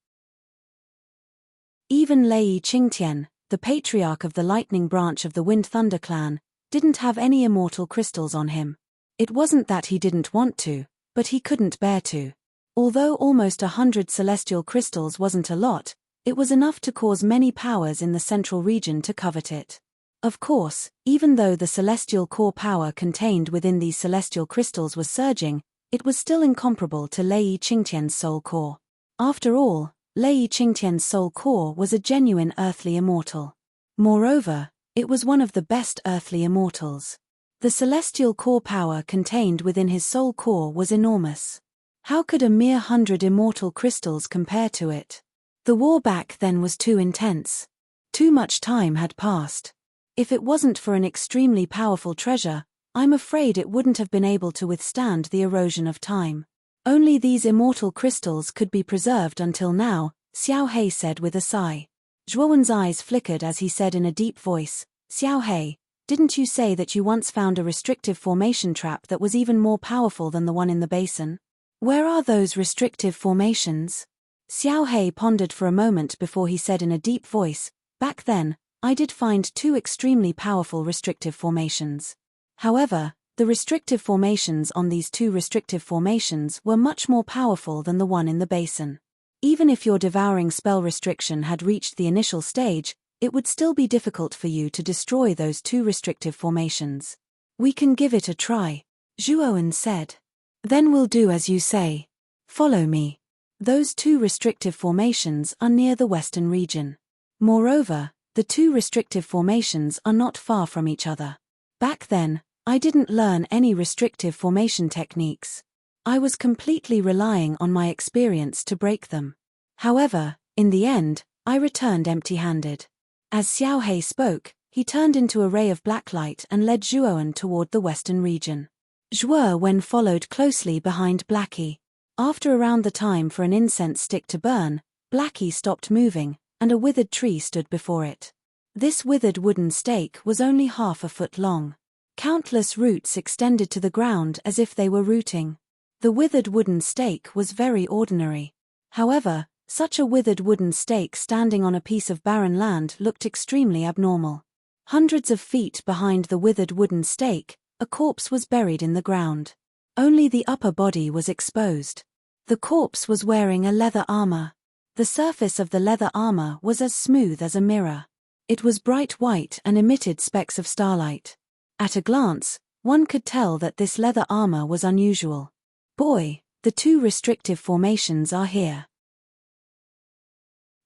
Even Lei Qingtian, the patriarch of the lightning branch of the Wind-Thunder clan, didn't have any immortal crystals on him. It wasn't that he didn't want to, but he couldn't bear to. Although almost 100 celestial crystals wasn't a lot, it was enough to cause many powers in the central region to covet it. Of course, even though the celestial core power contained within these celestial crystals was surging, it was still incomparable to Lei Qingtian's soul core. After all, Lei Qingtian's soul core was a genuine earthly immortal. Moreover, it was one of the best earthly immortals. The celestial core power contained within his soul core was enormous. How could a mere 100 immortal crystals compare to it? The war back then was too intense. Too much time had passed. If it wasn't for an extremely powerful treasure, I'm afraid it wouldn't have been able to withstand the erosion of time. Only these immortal crystals could be preserved until now, Xiao He said with a sigh. Zhuowen's eyes flickered as he said in a deep voice, Xiao He, didn't you say that you once found a restrictive formation trap that was even more powerful than the one in the basin? Where are those restrictive formations? Xiao He pondered for a moment before he said in a deep voice, back then, I did find 2 extremely powerful restrictive formations. However, the restrictive formations on these 2 restrictive formations were much more powerful than the one in the basin. Even if your devouring spell restriction had reached the initial stage, it would still be difficult for you to destroy those 2 restrictive formations. We can give it a try, Zhuowen said. Then we'll do as you say. Follow me. Those 2 restrictive formations are near the western region. Moreover, the 2 restrictive formations are not far from each other. Back then, I didn't learn any restrictive formation techniques. I was completely relying on my experience to break them. However, in the end, I returned empty-handed. As Xiao He spoke, he turned into a ray of black light and led Zhuowen toward the western region. Zhuowen followed closely behind Blackie. After around the time for an incense stick to burn, Blackie stopped moving, and a withered tree stood before it. This withered wooden stake was only half a foot long. Countless roots extended to the ground as if they were rooting. The withered wooden stake was very ordinary. However, such a withered wooden stake standing on a piece of barren land looked extremely abnormal. Hundreds of feet behind the withered wooden stake, a corpse was buried in the ground. Only the upper body was exposed. The corpse was wearing a leather armor. The surface of the leather armor was as smooth as a mirror. It was bright white and emitted specks of starlight. At a glance, one could tell that this leather armor was unusual. Boy, the 2 restrictive formations are here.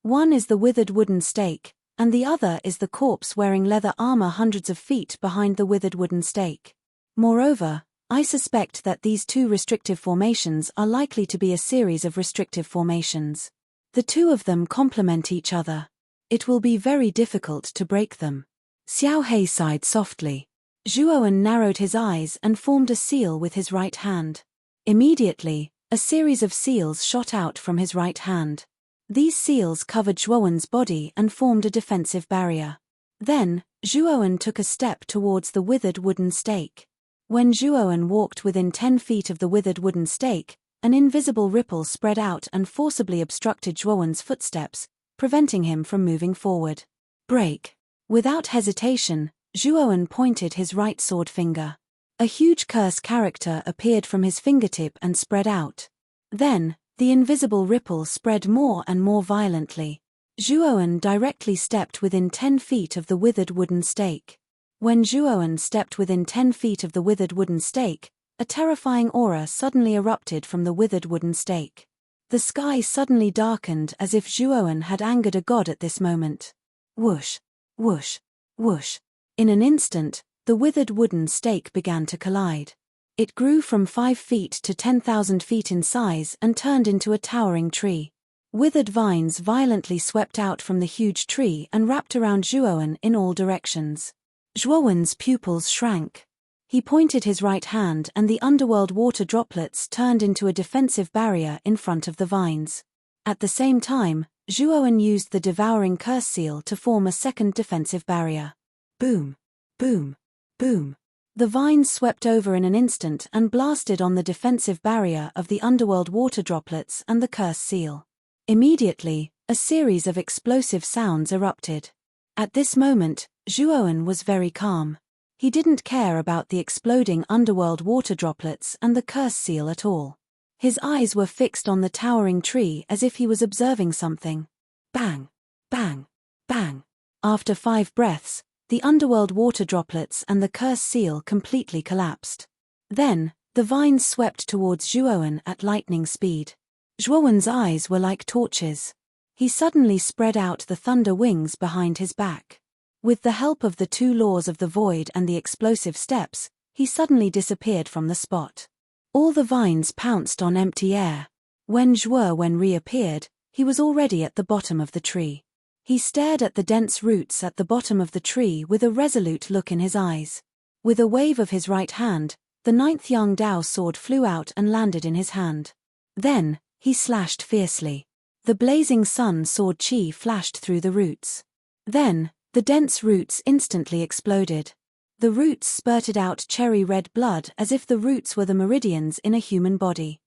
One is the withered wooden stake, and the other is the corpse wearing leather armor hundreds of feet behind the withered wooden stake. Moreover, I suspect that these 2 restrictive formations are likely to be a series of restrictive formations. The 2 of them complement each other. It will be very difficult to break them. Xiao He sighed softly. Zhuowen narrowed his eyes and formed a seal with his right hand. Immediately, a series of seals shot out from his right hand. These seals covered Zhuowen's body and formed a defensive barrier. Then, Zhuowen took a step towards the withered wooden stake. When Zhuowen walked within 10 feet of the withered wooden stake, an invisible ripple spread out and forcibly obstructed Zhuowen's footsteps, preventing him from moving forward. Break. Without hesitation, Zhuowen pointed his right sword finger. A huge curse character appeared from his fingertip and spread out. Then, the invisible ripple spread more and more violently. Zhuowen directly stepped within 10 feet of the withered wooden stake. When Zhuowen stepped within 10 feet of the withered wooden stake, a terrifying aura suddenly erupted from the withered wooden stake. The sky suddenly darkened as if Zhuowen had angered a god at this moment. Whoosh, whoosh, whoosh. In an instant, the withered wooden stake began to collide. It grew from 5 feet to 10,000 feet in size and turned into a towering tree. Withered vines violently swept out from the huge tree and wrapped around Zhuowen in all directions. Zhuowen's pupils shrank. He pointed his right hand and the underworld water droplets turned into a defensive barrier in front of the vines. At the same time, Zhuowen used the devouring curse seal to form a second defensive barrier. Boom, boom, boom. The vines swept over in an instant and blasted on the defensive barrier of the underworld water droplets and the curse seal. Immediately, a series of explosive sounds erupted. At this moment, Zhuowen was very calm. He didn't care about the exploding underworld water droplets and the curse seal at all. His eyes were fixed on the towering tree as if he was observing something. Bang, bang, bang. After 5 breaths, the underworld water droplets and the curse seal completely collapsed. Then, the vines swept towards Zhuowen at lightning speed. Zhuowen's eyes were like torches. He suddenly spread out the thunder wings behind his back. With the help of the 2 laws of the void and the explosive steps, he suddenly disappeared from the spot. All the vines pounced on empty air. When Zhuowen reappeared, he was already at the bottom of the tree. He stared at the dense roots at the bottom of the tree with a resolute look in his eyes. With a wave of his right hand, the 9th Yangdao sword flew out and landed in his hand. Then, he slashed fiercely. The blazing sun sword chi flashed through the roots. Then, the dense roots instantly exploded. The roots spurted out cherry red blood as if the roots were the meridians in a human body.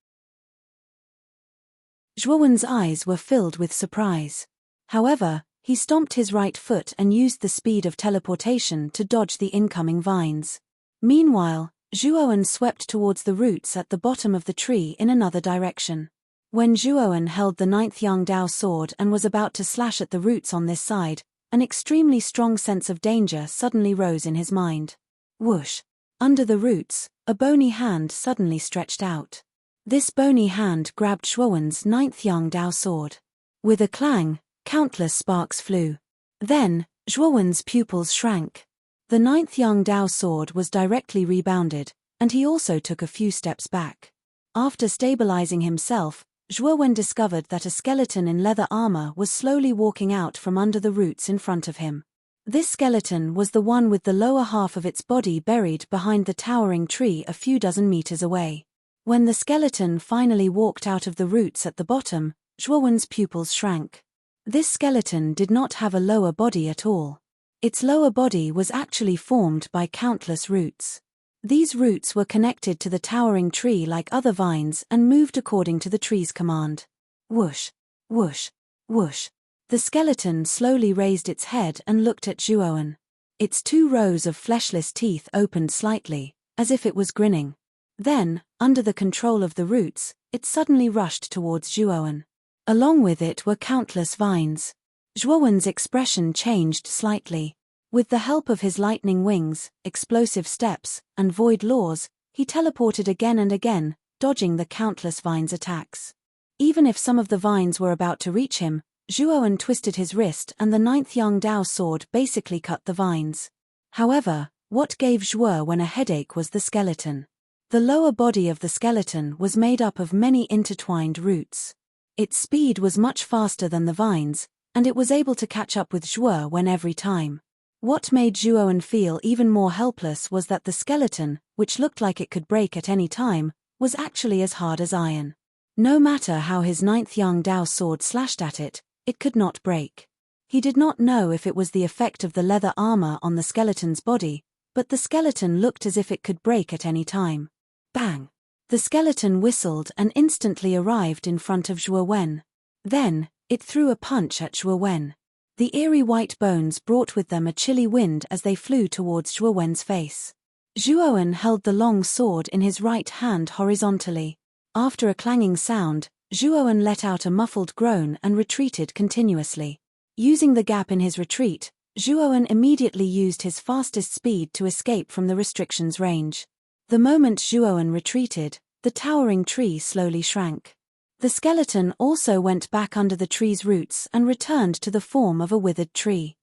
Zhuowen's eyes were filled with surprise. However, he stomped his right foot and used the speed of teleportation to dodge the incoming vines. Meanwhile, Zhuowen swept towards the roots at the bottom of the tree in another direction. When Zhuowen held the 9th Yangdao sword and was about to slash at the roots on this side, an extremely strong sense of danger suddenly rose in his mind. Whoosh! Under the roots, a bony hand suddenly stretched out. This bony hand grabbed Zhuowen's 9th Yangdao sword. With a clang, countless sparks flew. Then, Zhuowen's pupils shrank. The 9th Yangdao sword was directly rebounded, and he also took a few steps back. After stabilizing himself, Zhuowen discovered that a skeleton in leather armor was slowly walking out from under the roots in front of him. This skeleton was the one with the lower half of its body buried behind the towering tree a few dozen meters away. When the skeleton finally walked out of the roots at the bottom, Zhuowen's pupils shrank. This skeleton did not have a lower body at all. Its lower body was actually formed by countless roots. These roots were connected to the towering tree like other vines and moved according to the tree's command. Whoosh, whoosh, whoosh. The skeleton slowly raised its head and looked at Zhuowen. Its 2 rows of fleshless teeth opened slightly, as if it was grinning. Then, under the control of the roots, it suddenly rushed towards Zhuowen. Along with it were countless vines. Zhuowen's expression changed slightly. With the help of his lightning wings, explosive steps, and void laws, he teleported again and again, dodging the countless vines' attacks. Even if some of the vines were about to reach him, Zhuowen twisted his wrist and the 9th Yangdao sword basically cut the vines. However, what gave Zhuowen a headache was the skeleton. The lower body of the skeleton was made up of many intertwined roots. Its speed was much faster than the vines, and it was able to catch up with Zhuowen every time. What made Zhuowen feel even more helpless was that the skeleton, which looked like it could break at any time, was actually as hard as iron. No matter how his 9th Yangdao sword slashed at it, it could not break. He did not know if it was the effect of the leather armor on the skeleton's body, but the skeleton looked as if it could break at any time. Bang! The skeleton whistled and instantly arrived in front of Zhuowen. Then, it threw a punch at Zhuowen. The eerie white bones brought with them a chilly wind as they flew towards Zhuowen's face. Zhuowen held the long sword in his right hand horizontally. After a clanging sound, Zhuowen let out a muffled groan and retreated continuously. Using the gap in his retreat, Zhuowen immediately used his fastest speed to escape from the restrictions range. The moment Zhuowen retreated, the towering tree slowly shrank. The skeleton also went back under the tree's roots and returned to the form of a withered tree.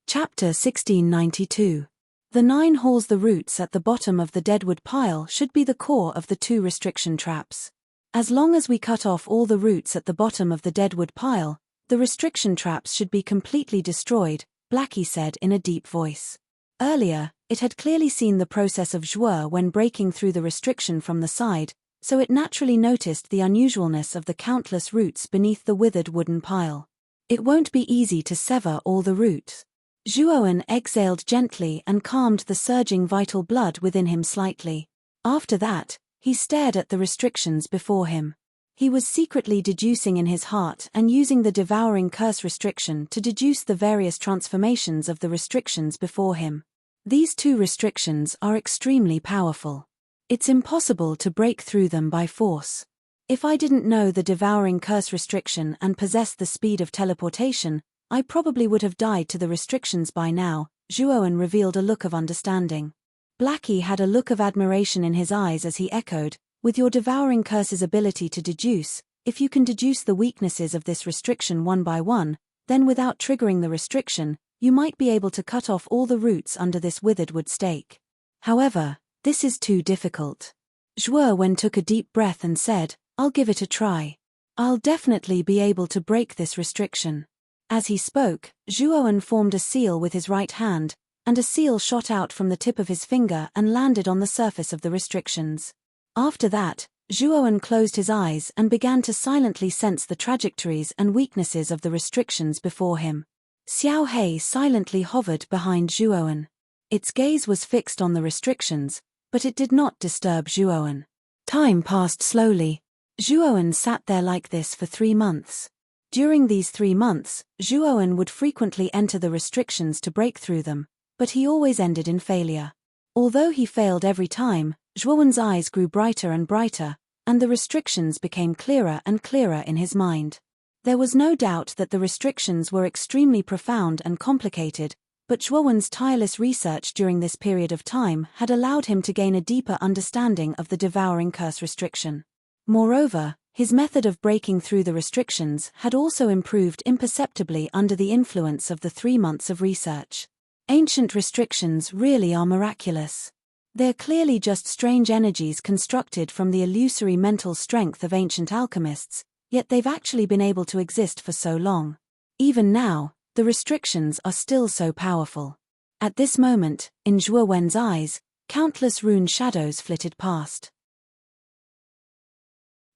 Chapter 1692. The 9 halls. The roots at the bottom of the deadwood pile should be the core of the 2 restriction traps. As long as we cut off all the roots at the bottom of the deadwood pile, the restriction traps should be completely destroyed, Blackie said in a deep voice. Earlier, it had clearly seen the process of Zhuo when breaking through the restriction from the side, so it naturally noticed the unusualness of the countless roots beneath the withered wooden pile. It won't be easy to sever all the roots. Zhuowen exhaled gently and calmed the surging vital blood within him slightly. After that, he stared at the restrictions before him. He was secretly deducing in his heart and using the devouring curse restriction to deduce the various transformations of the restrictions before him. These 2 restrictions are extremely powerful. It's impossible to break through them by force. If I didn't know the devouring curse restriction and possessed the speed of teleportation, I probably would have died to the restrictions by now, Zhuowen revealed a look of understanding. Blackie had a look of admiration in his eyes as he echoed, with your devouring curse's ability to deduce, if you can deduce the weaknesses of this restriction one by one, then without triggering the restriction, you might be able to cut off all the roots under this withered wood stake. However, this is too difficult. Zhuowen took a deep breath and said, I'll give it a try. I'll definitely be able to break this restriction. As he spoke, Zhuowen formed a seal with his right hand, and a seal shot out from the tip of his finger and landed on the surface of the restrictions. After that, Zhuowen closed his eyes and began to silently sense the trajectories and weaknesses of the restrictions before him. Xiao Hei silently hovered behind Zhuowen. Its gaze was fixed on the restrictions, but it did not disturb Zhuowen. Time passed slowly. Zhuowen sat there like this for 3 months. During these 3 months, Zhuowen would frequently enter the restrictions to break through them, but he always ended in failure. Although he failed every time, Zhuowen's eyes grew brighter and brighter, and the restrictions became clearer and clearer in his mind. There was no doubt that the restrictions were extremely profound and complicated, but Zhuowen's tireless research during this period of time had allowed him to gain a deeper understanding of the devouring curse restriction. Moreover, his method of breaking through the restrictions had also improved imperceptibly under the influence of the 3 months of research. Ancient restrictions really are miraculous. They're clearly just strange energies constructed from the illusory mental strength of ancient alchemists, yet they've actually been able to exist for so long. Even now, the restrictions are still so powerful. At this moment, in Zhuowen's eyes, countless rune shadows flitted past.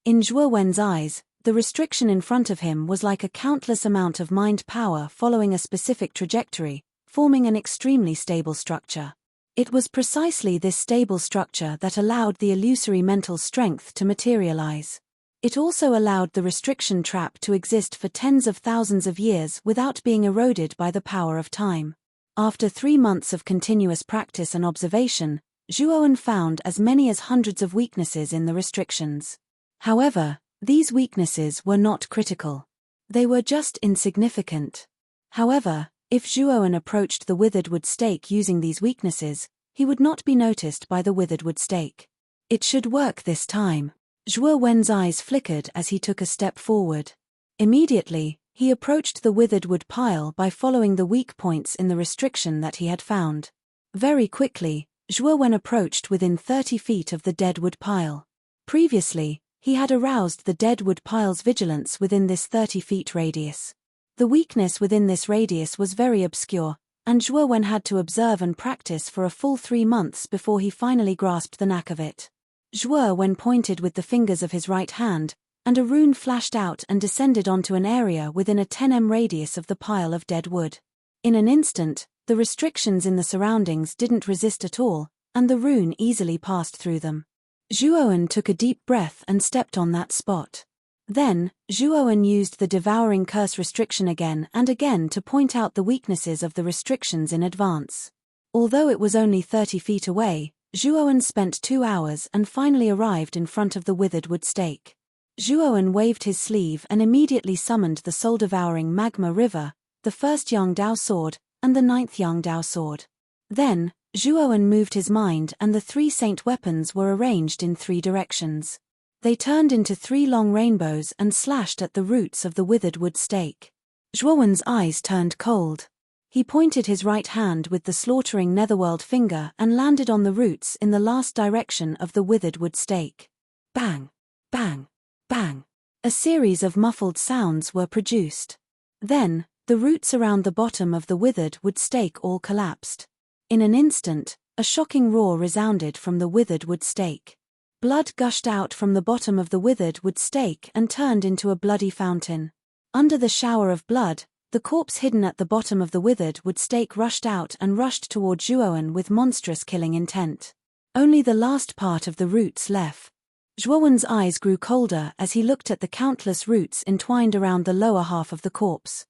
In Zhuowen's eyes, the restriction in front of him was like a countless amount of mind power following a specific trajectory, forming an extremely stable structure. It was precisely this stable structure that allowed the illusory mental strength to materialize. It also allowed the restriction trap to exist for tens of thousands of years without being eroded by the power of time. After 3 months of continuous practice and observation, Zhuowen found as many as hundreds of weaknesses in the restrictions. However, these weaknesses were not critical. They were just insignificant. However, if Zhuowen approached the withered wood stake using these weaknesses, he would not be noticed by the withered wood stake. It should work this time. Zhuowen's eyes flickered as he took a step forward. Immediately, he approached the withered wood pile by following the weak points in the restriction that he had found. Very quickly, Zhuowen approached within 30 feet of the dead wood pile. Previously, he had aroused the dead wood pile's vigilance within this 30 feet radius. The weakness within this radius was very obscure, and Zhuowen had to observe and practice for a full 3 months before he finally grasped the knack of it. Zhuowen pointed with the fingers of his right hand, and a rune flashed out and descended onto an area within a 10 m radius of the pile of dead wood. In an instant, the restrictions in the surroundings didn't resist at all, and the rune easily passed through them. Zhuowen took a deep breath and stepped on that spot. Then, Zhuowen used the devouring curse restriction again and again to point out the weaknesses of the restrictions in advance. Although it was only 30 feet away, Zhuowen spent 2 hours and finally arrived in front of the withered wood stake. Zhuowen waved his sleeve and immediately summoned the soul-devouring magma river, the first Yangdao sword, and the 9th Yangdao sword. Then, Zhuowen moved his mind and the 3 saint weapons were arranged in 3 directions. They turned into 3 long rainbows and slashed at the roots of the withered wood stake. Zhuowen's eyes turned cold. He pointed his right hand with the slaughtering netherworld finger and landed on the roots in the last direction of the withered wood stake. Bang! Bang! Bang! A series of muffled sounds were produced. Then, the roots around the bottom of the withered wood stake all collapsed. In an instant, a shocking roar resounded from the withered wood stake. Blood gushed out from the bottom of the withered wood stake and turned into a bloody fountain. Under the shower of blood, the corpse hidden at the bottom of the withered wood stake rushed out and rushed toward Zhuowen with monstrous killing intent. Only the last part of the roots left. Zhuowen's eyes grew colder as he looked at the countless roots entwined around the lower half of the corpse.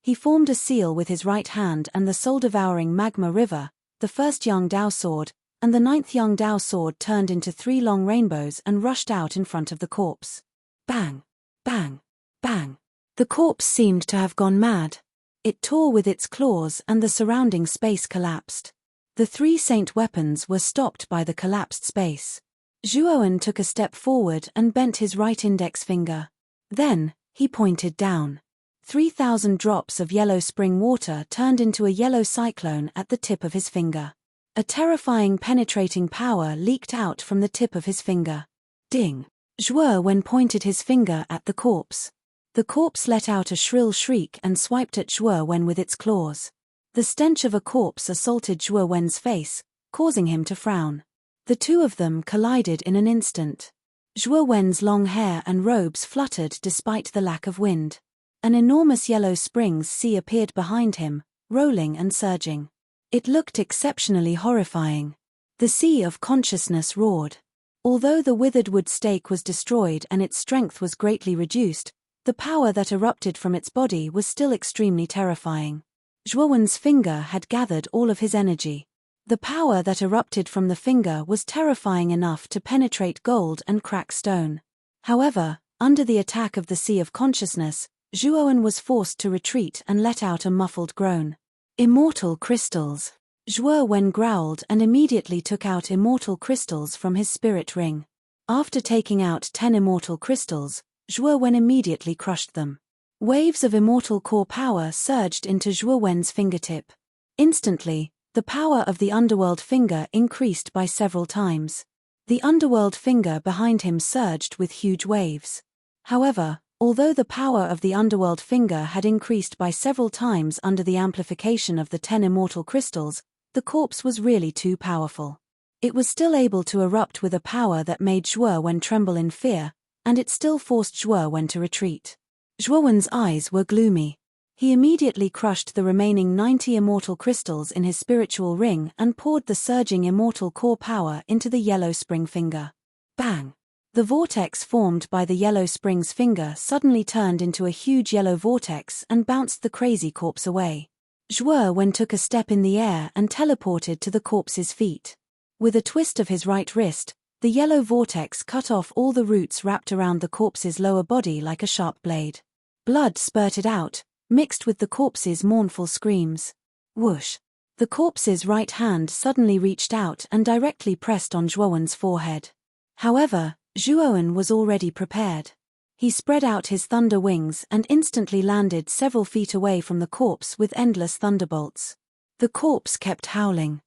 He formed a seal with his right hand and the soul-devouring magma river, the 1st Yangdao sword, and the 9th Yangdao sword turned into 3 long rainbows and rushed out in front of the corpse. Bang! Bang! Bang! The corpse seemed to have gone mad. It tore with its claws and the surrounding space collapsed. The 3 saint weapons were stopped by the collapsed space. Zhuowen took a step forward and bent his right index finger. Then, he pointed down. 3,000 drops of yellow spring water turned into a yellow cyclone at the tip of his finger. A terrifying penetrating power leaked out from the tip of his finger. Ding! Zhuowen pointed his finger at the corpse. The corpse let out a shrill shriek and swiped at Zhuowen with its claws. The stench of a corpse assaulted Zhuowen's face, causing him to frown. The 2 of them collided in an instant. Zhuowen's long hair and robes fluttered despite the lack of wind. An enormous yellow springs sea appeared behind him, rolling and surging. It looked exceptionally horrifying. The sea of consciousness roared. Although the withered wood stake was destroyed and its strength was greatly reduced, the power that erupted from its body was still extremely terrifying. Zhuowen's finger had gathered all of his energy. The power that erupted from the finger was terrifying enough to penetrate gold and crack stone. However, under the attack of the sea of consciousness, Zhuowen was forced to retreat and let out a muffled groan. Immortal crystals. Zhuowen growled and immediately took out immortal crystals from his spirit ring. After taking out 10 immortal crystals, Zhuowen immediately crushed them. Waves of immortal core power surged into Zhuowen's fingertip. Instantly, the power of the underworld finger increased by several times. The underworld finger behind him surged with huge waves. However, although the power of the underworld finger had increased by several times under the amplification of the 10 immortal crystals, the corpse was really too powerful. It was still able to erupt with a power that made Zhuowen tremble in fear, and it still forced Zhuowen to retreat. Zhuowen's eyes were gloomy. He immediately crushed the remaining 90 immortal crystals in his spiritual ring and poured the surging immortal core power into the yellow spring finger. Bang! The vortex formed by the yellow spring's finger suddenly turned into a huge yellow vortex and bounced the crazy corpse away. Zhuowen took a step in the air and teleported to the corpse's feet. With a twist of his right wrist, the yellow vortex cut off all the roots wrapped around the corpse's lower body like a sharp blade. Blood spurted out, mixed with the corpse's mournful screams. Whoosh! The corpse's right hand suddenly reached out and directly pressed on Zhuowen's forehead. However, Zhuowen was already prepared. He spread out his thunder wings and instantly landed several feet away from the corpse with endless thunderbolts. The corpse kept howling.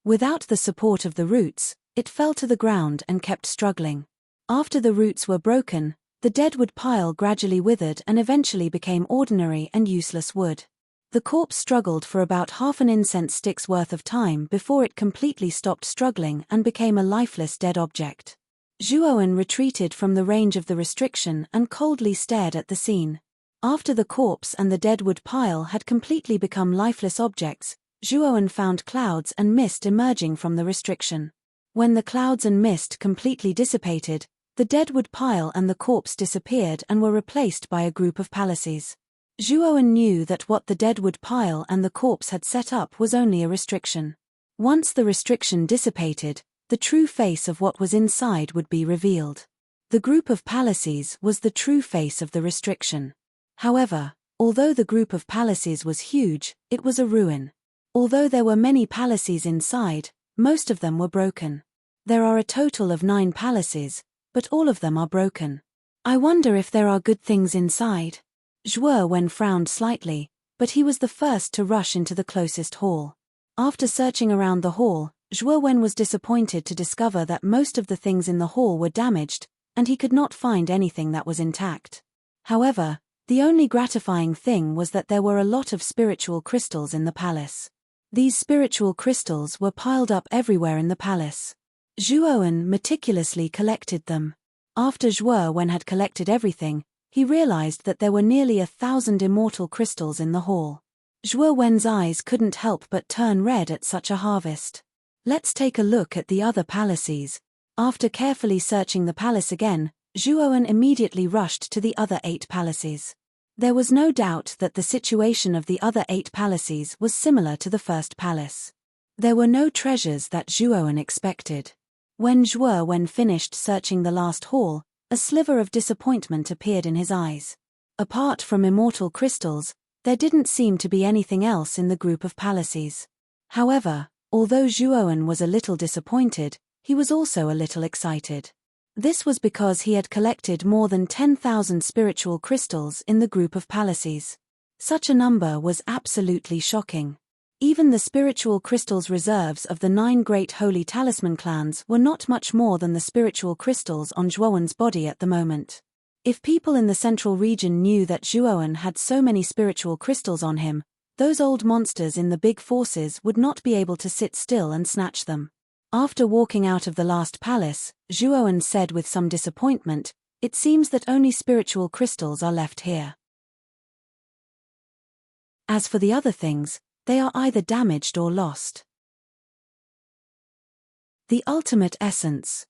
Without the support of the roots, it fell to the ground and kept struggling. After the roots were broken, the deadwood pile gradually withered and eventually became ordinary and useless wood. The corpse struggled for about half an incense stick's worth of time before it completely stopped struggling and became a lifeless dead object. Zhuowen retreated from the range of the restriction and coldly stared at the scene. After the corpse and the deadwood pile had completely become lifeless objects, Zhuowen found clouds and mist emerging from the restriction. When the clouds and mist completely dissipated, the deadwood pile and the corpse disappeared and were replaced by a group of palaces. Zhuowen knew that what the deadwood pile and the corpse had set up was only a restriction. Once the restriction dissipated, the true face of what was inside would be revealed. The group of palaces was the true face of the restriction. However, although the group of palaces was huge, it was a ruin. Although there were many palaces inside, most of them were broken. There are a total of 9 palaces, but all of them are broken. I wonder if there are good things inside. Zhuo Wen frowned slightly, but he was the first to rush into the closest hall. After searching around the hall, Zhuo Wen was disappointed to discover that most of the things in the hall were damaged, and he could not find anything that was intact. However, the only gratifying thing was that there were a lot of spiritual crystals in the palace. These spiritual crystals were piled up everywhere in the palace. Zhuo Wen meticulously collected them. After Zhuo Wen had collected everything, he realized that there were nearly 1,000 immortal crystals in the hall. Zhuo Wen's eyes couldn't help but turn red at such a harvest. Let's take a look at the other palaces. After carefully searching the palace again, Zhuo Wen immediately rushed to the other 8 palaces. There was no doubt that the situation of the other 8 palaces was similar to the first palace. There were no treasures that Zhuo Wen expected. When Zhuo Wen finished searching the last hall, a sliver of disappointment appeared in his eyes. Apart from immortal crystals, there didn't seem to be anything else in the group of palaces. However, although Zhuo Wen was a little disappointed, he was also a little excited. This was because he had collected more than 10,000 spiritual crystals in the group of palaces. Such a number was absolutely shocking. Even the spiritual crystals reserves of the 9 great holy talisman clans were not much more than the spiritual crystals on Zhuo Wen's body at the moment. If people in the central region knew that Zhuo Wen had so many spiritual crystals on him, those old monsters in the big forces would not be able to sit still and snatch them. After walking out of the last palace, Zhuo Wen said with some disappointment, "It seems that only spiritual crystals are left here. As for the other things, they are either damaged or lost." The ultimate essence.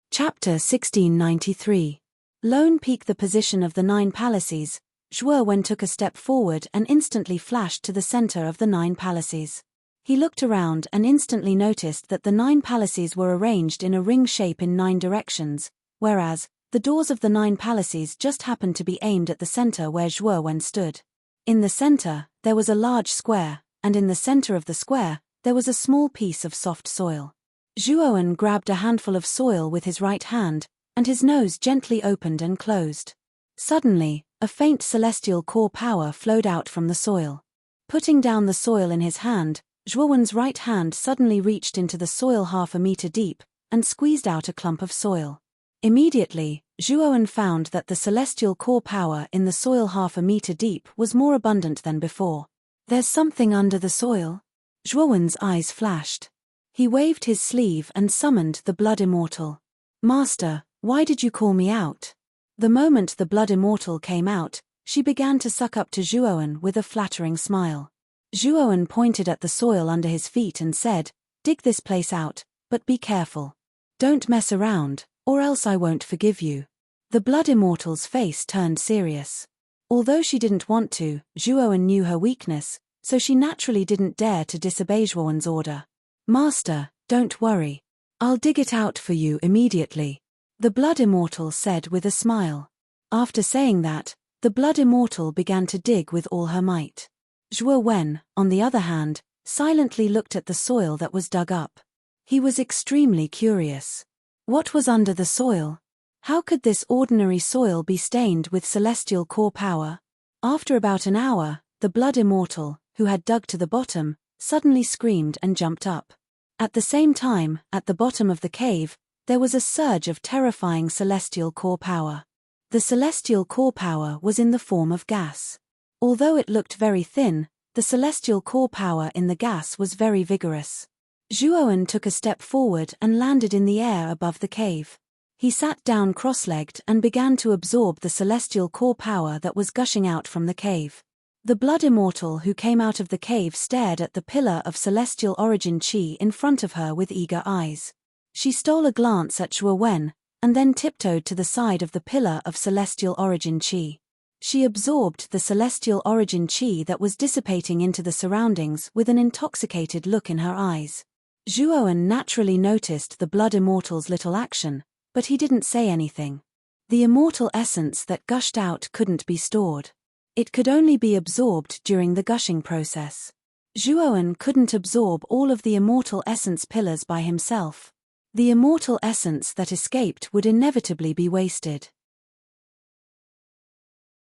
Chapter 1693. Lone Peak. The position of the 9 palaces. Zhuo Wen took a step forward and instantly flashed to the center of the 9 palaces. He looked around and instantly noticed that the 9 palaces were arranged in a ring shape in 9 directions, whereas the doors of the 9 palaces just happened to be aimed at the center where Zhuo Wen stood. In the center, there was a large square, and in the center of the square, there was a small piece of soft soil. Zhuo Wen grabbed a handful of soil with his right hand, and his nose gently opened and closed. Suddenly, a faint celestial core power flowed out from the soil. Putting down the soil in his hand, Zhuo Wen's right hand suddenly reached into the soil half a meter deep, and squeezed out a clump of soil. Immediately, Zhuo Wen found that the celestial core power in the soil half a meter deep was more abundant than before. "There's something under the soil?" Zhuo Wen's eyes flashed. He waved his sleeve and summoned the Blood Immortal. "Master, why did you call me out?" The moment the Blood Immortal came out, she began to suck up to Zhuo Wen with a flattering smile. Zhuo Wen pointed at the soil under his feet and said, "Dig this place out, but be careful. Don't mess around, or else I won't forgive you." The Blood Immortal's face turned serious. Although she didn't want to, Zhuo Wen knew her weakness, so she naturally didn't dare to disobey Zhuo Wen's order. "Master, don't worry. I'll dig it out for you immediately," the Blood Immortal said with a smile. After saying that, the Blood Immortal began to dig with all her might. Zhuo Wen, on the other hand, silently looked at the soil that was dug up. He was extremely curious. What was under the soil? How could this ordinary soil be stained with celestial core power? After about an hour, the Blood Immortal, who had dug to the bottom, suddenly screamed and jumped up. At the same time, at the bottom of the cave, there was a surge of terrifying celestial core power. The celestial core power was in the form of gas. Although it looked very thin, the celestial core power in the gas was very vigorous. Zhuo Wen took a step forward and landed in the air above the cave. He sat down cross-legged and began to absorb the celestial core power that was gushing out from the cave. The Blood Immortal who came out of the cave stared at the pillar of celestial origin chi in front of her with eager eyes. She stole a glance at Zhuo Wen, and then tiptoed to the side of the pillar of celestial origin chi. She absorbed the celestial origin chi that was dissipating into the surroundings with an intoxicated look in her eyes. Zhuo Wen naturally noticed the Blood Immortal's little action, but he didn't say anything. The immortal essence that gushed out couldn't be stored. It could only be absorbed during the gushing process. Zhuowen couldn't absorb all of the immortal essence pillars by himself. The immortal essence that escaped would inevitably be wasted.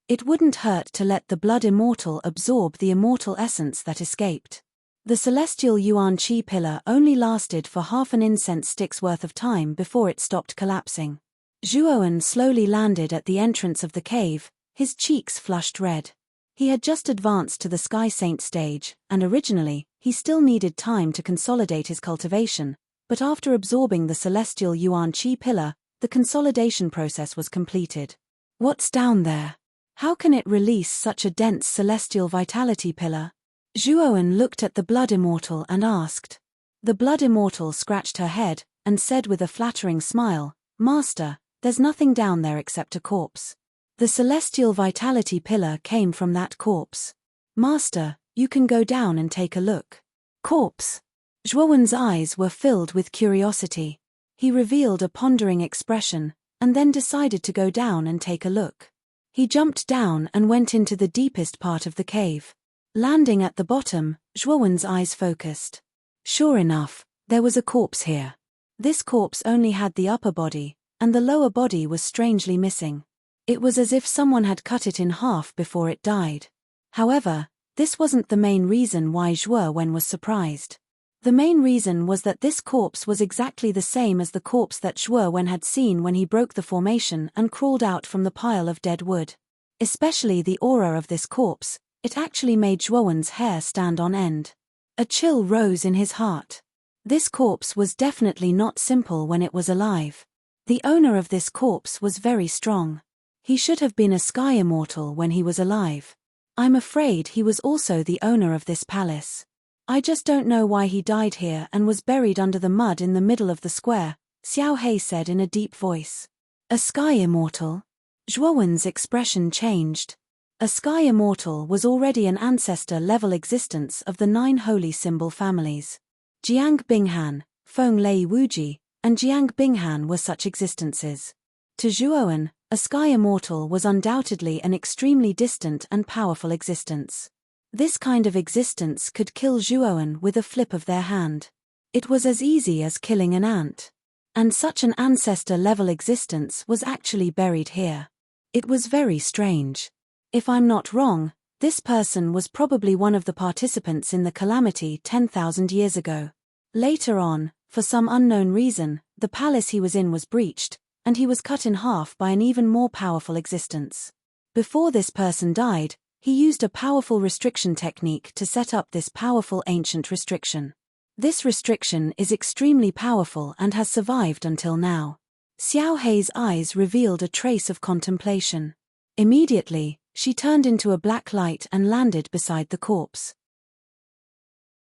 It wouldn't hurt to let the blood immortal absorb the immortal essence that escaped. The celestial yuan qi pillar only lasted for half an incense stick's worth of time before it stopped collapsing. Zhuowen slowly landed at the entrance of the cave, his cheeks flushed red. He had just advanced to the Sky Saint stage, and originally, he still needed time to consolidate his cultivation, but after absorbing the celestial yuan qi pillar, the consolidation process was completed. What's down there? How can it release such a dense celestial vitality pillar? Zhuowen looked at the blood immortal and asked. The blood immortal scratched her head, and said with a flattering smile, "Master, there's nothing down there except a corpse. The celestial vitality pillar came from that corpse. Master, you can go down and take a look." Corpse? Zhuowen's eyes were filled with curiosity. He revealed a pondering expression, and then decided to go down and take a look. He jumped down and went into the deepest part of the cave. Landing at the bottom, Zhuowen's eyes focused. Sure enough, there was a corpse here. This corpse only had the upper body, and the lower body was strangely missing. It was as if someone had cut it in half before it died. However, this wasn't the main reason why Zhuowen was surprised. The main reason was that this corpse was exactly the same as the corpse that Zhuowen had seen when he broke the formation and crawled out from the pile of dead wood. Especially the aura of this corpse, it actually made Zhuowen's hair stand on end. A chill rose in his heart. This corpse was definitely not simple when it was alive. The owner of this corpse was very strong. He should have been a sky immortal when he was alive. I'm afraid he was also the owner of this palace. I just don't know why he died here and was buried under the mud in the middle of the square, Xiao Hei said in a deep voice. A sky immortal? Zhuowen's expression changed. A sky immortal was already an ancestor-level existence of the 9 holy symbol families. Jiang Binghan, Feng Lei Wuji, and Jiang Binghan were such existences. To Zhuowen, a sky immortal was undoubtedly an extremely distant and powerful existence. This kind of existence could kill Zhuowen with a flip of their hand. It was as easy as killing an ant. And such an ancestor-level existence was actually buried here. It was very strange. If I'm not wrong, this person was probably one of the participants in the calamity 10,000 years ago. Later on, for some unknown reason, the palace he was in was breached, and he was cut in half by an even more powerful existence. Before this person died, he used a powerful restriction technique to set up this powerful ancient restriction. This restriction is extremely powerful and has survived until now. Xiao Hei's eyes revealed a trace of contemplation. Immediately, she turned into a black light and landed beside the corpse.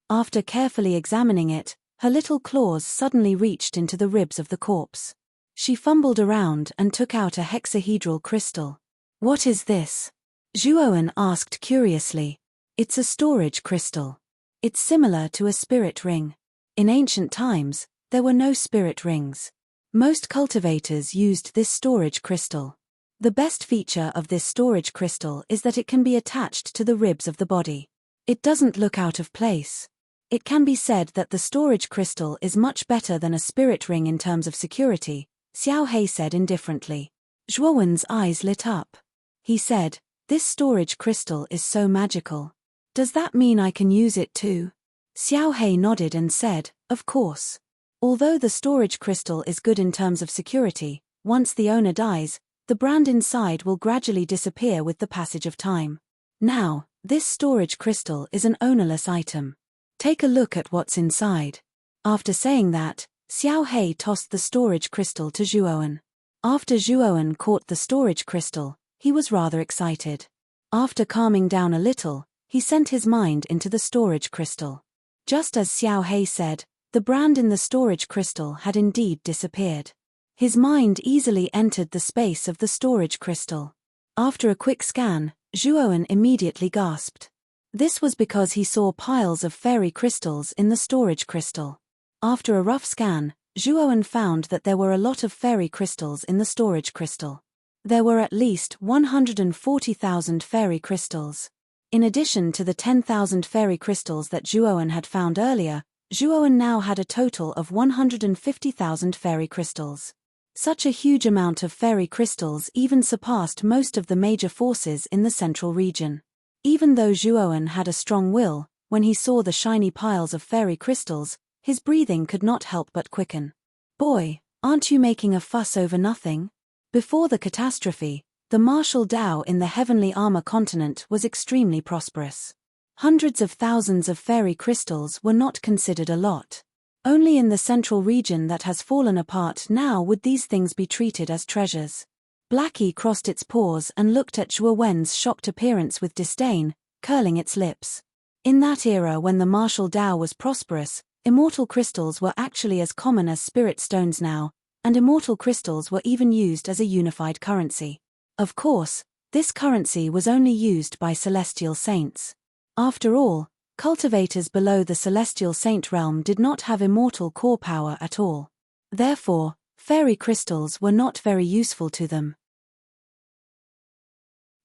After carefully examining it, her little claws suddenly reached into the ribs of the corpse. She fumbled around and took out a hexahedral crystal. What is this? Zhuowen asked curiously. It's a storage crystal. It's similar to a spirit ring. In ancient times, there were no spirit rings. Most cultivators used this storage crystal. The best feature of this storage crystal is that it can be attached to the ribs of the body. It doesn't look out of place. It can be said that the storage crystal is much better than a spirit ring in terms of security, Xiao Hei said indifferently. Zhuowen's eyes lit up. He said, "This storage crystal is so magical. Does that mean I can use it too?" Xiao Hei nodded and said, "Of course. Although the storage crystal is good in terms of security, once the owner dies, the brand inside will gradually disappear with the passage of time. Now, this storage crystal is an ownerless item. Take a look at what's inside." After saying that, Xiao Hei tossed the storage crystal to Zhuowen. After Zhuowen caught the storage crystal, he was rather excited. After calming down a little, he sent his mind into the storage crystal. Just as Xiao Hei said, the brand in the storage crystal had indeed disappeared. His mind easily entered the space of the storage crystal. After a quick scan, Zhuowen immediately gasped. This was because he saw piles of fairy crystals in the storage crystal. After a rough scan, Zhuowen found that there were a lot of fairy crystals in the storage crystal. There were at least 140,000 fairy crystals. In addition to the 10,000 fairy crystals that Zhuowen had found earlier, Zhuowen now had a total of 150,000 fairy crystals. Such a huge amount of fairy crystals even surpassed most of the major forces in the central region. Even though Zhuowen had a strong will, when he saw the shiny piles of fairy crystals, his breathing could not help but quicken. "Boy, aren't you making a fuss over nothing?" Before the catastrophe, the martial Dao in the heavenly armor continent was extremely prosperous. Hundreds of thousands of fairy crystals were not considered a lot. Only in the central region that has fallen apart now would these things be treated as treasures. Blackie crossed its paws and looked at Zhuowen's shocked appearance with disdain, curling its lips. In that era when the martial Dao was prosperous, immortal crystals were actually as common as spirit stones now, and immortal crystals were even used as a unified currency. Of course, this currency was only used by celestial saints. After all, cultivators below the celestial saint realm did not have immortal core power at all. Therefore, fairy crystals were not very useful to them.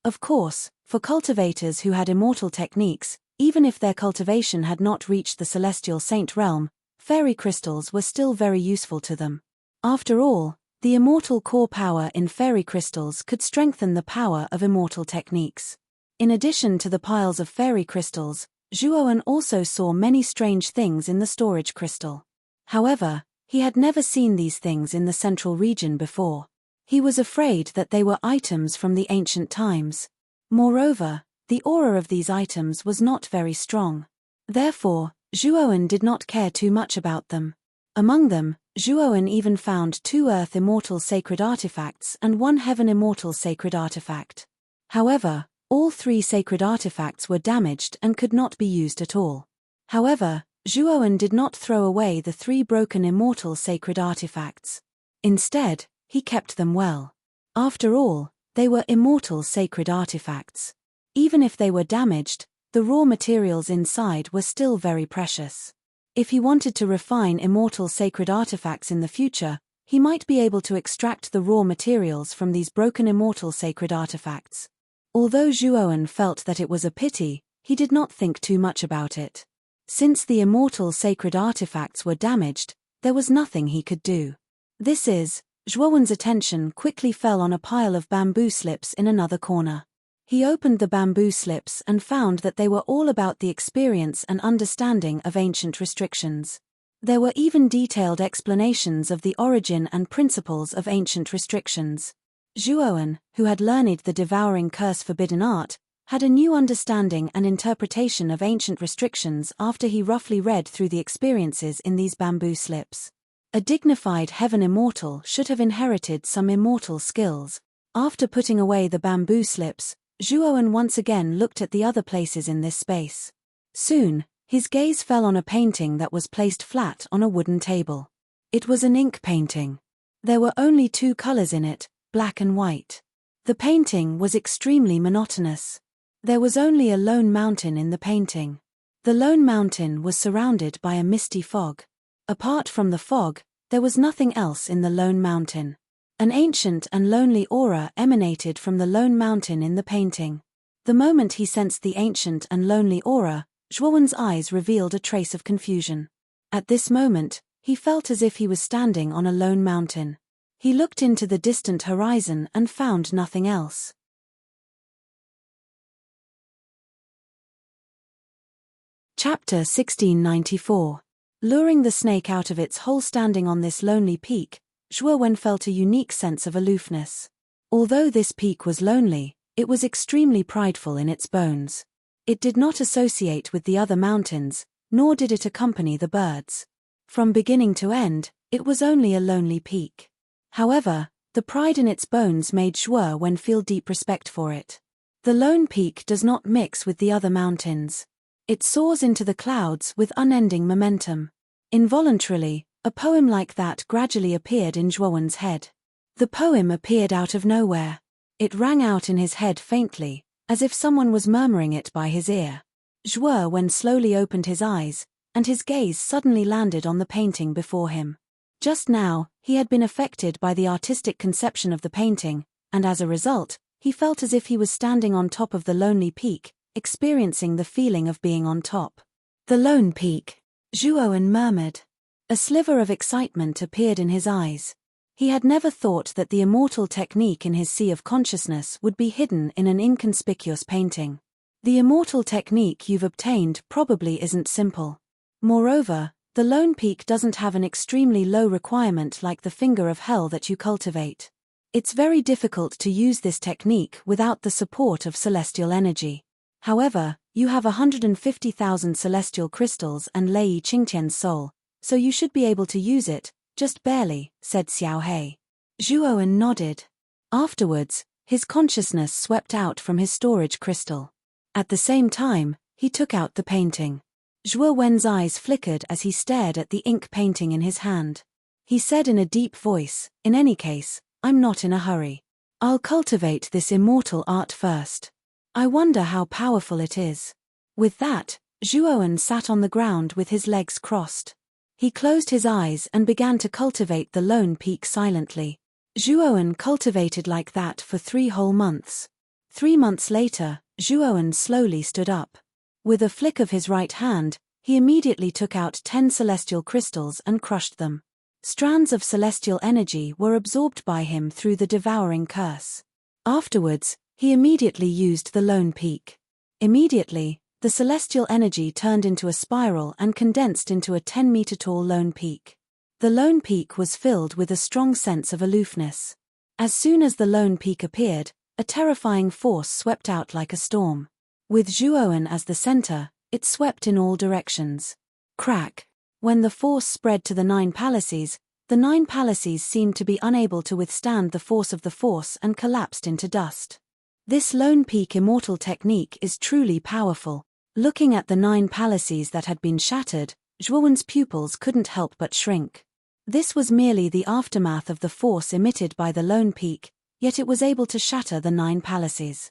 Of course, for cultivators who had immortal techniques, even if their cultivation had not reached the celestial saint realm, fairy crystals were still very useful to them. After all, the immortal core power in fairy crystals could strengthen the power of immortal techniques. In addition to the piles of fairy crystals, Zhuowen also saw many strange things in the storage crystal. However, he had never seen these things in the central region before. He was afraid that they were items from the ancient times. Moreover, the aura of these items was not very strong. Therefore, Zhuowen did not care too much about them. Among them, Zhuowen even found 2 Earth Immortal Sacred Artifacts and 1 Heaven Immortal Sacred Artifact. However, all 3 sacred artifacts were damaged and could not be used at all. However, Zhuowen did not throw away the 3 broken immortal sacred artifacts. Instead, he kept them well. After all, they were immortal sacred artifacts. Even if they were damaged, the raw materials inside were still very precious. If he wanted to refine immortal sacred artifacts in the future, he might be able to extract the raw materials from these broken immortal sacred artifacts. Although Zhuowen felt that it was a pity, he did not think too much about it. Since the immortal sacred artifacts were damaged, there was nothing he could do. Zhuowen's attention quickly fell on a pile of bamboo slips in another corner. He opened the bamboo slips and found that they were all about the experience and understanding of ancient restrictions. There were even detailed explanations of the origin and principles of ancient restrictions. Zhuowen, who had learned the devouring curse forbidden art, had a new understanding and interpretation of ancient restrictions after he roughly read through the experiences in these bamboo slips. A dignified heaven immortal should have inherited some immortal skills. After putting away the bamboo slips, Zhuowen once again looked at the other places in this space. Soon, his gaze fell on a painting that was placed flat on a wooden table. It was an ink painting. There were only 2 colors in it, black and white. The painting was extremely monotonous. There was only a lone mountain in the painting. The lone mountain was surrounded by a misty fog. Apart from the fog, there was nothing else in the lone mountain. An ancient and lonely aura emanated from the lone mountain in the painting. The moment he sensed the ancient and lonely aura, Zhuowen's eyes revealed a trace of confusion. At this moment, he felt as if he was standing on a lone mountain. He looked into the distant horizon and found nothing else. Chapter 1694. Luring the snake out of its hole. Standing on this lonely peak, Zhuowen felt a unique sense of aloofness. Although this peak was lonely, it was extremely prideful in its bones. It did not associate with the other mountains, nor did it accompany the birds. From beginning to end, it was only a lonely peak. However, the pride in its bones made Zhuowen feel deep respect for it. The lone peak does not mix with the other mountains. It soars into the clouds with unending momentum. Involuntarily, a poem like that gradually appeared in Zhuowen's head. The poem appeared out of nowhere. It rang out in his head faintly, as if someone was murmuring it by his ear. Zhuowen slowly opened his eyes, and his gaze suddenly landed on the painting before him. Just now, he had been affected by the artistic conception of the painting, and as a result, he felt as if he was standing on top of the lonely peak, experiencing the feeling of being on top. The lone peak, Zhuowen murmured. A sliver of excitement appeared in his eyes. He had never thought that the immortal technique in his sea of consciousness would be hidden in an inconspicuous painting. The immortal technique you've obtained probably isn't simple. Moreover, the lone peak doesn't have an extremely low requirement like the finger of hell that you cultivate. It's very difficult to use this technique without the support of celestial energy. However, you have 150,000 celestial crystals and Lei Qingtian's soul, so you should be able to use it, just barely, said Xiao Hei. Zhuowen nodded. Afterwards, his consciousness swept out from his storage crystal. At the same time, he took out the painting. Zhuowen's eyes flickered as he stared at the ink painting in his hand. He said in a deep voice, "In any case, I'm not in a hurry. I'll cultivate this immortal art first. I wonder how powerful it is." With that, Zhuowen sat on the ground with his legs crossed. He closed his eyes and began to cultivate the lone peak silently. Zhuowen cultivated like that for 3 whole months. 3 months later, Zhuowen slowly stood up. With a flick of his right hand, he immediately took out 10 celestial crystals and crushed them. Strands of celestial energy were absorbed by him through the devouring curse. Afterwards, he immediately used the lone peak. Immediately, the celestial energy turned into a spiral and condensed into a 10-meter-tall lone peak. The lone peak was filled with a strong sense of aloofness. As soon as the lone peak appeared, a terrifying force swept out like a storm. With Zhuowen as the center, it swept in all directions. Crack! When the force spread to the 9 palaces, the 9 palaces seemed to be unable to withstand the force of the force and collapsed into dust. This lone peak immortal technique is truly powerful. Looking at the 9 palaces that had been shattered, Zhuowen's pupils couldn't help but shrink. This was merely the aftermath of the force emitted by the lone peak, yet it was able to shatter the 9 palaces.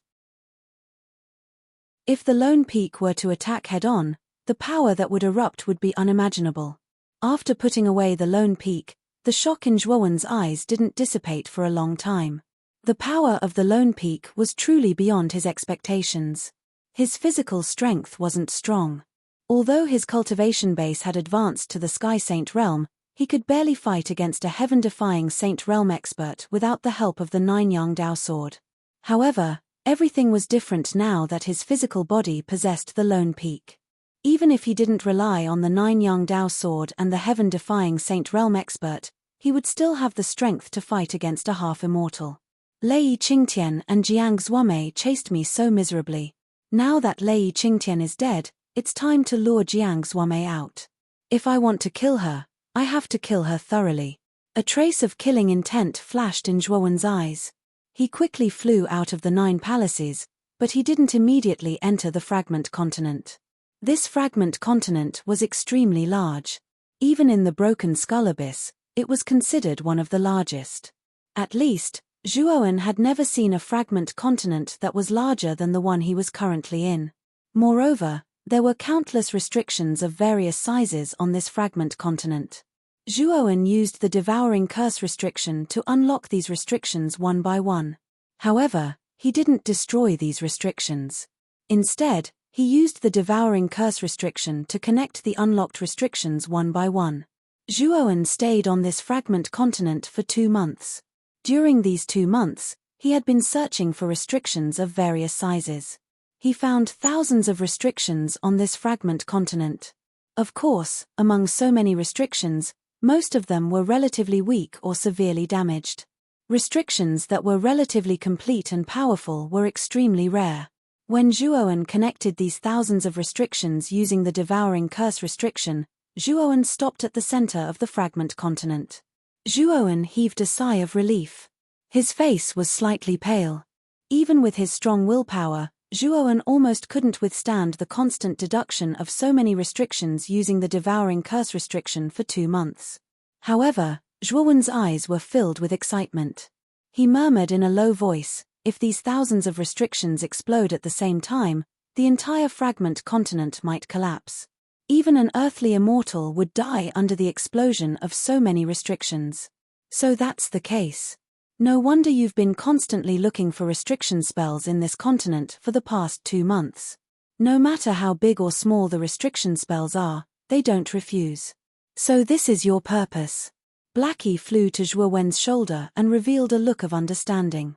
If the lone peak were to attack head-on, the power that would erupt would be unimaginable. After putting away the lone peak, the shock in Zhuowen's eyes didn't dissipate for a long time. The power of the lone peak was truly beyond his expectations. His physical strength wasn't strong. Although his cultivation base had advanced to the Sky Saint realm, he could barely fight against a heaven-defying Saint realm expert without the help of the 9 Yangdao sword. However, everything was different now that his physical body possessed the lone peak. Even if he didn't rely on the 9 Yangdao sword and the heaven-defying Saint realm expert, he would still have the strength to fight against a half-immortal. Lei Qingtian and Jiang Zuomei chased me so miserably. Now that Lei Qingtian is dead, it's time to lure Jiang Zuomei out. If I want to kill her, I have to kill her thoroughly. A trace of killing intent flashed in Zhuowen's eyes. He quickly flew out of the 9 palaces, but he didn't immediately enter the fragment continent. This fragment continent was extremely large. Even in the broken skull abyss, it was considered one of the largest. At least, Zhuowen had never seen a fragment continent that was larger than the one he was currently in. Moreover, there were countless restrictions of various sizes on this fragment continent. Zhuowen used the devouring curse restriction to unlock these restrictions one by one. However, he didn't destroy these restrictions. Instead, he used the devouring curse restriction to connect the unlocked restrictions one by one. Zhuowen stayed on this fragment continent for 2 months. During these 2 months, he had been searching for restrictions of various sizes. He found thousands of restrictions on this fragment continent. Of course, among so many restrictions, most of them were relatively weak or severely damaged. Restrictions that were relatively complete and powerful were extremely rare. When Zhuowen connected these thousands of restrictions using the devouring curse restriction, Zhuowen stopped at the center of the fragment continent. Zhuowen heaved a sigh of relief. His face was slightly pale. Even with his strong willpower, Zhuowen almost couldn't withstand the constant deduction of so many restrictions using the devouring curse restriction for 2 months. However, Zhuowen's eyes were filled with excitement. He murmured in a low voice, if these thousands of restrictions explode at the same time, the entire fragment continent might collapse. Even an earthly immortal would die under the explosion of so many restrictions. So that's the case. No wonder you've been constantly looking for restriction spells in this continent for the past 2 months. No matter how big or small the restriction spells are, they don't refuse. So this is your purpose. Blackie flew to Zhuo Wen's shoulder and revealed a look of understanding.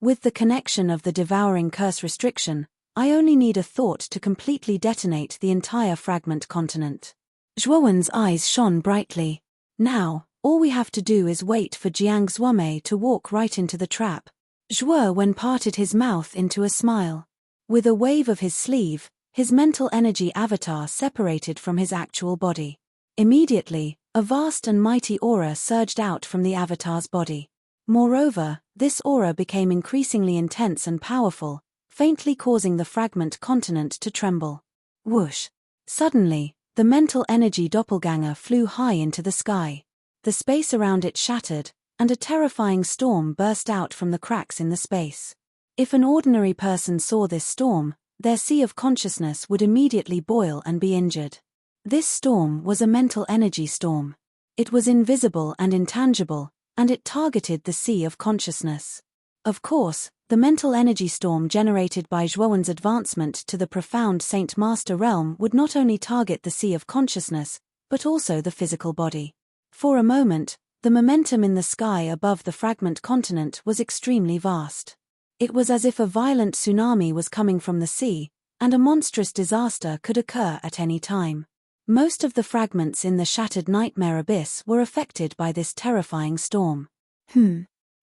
With the connection of the devouring curse restriction, I only need a thought to completely detonate the entire fragment continent. Zhuo Wen's eyes shone brightly. Now, all we have to do is wait for Jiang Zuomei to walk right into the trap. Zhuo Wen parted his mouth into a smile. With a wave of his sleeve, his mental energy avatar separated from his actual body. Immediately, a vast and mighty aura surged out from the avatar's body. Moreover, this aura became increasingly intense and powerful, faintly causing the fragment continent to tremble. Whoosh! Suddenly, the mental energy doppelganger flew high into the sky. The space around it shattered, and a terrifying storm burst out from the cracks in the space. If an ordinary person saw this storm, their sea of consciousness would immediately boil and be injured. This storm was a mental energy storm. It was invisible and intangible, and it targeted the sea of consciousness. Of course, the mental energy storm generated by Zhuo Wen's advancement to the profound Saint Master realm would not only target the sea of consciousness, but also the physical body. For a moment, the momentum in the sky above the fragment continent was extremely vast. It was as if a violent tsunami was coming from the sea, and a monstrous disaster could occur at any time. Most of the fragments in the shattered nightmare abyss were affected by this terrifying storm.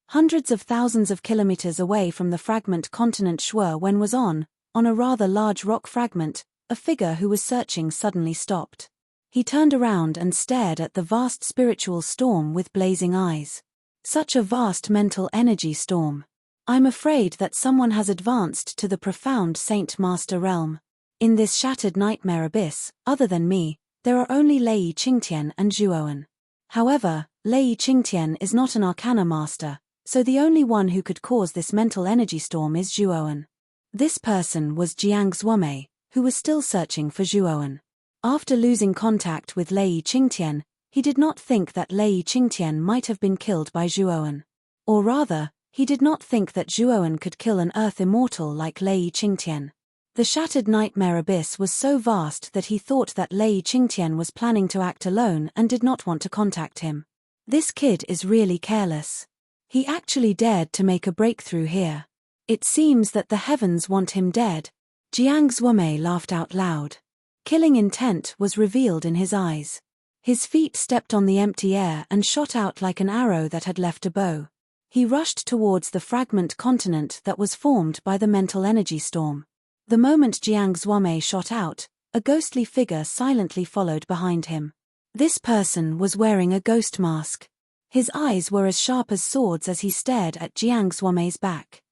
Hundreds of thousands of kilometers away from the fragment continent Zhuo Wen was on a rather large rock fragment, a figure who was searching suddenly stopped. He turned around and stared at the vast spiritual storm with blazing eyes. Such a vast mental energy storm. I'm afraid that someone has advanced to the profound Saint Master realm. In this shattered nightmare abyss, other than me, there are only Lei Qingtian and Zhuo Wen. However, Lei Qingtian is not an arcana master, so the only one who could cause this mental energy storm is Zhuo Wen. This person was Jiang Zuomei, who was still searching for Zhuo Wen. After losing contact with Lei Qingtian, he did not think that Lei Qingtian might have been killed by Zhuo Wen. Or rather, he did not think that Zhuo Wen could kill an earth immortal like Lei Qingtian. The shattered nightmare abyss was so vast that he thought that Lei Qingtian was planning to act alone and did not want to contact him. This kid is really careless. He actually dared to make a breakthrough here. It seems that the heavens want him dead. Jiang Zuomei laughed out loud. Killing intent was revealed in his eyes. His feet stepped on the empty air and shot out like an arrow that had left a bow. He rushed towards the fragment continent that was formed by the mental energy storm. The moment Jiang Zuomei shot out, a ghostly figure silently followed behind him. This person was wearing a ghost mask. His eyes were as sharp as swords as he stared at Jiang Zuomei's back.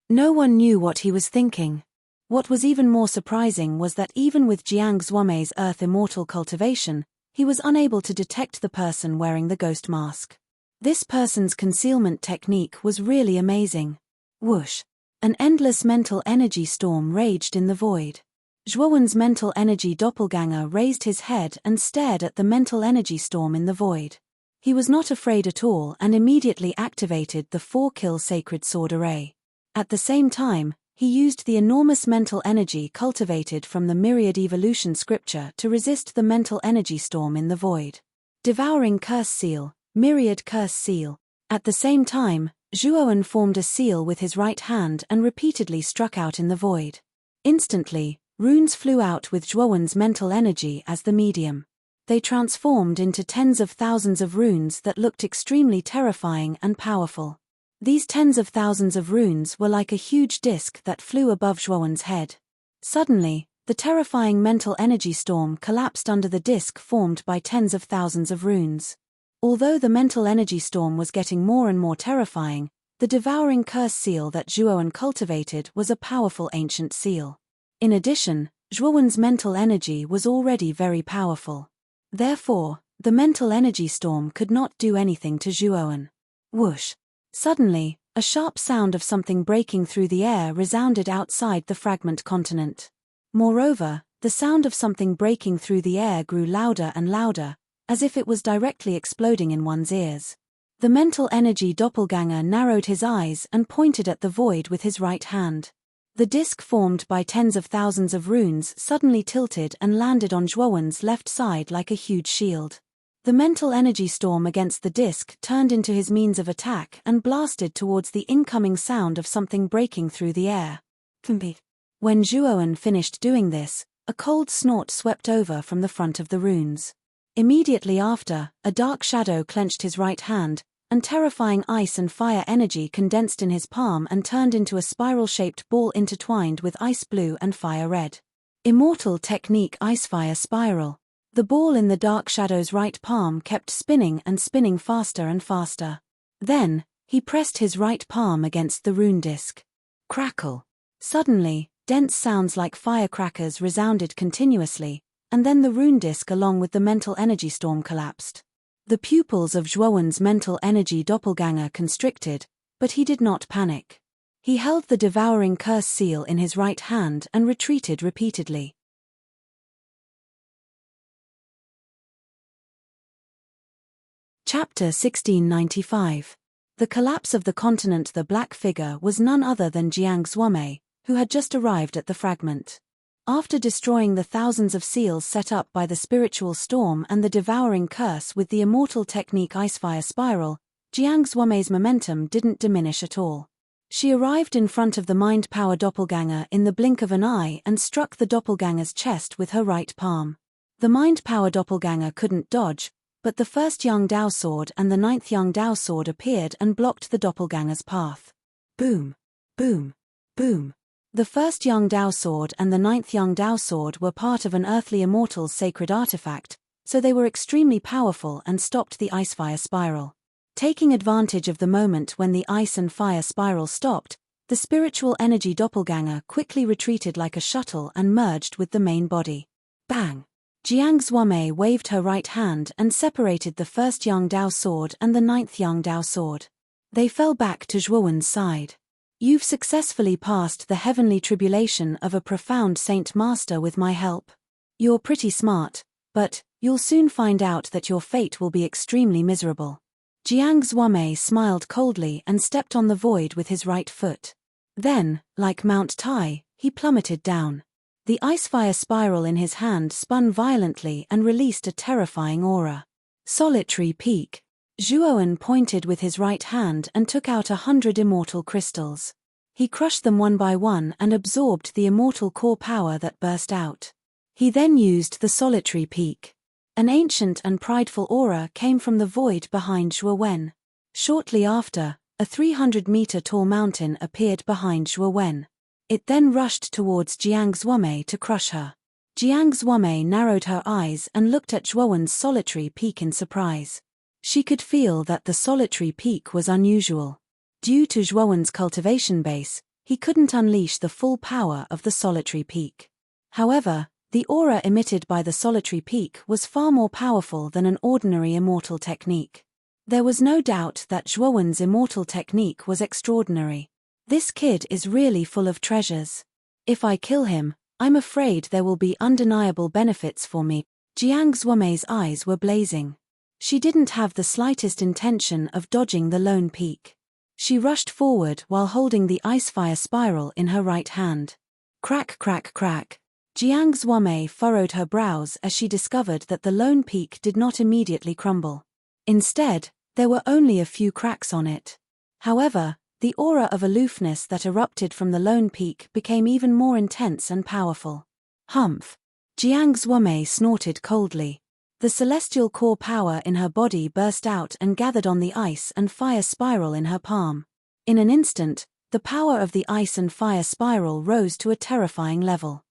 No one knew what he was thinking. What was even more surprising was that even with Jiang Zuomei's earth immortal cultivation, he was unable to detect the person wearing the ghost mask. This person's concealment technique was really amazing. Whoosh! An endless mental energy storm raged in the void. Zhuo Wen's mental energy doppelganger raised his head and stared at the mental energy storm in the void. He was not afraid at all and immediately activated the 4-kill sacred sword array. At the same time, he used the enormous mental energy cultivated from the myriad evolution scripture to resist the mental energy storm in the void. Devouring curse seal, myriad curse seal. At the same time, Zhuo Wen formed a seal with his right hand and repeatedly struck out in the void. Instantly, runes flew out with Zhuo Wen's mental energy as the medium. They transformed into tens of thousands of runes that looked extremely terrifying and powerful. These tens of thousands of runes were like a huge disk that flew above Zhuo Wen's head. Suddenly, the terrifying mental energy storm collapsed under the disk formed by tens of thousands of runes. Although the mental energy storm was getting more and more terrifying, the devouring curse seal that Zhuo Wen cultivated was a powerful ancient seal. In addition, Zhuo Wen's mental energy was already very powerful. Therefore, the mental energy storm could not do anything to Zhuo Wen. Whoosh! Suddenly, A sharp sound of something breaking through the air resounded outside the fragment continent. Moreover, the sound of something breaking through the air grew louder and louder, as if it was directly exploding in one's ears. The mental energy doppelganger narrowed his eyes and pointed at the void with his right hand. The disc formed by tens of thousands of runes suddenly tilted and landed on Zhuowen's left side like a huge shield. The mental energy storm against the disc turned into his means of attack and blasted towards the incoming sound of something breaking through the air. When Zhuowen finished doing this, a cold snort swept over from the front of the runes. Immediately after, a dark shadow clenched his right hand, and terrifying ice and fire energy condensed in his palm and turned into a spiral-shaped ball intertwined with ice blue and fire red. Immortal technique Ice-Fire Spiral. The ball in the dark shadow's right palm kept spinning and spinning faster and faster. Then, he pressed his right palm against the rune disc. Crackle. Suddenly, dense sounds like firecrackers resounded continuously, and then the rune disc along with the mental energy storm collapsed. The pupils of Zhuowen's mental energy doppelganger constricted, but he did not panic. He held the devouring curse seal in his right hand and retreated repeatedly. Chapter 1695. The collapse of the continent. The black figure was none other than Jiang Zuomei, who had just arrived at the fragment. After destroying the thousands of seals set up by the spiritual storm and the devouring curse with the immortal technique Icefire Spiral, Jiang Zuomei's momentum didn't diminish at all. She arrived in front of the mind power doppelganger in the blink of an eye and struck the doppelganger's chest with her right palm. The mind power doppelganger couldn't dodge, but the first Yang Dao sword and the ninth Yang Dao sword appeared and blocked the doppelganger's path. Boom! Boom! Boom! The first Yang Dao sword and the ninth Yang Dao sword were part of an earthly immortal's sacred artifact, so they were extremely powerful and stopped the Icefire Spiral. Taking advantage of the moment when the ice and fire spiral stopped, the spiritual energy doppelganger quickly retreated like a shuttle and merged with the main body. Bang! Jiang Zuomei waved her right hand and separated the first Yang Dao sword and the ninth Yang Dao sword. They fell back to Zhuowen's side. You've successfully passed the heavenly tribulation of a profound saint master with my help. You're pretty smart, but you'll soon find out that your fate will be extremely miserable. Jiang Zuomei smiled coldly and stepped on the void with his right foot. Then, like Mount Tai, he plummeted down. The icefire spiral in his hand spun violently and released a terrifying aura. Solitary Peak. Zhuowen pointed with his right hand and took out 100 immortal crystals. He crushed them one by one and absorbed the immortal core power that burst out. He then used the Solitary Peak. An ancient and prideful aura came from the void behind Zhuowen. Shortly after, a 300-meter tall mountain appeared behind Zhuowen. It then rushed towards Jiang Zuomei to crush her. Jiang Zuomei narrowed her eyes and looked at Zhuowen's Solitary Peak in surprise. She could feel that the Solitary Peak was unusual. Due to Zhuowen's cultivation base, he couldn't unleash the full power of the Solitary Peak. However, the aura emitted by the Solitary Peak was far more powerful than an ordinary immortal technique. There was no doubt that Zhuowen's immortal technique was extraordinary. This kid is really full of treasures. If I kill him, I'm afraid there will be undeniable benefits for me. Jiang Zuomei's eyes were blazing. She didn't have the slightest intention of dodging the lone peak. She rushed forward while holding the icefire spiral in her right hand. Crack, crack, crack. Jiang Zuomei furrowed her brows as she discovered that the lone peak did not immediately crumble. Instead, there were only a few cracks on it. However, the aura of aloofness that erupted from the lone peak became even more intense and powerful. Humph! Jiang Zuomei snorted coldly. The celestial core power in her body burst out and gathered on the ice and fire spiral in her palm. In an instant, the power of the ice and fire spiral rose to a terrifying level.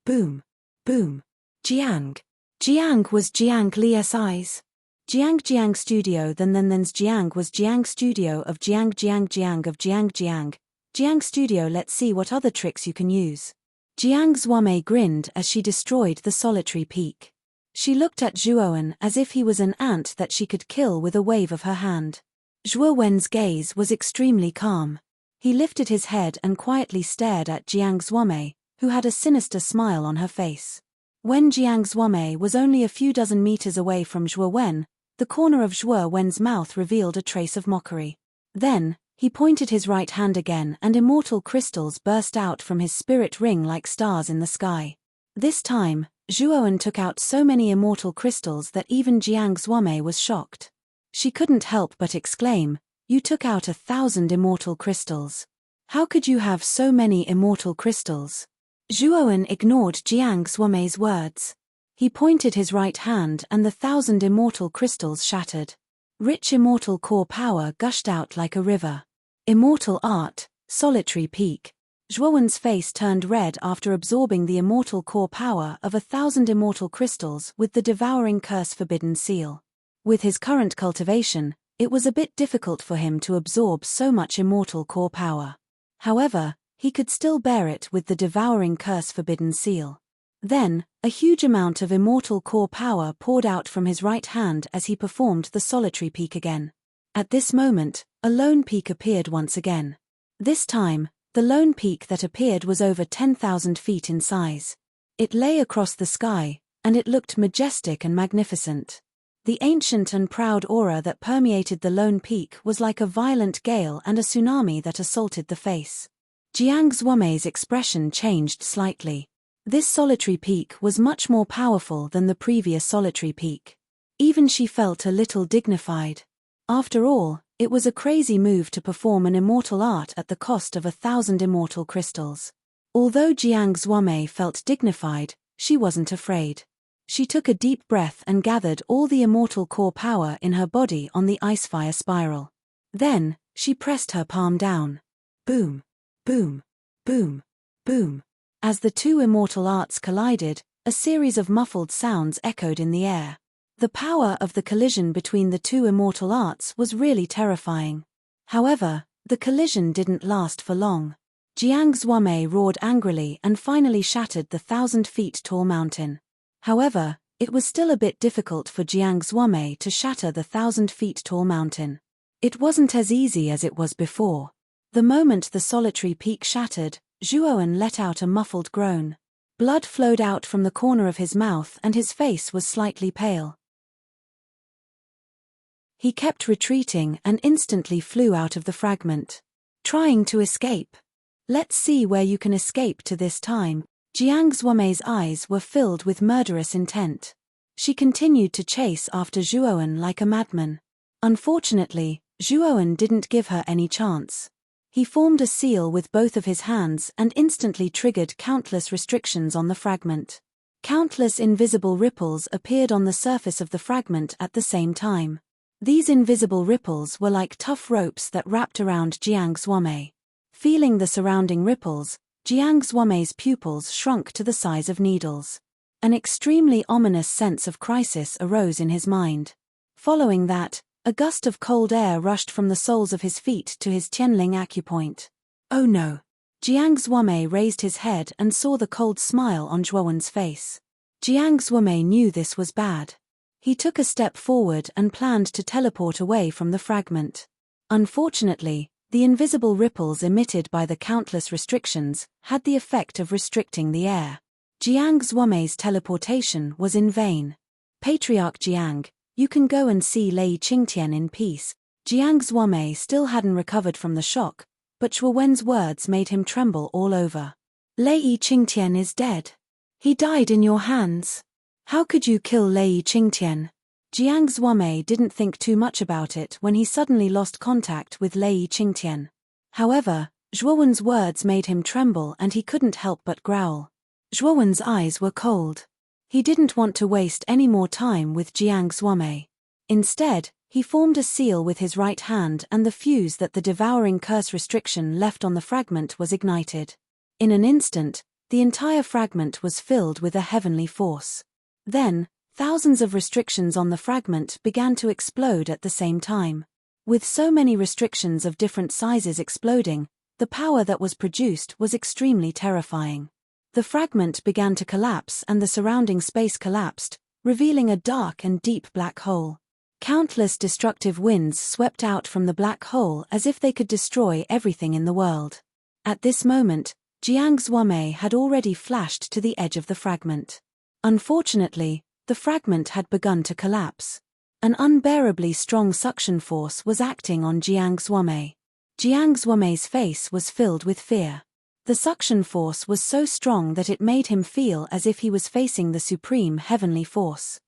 Boom! Boom! Jiang! Jiang was Jiang Li's eyes. Jiang Studio then's Jiang was Jiang Studio of Jiang of Jiang. Jiang Studio, let's see what other tricks you can use. Jiang Zuomei grinned as she destroyed the Solitary Peak. She looked at Zhuowen as if he was an ant that she could kill with a wave of her hand. Zhuo Wen's gaze was extremely calm. He lifted his head and quietly stared at Jiang Zuomei, who had a sinister smile on her face. When Jiang Zuomei was only a few dozen meters away from Zhuo Wen, the corner of Zhuo Wen's mouth revealed a trace of mockery. Then, he pointed his right hand again and immortal crystals burst out from his spirit ring like stars in the sky. This time, Zhuo Wen took out so many immortal crystals that even Jiang Zuomei was shocked. She couldn't help but exclaim, "You took out 1,000 immortal crystals. How could you have so many immortal crystals?" Zhuo Wen ignored Jiang Zuomei's words. He pointed his right hand and the 1,000 immortal crystals shattered. Rich immortal core power gushed out like a river. Immortal art, solitary peak. Zhuo Wen's face turned red after absorbing the immortal core power of 1,000 immortal crystals with the devouring curse forbidden seal. With his current cultivation, it was a bit difficult for him to absorb so much immortal core power. However, he could still bear it with the devouring curse forbidden seal. Then, a huge amount of immortal core power poured out from his right hand as he performed the solitary peak again. At this moment, a lone peak appeared once again. This time, the lone peak that appeared was over 10,000 feet in size. It lay across the sky, and it looked majestic and magnificent. The ancient and proud aura that permeated the lone peak was like a violent gale and a tsunami that assaulted the face. Jiang Zuomei's expression changed slightly. This solitary peak was much more powerful than the previous solitary peak. Even she felt a little dignified. After all, it was a crazy move to perform an immortal art at the cost of 1,000 immortal crystals. Although Jiang Zuomei felt dignified, she wasn't afraid. She took a deep breath and gathered all the immortal core power in her body on the icefire spiral. Then, she pressed her palm down. Boom, boom, boom, boom. As the two immortal arts collided, a series of muffled sounds echoed in the air. The power of the collision between the two immortal arts was really terrifying. However, the collision didn't last for long. Jiang Zuomei roared angrily and finally shattered the 1,000 feet tall mountain. However, it was still a bit difficult for Jiang Zuomei to shatter the 1,000 feet tall mountain. It wasn't as easy as it was before. The moment the solitary peak shattered, Zhuo Wen let out a muffled groan. Blood flowed out from the corner of his mouth and his face was slightly pale. He kept retreating and instantly flew out of the fragment. Trying to escape. Let's see where you can escape to this time. Jiang Zuomei's eyes were filled with murderous intent. She continued to chase after Zhuo Wen like a madman. Unfortunately, Zhuo Wen didn't give her any chance. He formed a seal with both of his hands and instantly triggered countless restrictions on the fragment. Countless invisible ripples appeared on the surface of the fragment at the same time. These invisible ripples were like tough ropes that wrapped around Jiang Zuomei. Feeling the surrounding ripples, Jiang Zuomei's pupils shrunk to the size of needles. An extremely ominous sense of crisis arose in his mind. Following that, a gust of cold air rushed from the soles of his feet to his Tianling acupoint. Oh no! Jiang Zuomei raised his head and saw the cold smile on Zhuo Wen's face. Jiang Zuomei knew this was bad. He took a step forward and planned to teleport away from the fragment. Unfortunately, the invisible ripples emitted by the countless restrictions had the effect of restricting the air. Jiang Zuomei's teleportation was in vain. Patriarch Jiang, you can go and see Lei Qingtian in peace. Jiang Zuomei still hadn't recovered from the shock, but Zhuo Wen's words made him tremble all over. Lei Qingtian is dead. He died in your hands. How could you kill Lei Qingtian? Jiang Zuomei didn't think too much about it when he suddenly lost contact with Lei Qingtian. However, Zhuo Wen's words made him tremble and he couldn't help but growl. Zhuo Wen's eyes were cold. He didn't want to waste any more time with Jiang Zuomei. Instead, he formed a seal with his right hand and the fuse that the devouring curse restriction left on the fragment was ignited. In an instant, the entire fragment was filled with a heavenly force. Then, thousands of restrictions on the fragment began to explode at the same time. With so many restrictions of different sizes exploding, the power that was produced was extremely terrifying. The fragment began to collapse and the surrounding space collapsed, revealing a dark and deep black hole. Countless destructive winds swept out from the black hole as if they could destroy everything in the world. At this moment, Jiang Xuanmei had already flashed to the edge of the fragment. Unfortunately, the fragment had begun to collapse. An unbearably strong suction force was acting on Jiang Xuanmei. Jiang Xuanmei's face was filled with fear. The suction force was so strong that it made him feel as if he was facing the supreme heavenly force.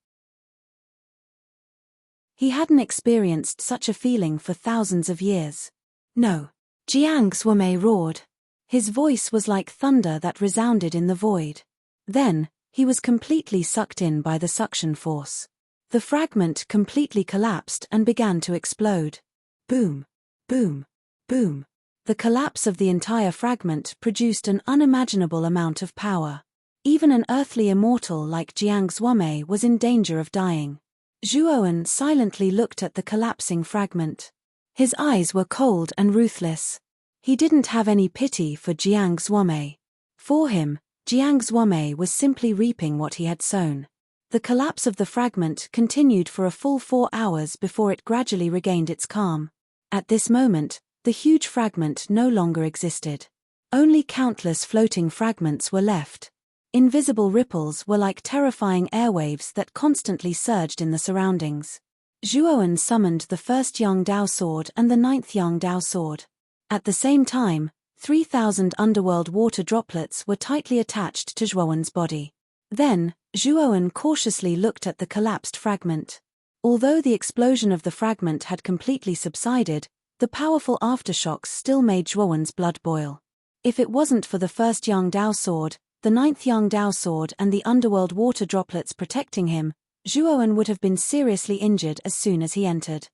He hadn't experienced such a feeling for thousands of years. No! Jiang Xuanmei roared. His voice was like thunder that resounded in the void. Then, he was completely sucked in by the suction force. The fragment completely collapsed and began to explode. Boom! Boom! Boom! The collapse of the entire fragment produced an unimaginable amount of power. Even an earthly immortal like Jiang Xuanmei was in danger of dying. Zhuowen silently looked at the collapsing fragment. His eyes were cold and ruthless. He didn't have any pity for Jiang Xuanmei. For him, Jiang Xuanmei was simply reaping what he had sown. The collapse of the fragment continued for a full 4 hours before it gradually regained its calm. At this moment, the huge fragment no longer existed. Only countless floating fragments were left. Invisible ripples were like terrifying airwaves that constantly surged in the surroundings. Zhuowen summoned the first Yang Dao sword and the 9th Yang Dao sword. At the same time, 3,000 underworld water droplets were tightly attached to Zhuowen's body. Then, Zhuowen cautiously looked at the collapsed fragment. Although the explosion of the fragment had completely subsided, the powerful aftershocks still made Zhuowen's blood boil. If it wasn't for the first Yang Dao sword, the 9th Yang Dao sword and the underworld water droplets protecting him, Zhuowen would have been seriously injured as soon as he entered.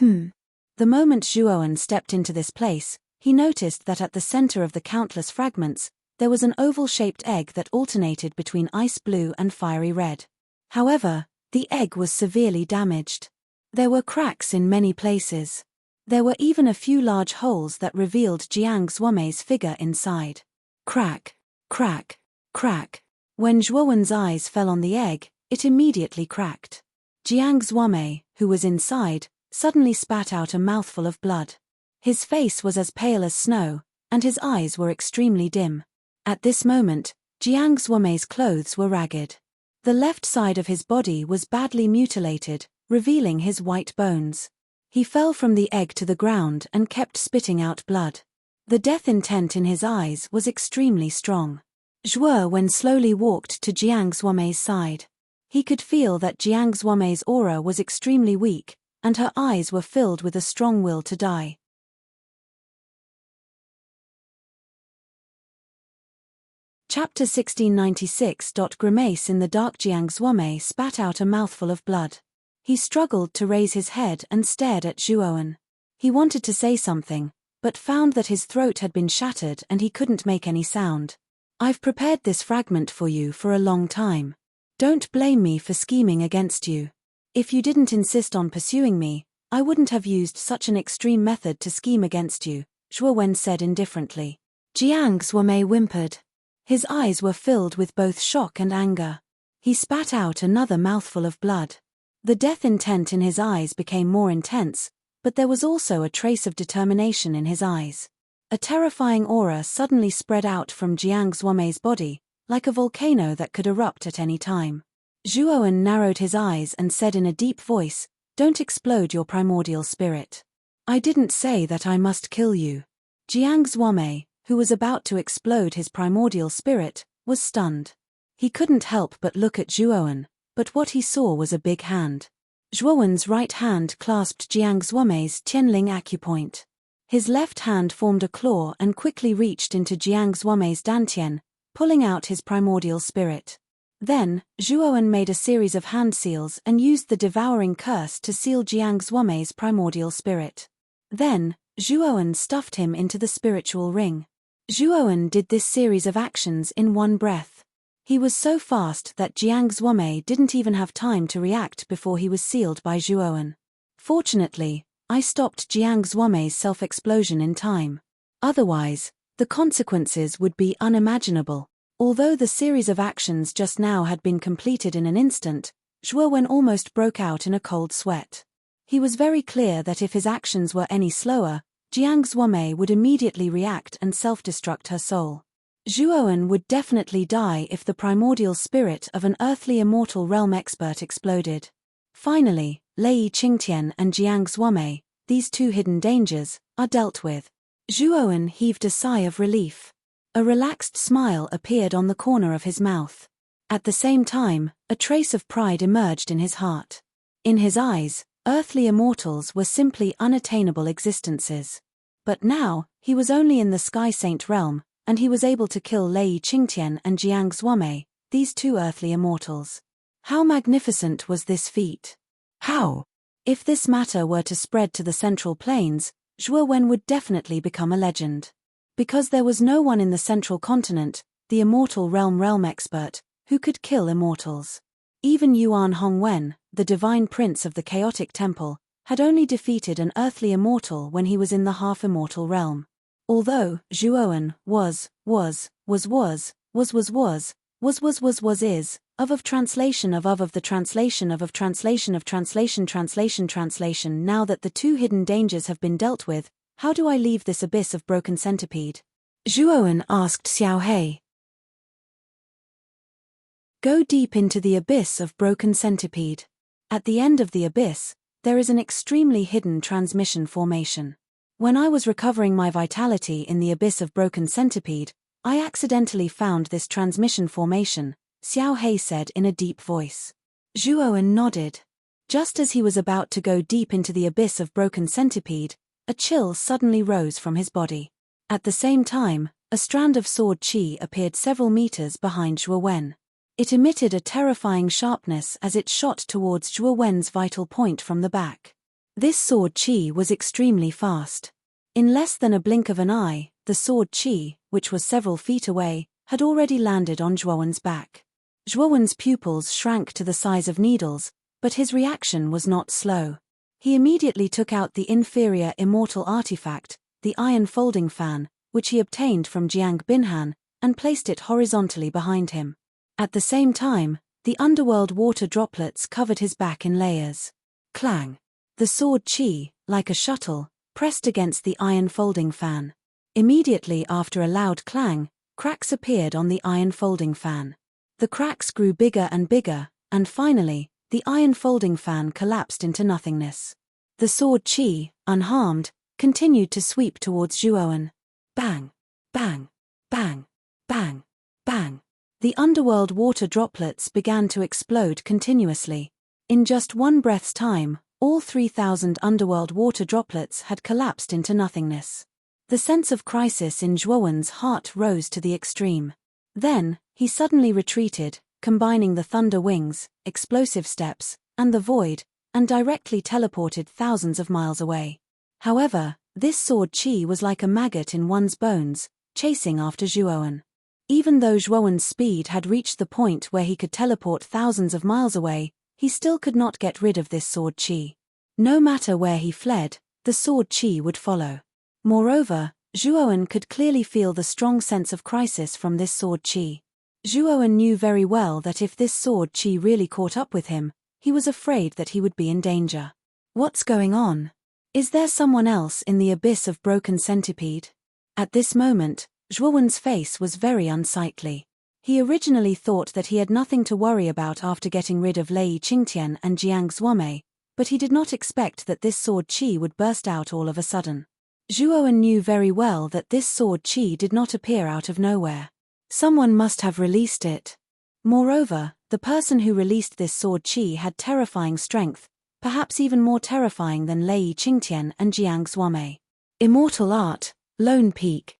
The moment Zhuowen stepped into this place, he noticed that at the center of the countless fragments, there was an oval-shaped egg that alternated between ice blue and fiery red. However, the egg was severely damaged. There were cracks in many places. There were even a few large holes that revealed Jiang Xuanmei's figure inside. Crack, crack, crack. When Zhuowen's eyes fell on the egg, it immediately cracked. Jiang Xuanmei, who was inside, suddenly spat out a mouthful of blood. His face was as pale as snow, and his eyes were extremely dim. At this moment, Jiang Xuanmei's clothes were ragged. The left side of his body was badly mutilated, revealing his white bones. He fell from the egg to the ground and kept spitting out blood. The death intent in his eyes was extremely strong. Zhuowen slowly walked to Jiang Xuanmei's side. He could feel that Jiang Xuanmei's aura was extremely weak, and her eyes were filled with a strong will to die. Chapter 1696. Grimace in the dark. Jiang Xuanmei spat out a mouthful of blood. He struggled to raise his head and stared at Zhuowen. He wanted to say something, but found that his throat had been shattered and he couldn't make any sound. I've prepared this fragment for you for a long time. Don't blame me for scheming against you. If you didn't insist on pursuing me, I wouldn't have used such an extreme method to scheme against you, Zhuowen said indifferently. Jiang Xuanmei whimpered. His eyes were filled with both shock and anger. He spat out another mouthful of blood. The death intent in his eyes became more intense, but there was also a trace of determination in his eyes. A terrifying aura suddenly spread out from Jiang Xuanmei's body, like a volcano that could erupt at any time. Zhuowen narrowed his eyes and said in a deep voice, "Don't explode your primordial spirit. I didn't say that I must kill you." Jiang Xuanmei, who was about to explode his primordial spirit, was stunned. He couldn't help but look at Zhuowen, but what he saw was a big hand. Zhuowen's right hand clasped Jiang Xuanmei's Tianling acupoint. His left hand formed a claw and quickly reached into Jiang Xuanmei's dantian, pulling out his primordial spirit. Then, Zhuowen made a series of hand seals and used the devouring curse to seal Jiang Xuanmei's primordial spirit. Then, Zhuowen stuffed him into the spiritual ring. Zhuowen did this series of actions in one breath. He was so fast that Jiang Xuanmei didn't even have time to react before he was sealed by Zhuowen. Fortunately, I stopped Jiang Xuanmei's self-explosion in time. Otherwise, the consequences would be unimaginable. Although the series of actions just now had been completed in an instant, Zhuowen almost broke out in a cold sweat. He was very clear that if his actions were any slower, Jiang Zuomei would immediately react and self-destruct her soul. Zhuowen would definitely die if the primordial spirit of an earthly immortal realm expert exploded. Finally, Lei Qingtian and Jiang Zuomei, these two hidden dangers, are dealt with. Zhuowen heaved a sigh of relief. A relaxed smile appeared on the corner of his mouth. At the same time, a trace of pride emerged in his heart. In his eyes, earthly immortals were simply unattainable existences. But now, he was only in the Sky Saint realm, and he was able to kill Lei Qingtian and Jiang Zuomei, these two earthly immortals. How magnificent was this feat? How? If this matter were to spread to the Central Plains, Zhuowen would definitely become a legend. Because there was no one in the Central Continent, the immortal realm expert, who could kill immortals. Even Yuan Hongwen, the divine prince of the chaotic temple, had only defeated an earthly immortal when he was in the half-immortal realm. Although Zhuowen is, of translation of the translation of translation of translation. Now that the two hidden dangers have been dealt with, how do I leave this abyss of broken centipede? Zhuowen asked Xiao He. Go deep into the abyss of broken centipede. At the end of the abyss, there is an extremely hidden transmission formation. When I was recovering my vitality in the abyss of broken centipede, I accidentally found this transmission formation, Xiao He said in a deep voice. Zhuowen nodded. Just as he was about to go deep into the abyss of broken centipede, a chill suddenly rose from his body. At the same time, a strand of sword qi appeared several meters behind Zhuowen. It emitted a terrifying sharpness as it shot towards Zhuowen's vital point from the back. This sword qi was extremely fast. In less than a blink of an eye, the sword qi, which was several feet away, had already landed on Zhuowen's back. Zhuowen's pupils shrank to the size of needles, but his reaction was not slow. He immediately took out the inferior immortal artifact, the iron folding fan, which he obtained from Jiang Binhan, and placed it horizontally behind him. At the same time, the underworld water droplets covered his back in layers. Clang! The sword qi, like a shuttle, pressed against the iron folding fan. Immediately after a loud clang, cracks appeared on the iron folding fan. The cracks grew bigger and bigger, and finally, the iron folding fan collapsed into nothingness. The sword qi, unharmed, continued to sweep towards Zhuowen. Bang! Bang! Bang! Bang! Bang! The underworld water droplets began to explode continuously. In just one breath's time, all 3,000 underworld water droplets had collapsed into nothingness. The sense of crisis in Zhuowen's heart rose to the extreme. Then, he suddenly retreated, combining the thunder wings, explosive steps, and the void, and directly teleported thousands of miles away. However, this sword qi was like a maggot in one's bones, chasing after Zhuowen. Even though Zhuowen's speed had reached the point where he could teleport thousands of miles away, he still could not get rid of this sword qi. No matter where he fled, the sword qi would follow. Moreover, Zhuowen could clearly feel the strong sense of crisis from this sword qi. Zhuowen knew very well that if this sword qi really caught up with him, he was afraid that he would be in danger. What's going on? Is there someone else in the abyss of broken centipede? At this moment, Zhuowen's face was very unsightly. He originally thought that he had nothing to worry about after getting rid of Lei Qingtian and Jiang Zuomei, but he did not expect that this sword qi would burst out all of a sudden. Zhuowen knew very well that this sword qi did not appear out of nowhere. Someone must have released it. Moreover, the person who released this sword qi had terrifying strength, perhaps even more terrifying than Lei Qingtian and Jiang Zuomei. Immortal art, Lone Peak.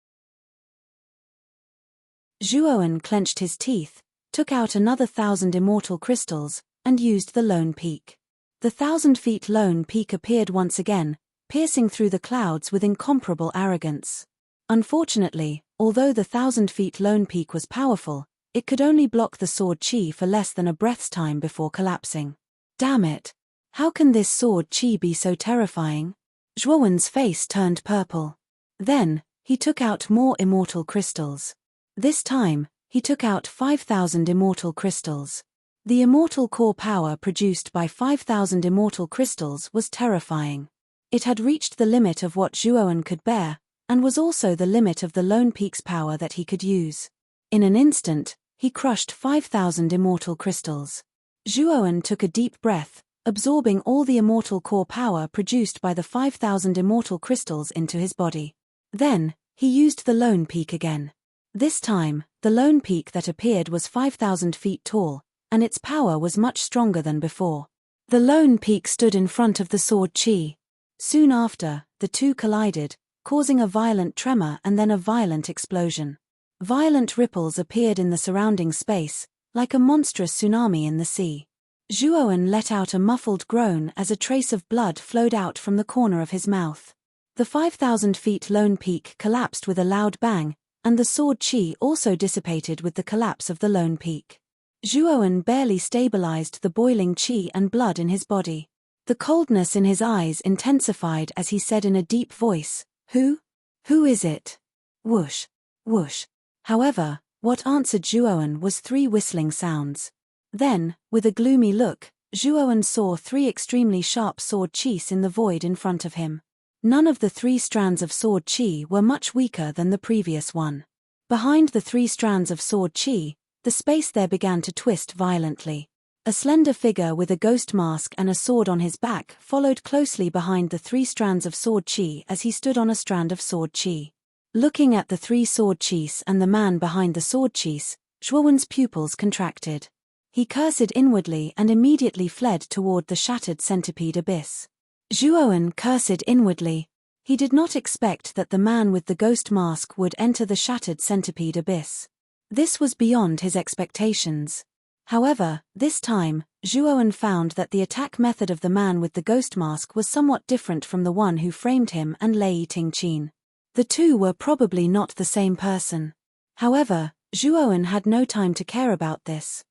Zhuowen clenched his teeth, took out another 1,000 immortal crystals, and used the Lone Peak. The 1,000 feet Lone Peak appeared once again, piercing through the clouds with incomparable arrogance. Unfortunately, although the 1,000 feet Lone Peak was powerful, it could only block the sword qi for less than a breath's time before collapsing. Damn it! How can this sword qi be so terrifying? Zhuowen's face turned purple. Then, he took out more immortal crystals. This time, he took out 5,000 immortal crystals. The immortal core power produced by 5,000 immortal crystals was terrifying. It had reached the limit of what Zhuowen could bear, and was also the limit of the Lone Peak's power that he could use. In an instant, he crushed 5,000 immortal crystals. Zhuowen took a deep breath, absorbing all the immortal core power produced by the 5,000 immortal crystals into his body. Then, he used the Lone Peak again. This time, the Lone Peak that appeared was 5,000 feet tall, and its power was much stronger than before. The Lone Peak stood in front of the sword Qi. Soon after, the two collided, causing a violent tremor and then a violent explosion. Violent ripples appeared in the surrounding space, like a monstrous tsunami in the sea. Zhuowen let out a muffled groan as a trace of blood flowed out from the corner of his mouth. The 5,000 feet Lone Peak collapsed with a loud bang, and the sword Qi also dissipated with the collapse of the Lone Peak. Zhuowen barely stabilized the boiling Qi and blood in his body. The coldness in his eyes intensified as he said in a deep voice, "Who? Who is it?" Whoosh. Whoosh. However, what answered Zhuowen was 3 whistling sounds. Then, with a gloomy look, Zhuowen saw 3 extremely sharp sword Qis in the void in front of him. None of the 3 strands of sword Qi were much weaker than the previous one. Behind the 3 strands of sword Qi, the space there began to twist violently. A slender figure with a ghost mask and a sword on his back followed closely behind the 3 strands of sword Qi as he stood on a strand of sword Qi. Looking at the 3 sword Qis and the man behind the sword Qis, Zhuowen's pupils contracted. He cursed inwardly and immediately fled toward the shattered centipede abyss. Zhuowen cursed inwardly. He did not expect that the man with the ghost mask would enter the shattered centipede abyss. This was beyond his expectations. However, this time, Zhuowen found that the attack method of the man with the ghost mask was somewhat different from the one who framed him and Lei Tingqin. The two were probably not the same person. However, Zhuowen had no time to care about this.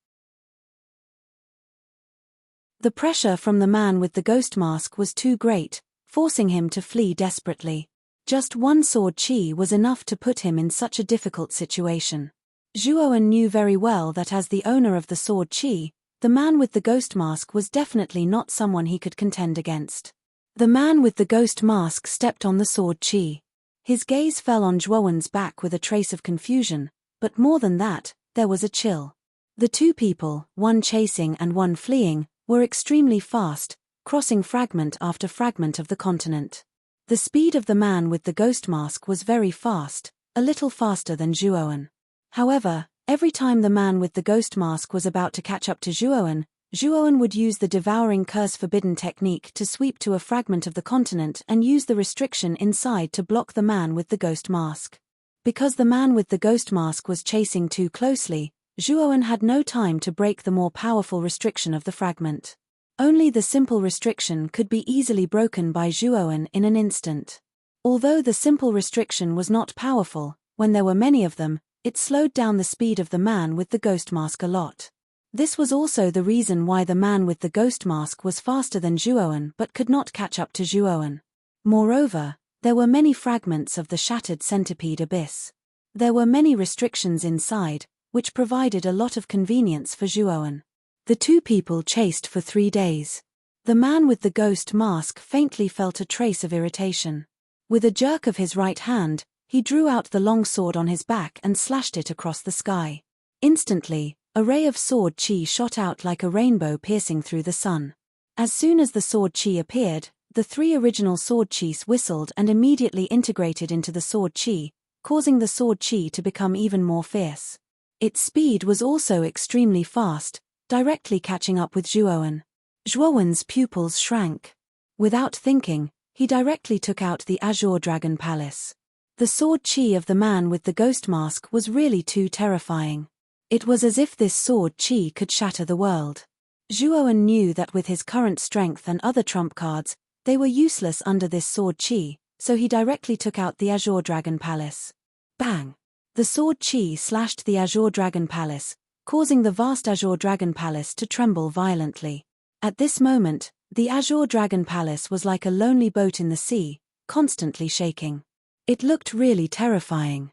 The pressure from the man with the ghost mask was too great, forcing him to flee desperately. Just 1 sword Qi was enough to put him in such a difficult situation. Zhuowen knew very well that as the owner of the sword Qi, the man with the ghost mask was definitely not someone he could contend against. The man with the ghost mask stepped on the sword Qi. His gaze fell on Zhuowen's back with a trace of confusion, but more than that, there was a chill. The 2 people, one chasing and one fleeing, were extremely fast, crossing fragment after fragment of the continent. The speed of the man with the ghost mask was very fast, a little faster than Zhuowen. However, every time the man with the ghost mask was about to catch up to Zhuowen, Zhuowen would use the devouring curse forbidden technique to sweep to a fragment of the continent and use the restriction inside to block the man with the ghost mask. Because the man with the ghost mask was chasing too closely, Zhuowen had no time to break the more powerful restriction of the fragment. Only the simple restriction could be easily broken by Zhuowen in an instant. Although the simple restriction was not powerful, when there were many of them, it slowed down the speed of the man with the ghost mask a lot. This was also the reason why the man with the ghost mask was faster than Zhuowen but could not catch up to Zhuowen. Moreover, there were many fragments of the shattered centipede abyss. There were many restrictions inside, which provided a lot of convenience for Zhuowen. The 2 people chased for 3 days. The man with the ghost mask faintly felt a trace of irritation. With a jerk of his right hand, he drew out the long sword on his back and slashed it across the sky. Instantly, a ray of sword Qi shot out like a rainbow piercing through the sun. As soon as the sword Qi appeared, the 3 original sword Qis whistled and immediately integrated into the sword Qi, causing the sword Qi to become even more fierce. Its speed was also extremely fast, directly catching up with Zhuowen. Zhuowen's pupils shrank. Without thinking, he directly took out the Azure Dragon Palace. The sword Qi of the man with the ghost mask was really too terrifying. It was as if this sword Qi could shatter the world. Zhuowen knew that with his current strength and other trump cards, they were useless under this sword Qi, so he directly took out the Azure Dragon Palace. Bang! The sword Qi slashed the Azure Dragon Palace, causing the vast Azure Dragon Palace to tremble violently. At this moment, the Azure Dragon Palace was like a lonely boat in the sea, constantly shaking. It looked really terrifying.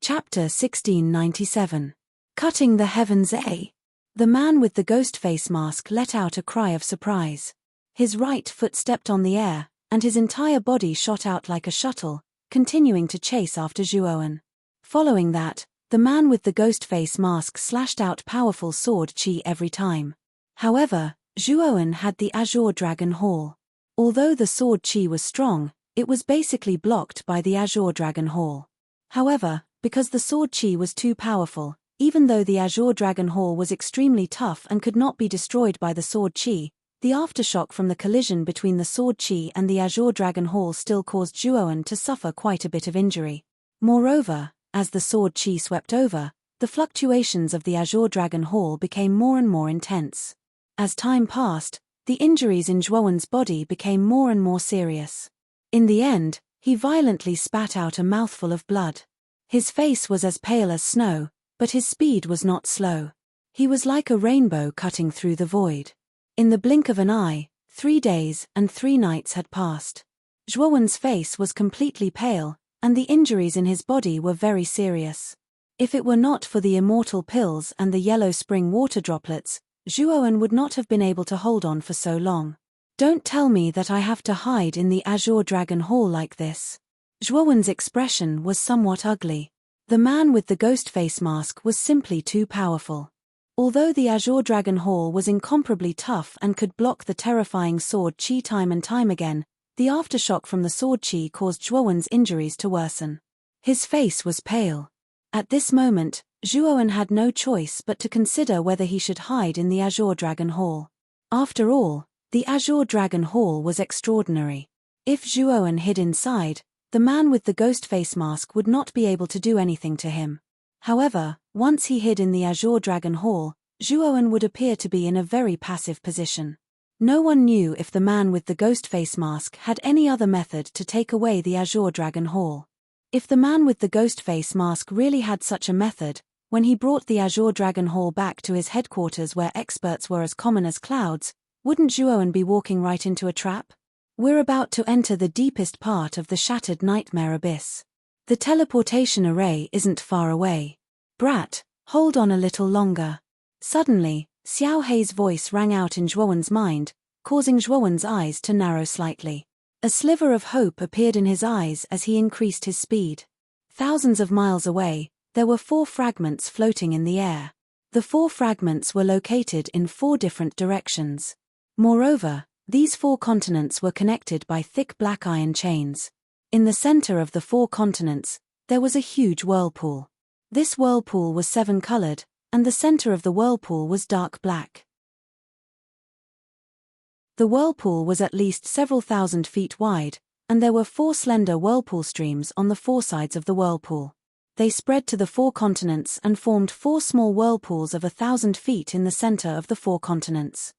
Chapter 1697. Cutting the Heavens A. The man with the ghost face mask let out a cry of surprise. His right foot stepped on the air, and his entire body shot out like a shuttle, continuing to chase after Zhuowen. Following that, the man with the ghost face mask slashed out powerful sword chi every time. However, Zhuowen had the Azure Dragon Hall. Although the sword chi was strong, it was basically blocked by the Azure Dragon Hall. However, because the sword chi was too powerful, even though the Azure Dragon Hall was extremely tough and could not be destroyed by the sword chi, the aftershock from the collision between the sword chi and the Azure Dragon Hall still caused Zhuowen to suffer quite a bit of injury. Moreover, as the sword chi swept over, the fluctuations of the Azure Dragon Hall became more and more intense. As time passed, the injuries in Zhuowen's body became more and more serious. In the end, he violently spat out a mouthful of blood. His face was as pale as snow, but his speed was not slow. He was like a rainbow cutting through the void. In the blink of an eye, 3 days and 3 nights had passed. Zhuowen's face was completely pale, and the injuries in his body were very serious. If it were not for the immortal pills and the yellow spring water droplets, Zhuowen would not have been able to hold on for so long. Don't tell me that I have to hide in the Azure Dragon Hall like this. Zhuowen's expression was somewhat ugly. The man with the ghost face mask was simply too powerful. Although the Azure Dragon Hall was incomparably tough and could block the terrifying sword chi time and time again, the aftershock from the sword chi caused Zhuowen's injuries to worsen. His face was pale. At this moment, Zhuowen had no choice but to consider whether he should hide in the Azure Dragon Hall. After all, the Azure Dragon Hall was extraordinary. If Zhuowen hid inside, the man with the ghost face mask would not be able to do anything to him. However, once he hid in the Azure Dragon Hall, Zhuowen would appear to be in a very passive position. No one knew if the man with the ghost face mask had any other method to take away the Azure Dragon Hall. If the man with the ghost face mask really had such a method, when he brought the Azure Dragon Hall back to his headquarters where experts were as common as clouds, wouldn't Zhuowen be walking right into a trap? We're about to enter the deepest part of the shattered nightmare abyss. The teleportation array isn't far away. Brat, hold on a little longer. Suddenly, Xiao Hei's voice rang out in Zhuowen's mind, causing Zhuowen's eyes to narrow slightly. A sliver of hope appeared in his eyes as he increased his speed. Thousands of miles away, there were 4 fragments floating in the air. The 4 fragments were located in 4 different directions. Moreover, these 4 continents were connected by thick black iron chains. In the center of the 4 continents, there was a huge whirlpool. This whirlpool was 7-colored, and the center of the whirlpool was dark black. The whirlpool was at least several thousand feet wide, and there were 4 slender whirlpool streams on the 4 sides of the whirlpool. They spread to the 4 continents and formed 4 small whirlpools of 1,000 feet in the center of the 4 continents.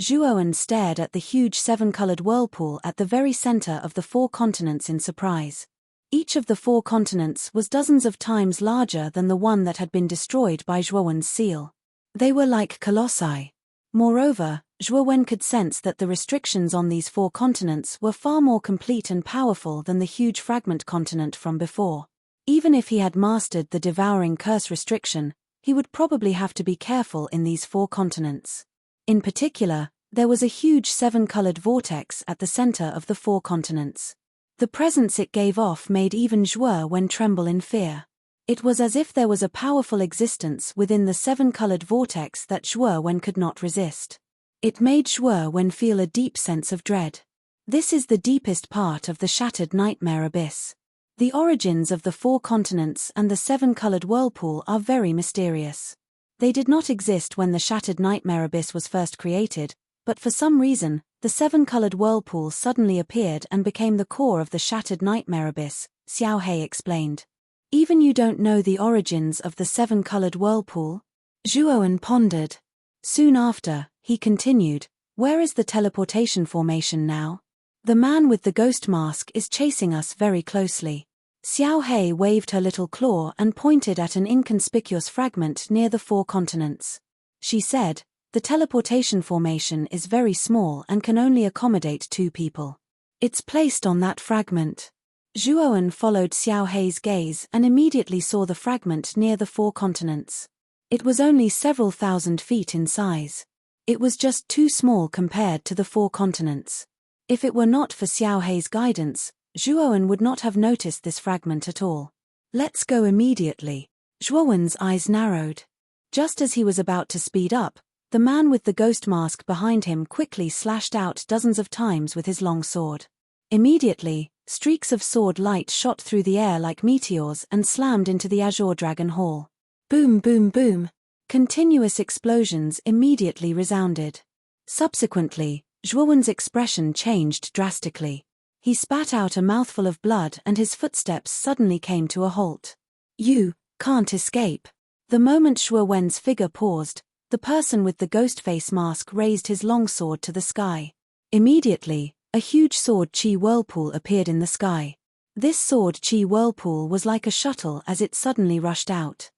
Zhuowen stared at the huge 7-colored whirlpool at the very center of the 4 continents in surprise. Each of the 4 continents was dozens of times larger than the one that had been destroyed by Zhuowen's seal. They were like colossi. Moreover, Zhuowen could sense that the restrictions on these 4 continents were far more complete and powerful than the huge fragment continent from before. Even if he had mastered the devouring curse restriction, he would probably have to be careful in these 4 continents. In particular, there was a huge 7-colored vortex at the center of the 4 continents. The presence it gave off made even Zhuowen tremble in fear. It was as if there was a powerful existence within the 7-colored vortex that Zhuowen could not resist. It made Zhuowen feel a deep sense of dread. This is the deepest part of the shattered nightmare abyss. The origins of the 4 continents and the 7-colored whirlpool are very mysterious. They did not exist when the shattered nightmare abyss was first created, but for some reason, the 7-colored whirlpool suddenly appeared and became the core of the shattered nightmare abyss, Xiao Hei explained. Even you don't know the origins of the 7-colored whirlpool? Zhuowen pondered. Soon after, he continued, where is the teleportation formation now? The man with the ghost mask is chasing us very closely. Xiao Hei waved her little claw and pointed at an inconspicuous fragment near the 4 continents. She said, the teleportation formation is very small and can only accommodate 2 people. It's placed on that fragment. Zhuowen followed Xiao Hei's gaze and immediately saw the fragment near the 4 continents. It was only several thousand feet in size. It was just too small compared to the 4 continents. If it were not for Xiao Hei's guidance, Zhuowen would not have noticed this fragment at all. Let's go immediately. Zhuowen's eyes narrowed. Just as he was about to speed up, the man with the ghost mask behind him quickly slashed out dozens of times with his long sword. Immediately, streaks of sword light shot through the air like meteors and slammed into the Azure Dragon Hall. Boom, boom, boom. Continuous explosions immediately resounded. Subsequently, Zhuowen's expression changed drastically. He spat out a mouthful of blood and his footsteps suddenly came to a halt. You can't escape. The moment Zhuowen's figure paused, the person with the ghost face mask raised his long sword to the sky. Immediately, a huge sword chi whirlpool appeared in the sky. This sword chi whirlpool was like a shuttle as it suddenly rushed out.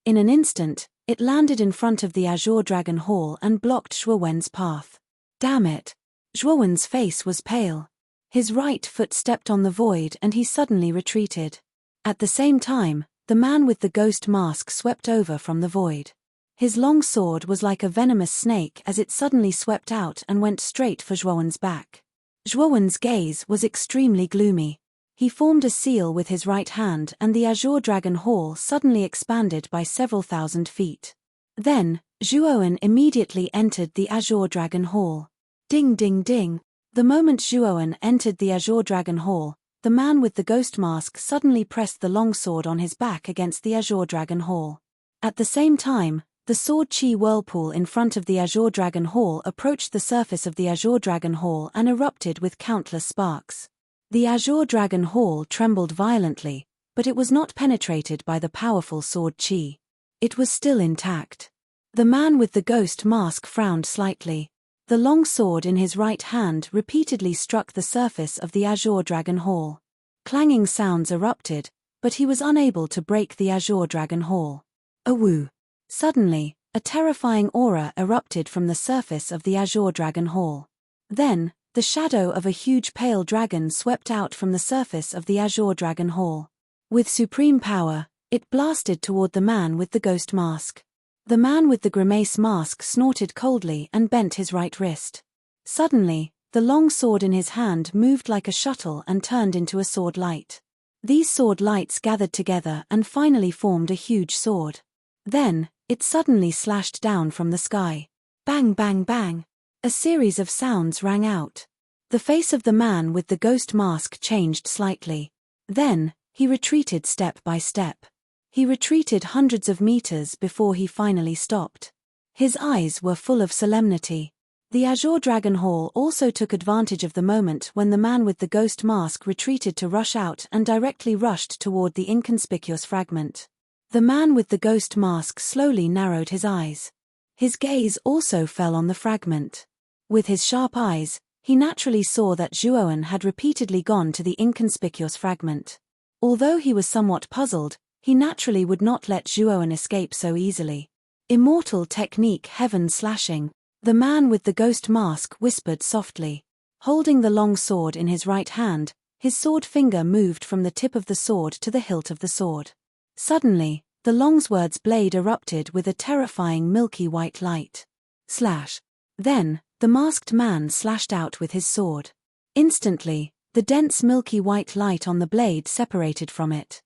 In an instant, it landed in front of the Azure Dragon Hall and blocked Zhuowen's path. Damn it! Zhuowen's face was pale. His right foot stepped on the void and he suddenly retreated. At the same time, the man with the ghost mask swept over from the void. His long sword was like a venomous snake as it suddenly swept out and went straight for Zhuowen's back. Zhuowen's gaze was extremely gloomy. He formed a seal with his right hand and the Azure Dragon Hall suddenly expanded by several thousand feet. Then, Zhuowen immediately entered the Azure Dragon Hall. Ding ding ding. The moment Zhuowen entered the Azure Dragon Hall, the man with the ghost mask suddenly pressed the longsword on his back against the Azure Dragon Hall. At the same time, the sword chi whirlpool in front of the Azure Dragon Hall approached the surface of the Azure Dragon Hall and erupted with countless sparks. The Azure Dragon Hall trembled violently, but it was not penetrated by the powerful sword chi. It was still intact. The man with the ghost mask frowned slightly. The long sword in his right hand repeatedly struck the surface of the Azure Dragon Hall. Clanging sounds erupted, but he was unable to break the Azure Dragon Hall. Awoo! Suddenly, a terrifying aura erupted from the surface of the Azure Dragon Hall. Then, the shadow of a huge pale dragon swept out from the surface of the Azure Dragon Hall. With supreme power, it blasted toward the man with the ghost mask. The man with the grimace mask snorted coldly and bent his right wrist. Suddenly, the long sword in his hand moved like a shuttle and turned into a sword light. These sword lights gathered together and finally formed a huge sword. Then, it suddenly slashed down from the sky. Bang bang bang! A series of sounds rang out. The face of the man with the ghost mask changed slightly. Then, he retreated step by step. He retreated hundreds of meters before he finally stopped. His eyes were full of solemnity. The Azure Dragon Hall also took advantage of the moment when the man with the ghost mask retreated to rush out and directly rushed toward the inconspicuous fragment. The man with the ghost mask slowly narrowed his eyes. His gaze also fell on the fragment. With his sharp eyes, he naturally saw that Zhuowen had repeatedly gone to the inconspicuous fragment. Although he was somewhat puzzled, he naturally would not let Zhuowen escape so easily. Immortal technique heaven slashing, the man with the ghost mask whispered softly. Holding the long sword in his right hand, his sword finger moved from the tip of the sword to the hilt of the sword. Suddenly, the longsword's blade erupted with a terrifying milky white light. Slash. Then, the masked man slashed out with his sword. Instantly, the dense milky white light on the blade separated from it.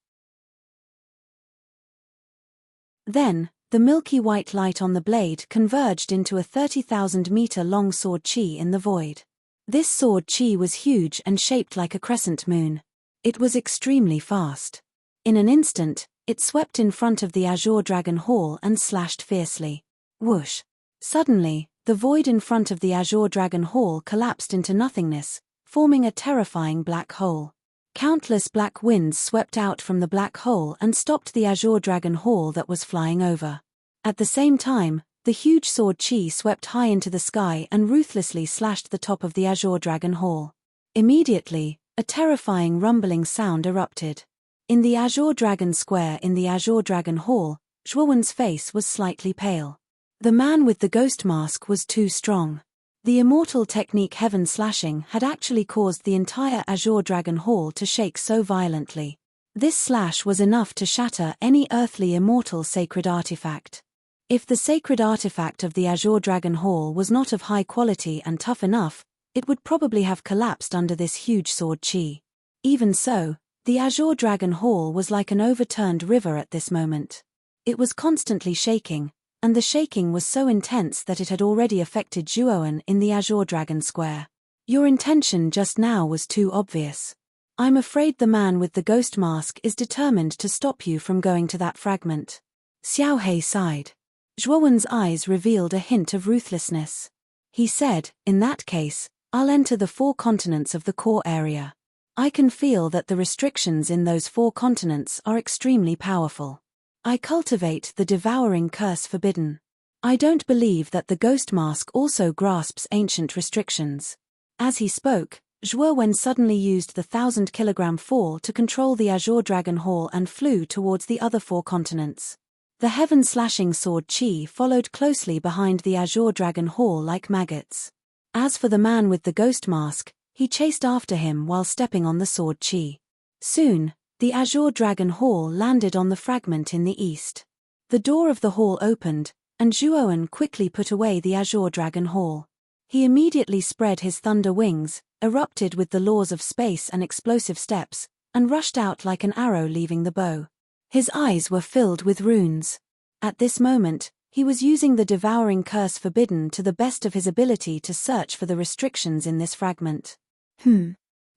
Then, the milky white light on the blade converged into a 30,000-meter long sword chi in the void. This sword chi was huge and shaped like a crescent moon. It was extremely fast. In an instant, it swept in front of the Azure Dragon Hall and slashed fiercely. Whoosh! Suddenly, the void in front of the Azure Dragon Hall collapsed into nothingness, forming a terrifying black hole. Countless black winds swept out from the black hole and stopped the Azure Dragon Hall that was flying over. At the same time, the huge sword chi swept high into the sky and ruthlessly slashed the top of the Azure Dragon Hall. Immediately, a terrifying rumbling sound erupted. In the Azure Dragon Square in the Azure Dragon Hall, Zhuowen's face was slightly pale. The man with the ghost mask was too strong. The immortal technique heaven slashing had actually caused the entire Azure Dragon Hall to shake so violently. This slash was enough to shatter any earthly immortal sacred artifact. If the sacred artifact of the Azure Dragon Hall was not of high quality and tough enough, it would probably have collapsed under this huge sword chi. Even so, the Azure Dragon Hall was like an overturned river at this moment. It was constantly shaking, and the shaking was so intense that it had already affected Zhuowen in the Azure Dragon Square. Your intention just now was too obvious. I'm afraid the man with the ghost mask is determined to stop you from going to that fragment. Xiaohei sighed. Zhuowen's eyes revealed a hint of ruthlessness. He said, in that case, I'll enter the 4 continents of the core area. I can feel that the restrictions in those 4 continents are extremely powerful. I cultivate the devouring curse forbidden. I don't believe that the ghost mask also grasps ancient restrictions. As he spoke, Zhuowen suddenly used the 1,000-kilogram fall to control the Azure Dragon Hall and flew towards the other 4 continents. The heaven-slashing sword chi followed closely behind the Azure Dragon Hall like maggots. As for the man with the ghost mask, he chased after him while stepping on the sword chi. Soon, the Azure Dragon Hall landed on the fragment in the east. The door of the hall opened, and Zhuowen quickly put away the Azure Dragon Hall. He immediately spread his thunder wings, erupted with the laws of space and explosive steps, and rushed out like an arrow leaving the bow. His eyes were filled with runes. At this moment, he was using the devouring curse forbidden to the best of his ability to search for the restrictions in this fragment.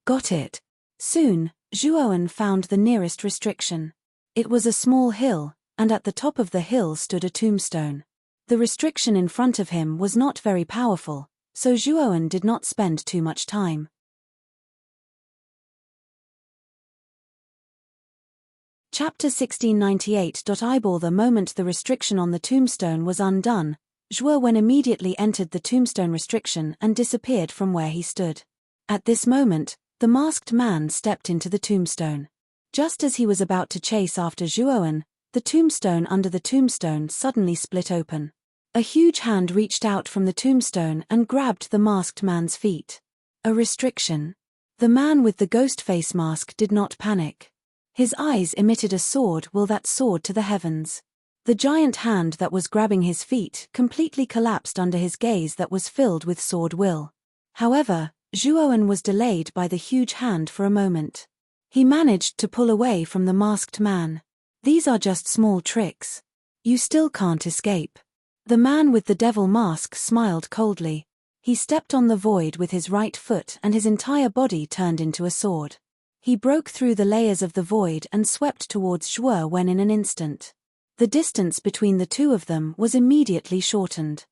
Got it. Soon, Zhuowen found the nearest restriction. It was a small hill, and at the top of the hill stood a tombstone. The restriction in front of him was not very powerful, so Zhuowen did not spend too much time. Chapter 1698. Eyeball. The moment the restriction on the tombstone was undone, Zhuowen immediately entered the tombstone restriction and disappeared from where he stood. At this moment, the masked man stepped into the tombstone. Just as he was about to chase after Zhuowen, the tombstone under the tombstone suddenly split open. A huge hand reached out from the tombstone and grabbed the masked man's feet. A restriction. The man with the ghost face mask did not panic. His eyes emitted a sword will that soared to the heavens. The giant hand that was grabbing his feet completely collapsed under his gaze that was filled with sword will. However, Zhuowen was delayed by the huge hand for a moment. He managed to pull away from the masked man. These are just small tricks. You still can't escape. The man with the devil mask smiled coldly. He stepped on the void with his right foot and his entire body turned into a sword. He broke through the layers of the void and swept towards Zhuowen in an instant. The distance between the two of them was immediately shortened.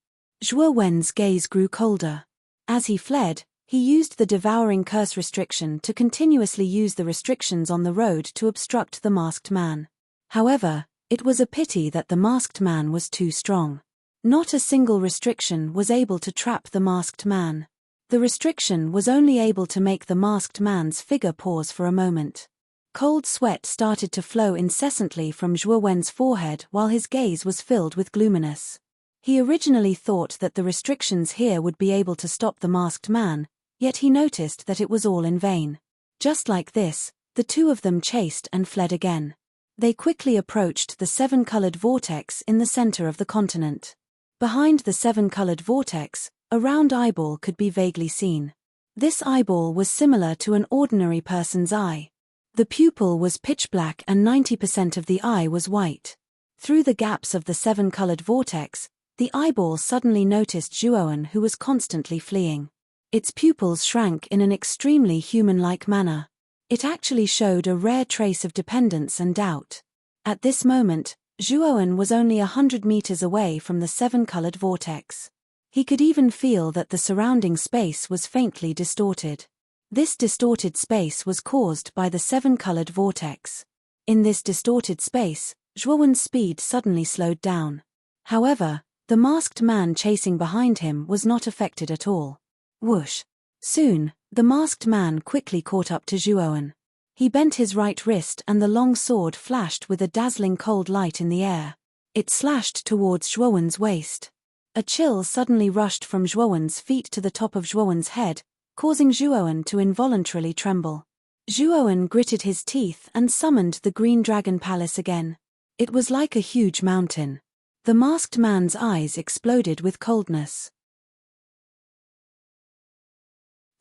Zhuowen's gaze grew colder. As he fled, he used the devouring curse restriction to continuously use the restrictions on the road to obstruct the masked man. However, it was a pity that the masked man was too strong. Not a single restriction was able to trap the masked man. The restriction was only able to make the masked man's figure pause for a moment. Cold sweat started to flow incessantly from Zhuowen's forehead while his gaze was filled with gloominess. He originally thought that the restrictions here would be able to stop the masked man, yet he noticed that it was all in vain. Just like this, the two of them chased and fled again. They quickly approached the 7-colored vortex in the center of the continent. Behind the 7-colored vortex, a round eyeball could be vaguely seen. This eyeball was similar to an ordinary person's eye. The pupil was pitch black and 90% of the eye was white. Through the gaps of the 7-colored vortex, the eyeball suddenly noticed Zhuowen, who was constantly fleeing. Its pupils shrank in an extremely human-like manner. It actually showed a rare trace of dependence and doubt. At this moment, Zhuowen was only 100 meters away from the 7-colored vortex. He could even feel that the surrounding space was faintly distorted. This distorted space was caused by the 7-colored vortex. In this distorted space, Zhuowen's speed suddenly slowed down. However, the masked man chasing behind him was not affected at all. Whoosh! Soon, the masked man quickly caught up to Zhuowen. He bent his right wrist and the long sword flashed with a dazzling cold light in the air. It slashed towards Zhuowen's waist. A chill suddenly rushed from Zhuowen's feet to the top of Zhuowen's head, causing Zhuowen to involuntarily tremble. Zhuowen gritted his teeth and summoned the Green Dragon Palace again. It was like a huge mountain. The masked man's eyes exploded with coldness.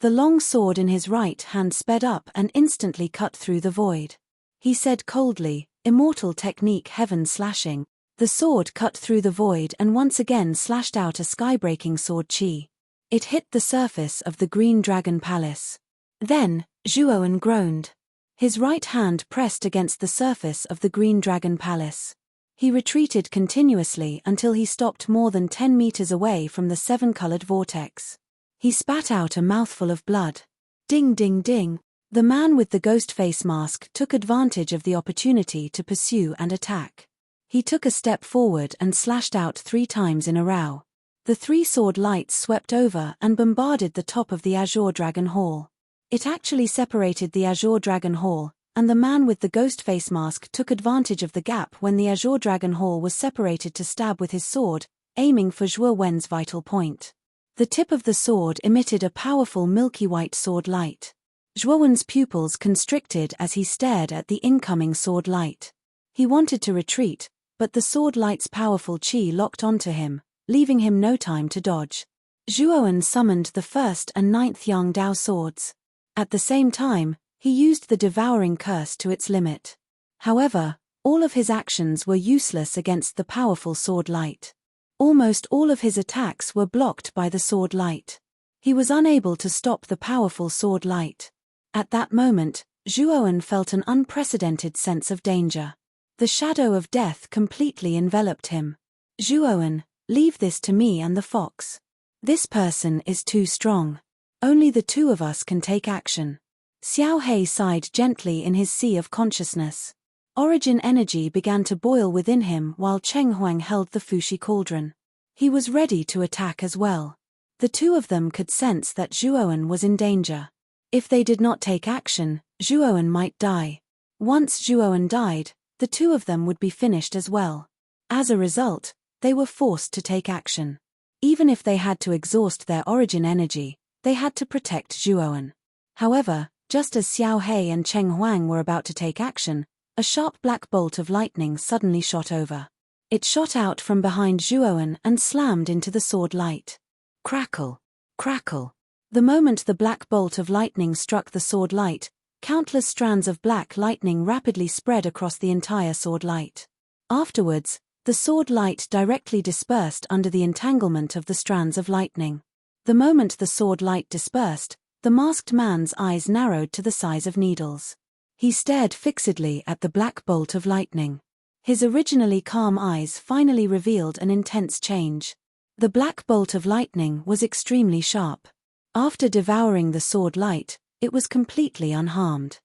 The long sword in his right hand sped up and instantly cut through the void. He said coldly, "Immortal technique, heaven slashing." The sword cut through the void and once again slashed out a skybreaking sword chi. It hit the surface of the Green Dragon Palace. Then, Zhuowen groaned. His right hand pressed against the surface of the Green Dragon Palace. He retreated continuously until he stopped more than 10 meters away from the seven-colored vortex. He spat out a mouthful of blood. Ding ding ding. The man with the ghost face mask took advantage of the opportunity to pursue and attack. He took a step forward and slashed out 3 times in a row. The 3 sword lights swept over and bombarded the top of the Azure Dragon Hall. It actually separated the Azure Dragon Hall, and the man with the ghost face mask took advantage of the gap when the Azure Dragon Hall was separated to stab with his sword, aiming for Zhuo Wen's vital point. The tip of the sword emitted a powerful milky white sword light. Zhuo Wen's pupils constricted as he stared at the incoming sword light. He wanted to retreat, but the sword light's powerful chi locked onto him, leaving him no time to dodge. Zhuowen summoned the 1st and 9th Yang Dao swords. At the same time, he used the devouring curse to its limit. However, all of his actions were useless against the powerful sword light. Almost all of his attacks were blocked by the sword light. He was unable to stop the powerful sword light. At that moment, Zhuowen felt an unprecedented sense of danger. The shadow of death completely enveloped him. Zhuowen, leave this to me and the fox. This person is too strong. Only the 2 of us can take action. Xiao He sighed gently in his sea of consciousness. Origin energy began to boil within him while Cheng Huang held the Fushi cauldron. He was ready to attack as well. The 2 of them could sense that Zhuowen was in danger. If they did not take action, Zhuowen might die. Once Zhuowen died, the 2 of them would be finished as well. As a result, they were forced to take action. Even if they had to exhaust their origin energy, they had to protect Zhuowen. However, just as Xiao He and Cheng Huang were about to take action, a sharp black bolt of lightning suddenly shot over. It shot out from behind Zhuowen and slammed into the sword light. Crackle! Crackle! The moment the black bolt of lightning struck the sword light, countless strands of black lightning rapidly spread across the entire sword light. Afterwards, the sword light directly dispersed under the entanglement of the strands of lightning. The moment the sword light dispersed, the masked man's eyes narrowed to the size of needles. He stared fixedly at the black bolt of lightning. His originally calm eyes finally revealed an intense change. The black bolt of lightning was extremely sharp. After devouring the sword light, it was completely unharmed.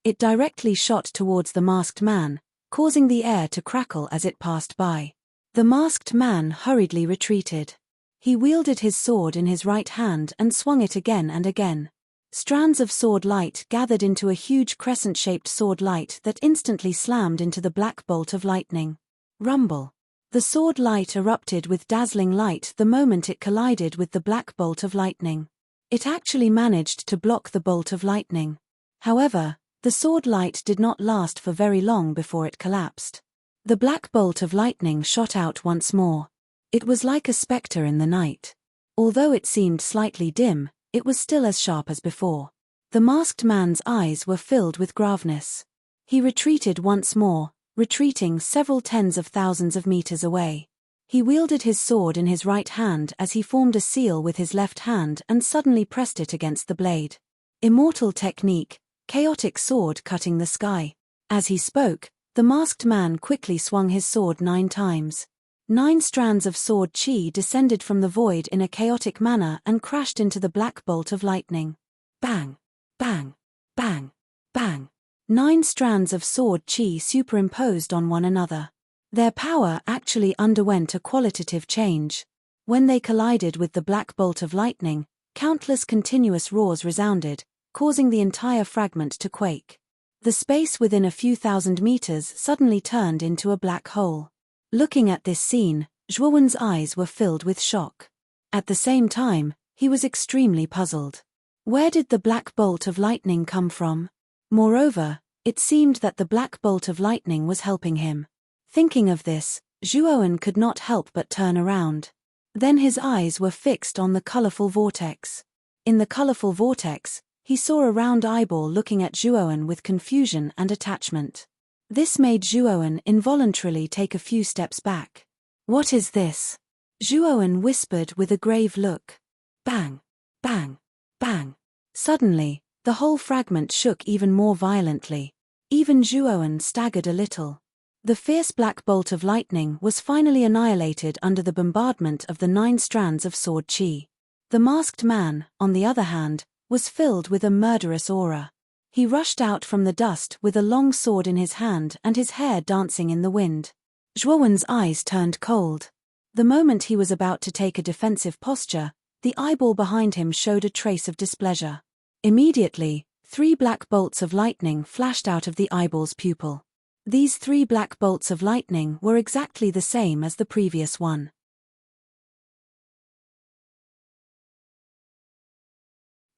It directly shot towards the masked man, causing the air to crackle as it passed by. The masked man hurriedly retreated. He wielded his sword in his right hand and swung it again and again. Strands of sword light gathered into a huge crescent-shaped sword light that instantly slammed into the black bolt of lightning. Rumble. The sword light erupted with dazzling light the moment it collided with the black bolt of lightning. It actually managed to block the bolt of lightning. However, the sword light did not last for very long before it collapsed. The black bolt of lightning shot out once more. It was like a spectre in the night. Although it seemed slightly dim, it was still as sharp as before. The masked man's eyes were filled with graveness. He retreated once more, retreating several tens of thousands of meters away. He wielded his sword in his right hand as he formed a seal with his left hand and suddenly pressed it against the blade. Immortal technique, chaotic sword cutting the sky. As he spoke, the masked man quickly swung his sword 9 times. 9 strands of sword chi descended from the void in a chaotic manner and crashed into the black bolt of lightning. Bang! Bang! Bang! Bang! 9 strands of sword chi superimposed on one another. Their power actually underwent a qualitative change. When they collided with the black bolt of lightning, countless continuous roars resounded, causing the entire fragment to quake. The space within a few thousand meters suddenly turned into a black hole. Looking at this scene, Zhuowen's eyes were filled with shock. At the same time, he was extremely puzzled. Where did the black bolt of lightning come from? Moreover, it seemed that the black bolt of lightning was helping him. Thinking of this, Zhuowen could not help but turn around. Then his eyes were fixed on the colorful vortex. In the colorful vortex, he saw a round eyeball looking at Zhuowen with confusion and attachment. This made Zhuowen involuntarily take a few steps back. "What is this?" Zhuowen whispered with a grave look. Bang! Bang! Bang! Suddenly, the whole fragment shook even more violently. Even Zhuowen staggered a little. The fierce black bolt of lightning was finally annihilated under the bombardment of the 9 strands of sword chi. The masked man, on the other hand, was filled with a murderous aura. He rushed out from the dust with a long sword in his hand and his hair dancing in the wind. Zhuowen's eyes turned cold. The moment he was about to take a defensive posture, the eyeball behind him showed a trace of displeasure. Immediately, 3 black bolts of lightning flashed out of the eyeball's pupil. These 3 black bolts of lightning were exactly the same as the previous one.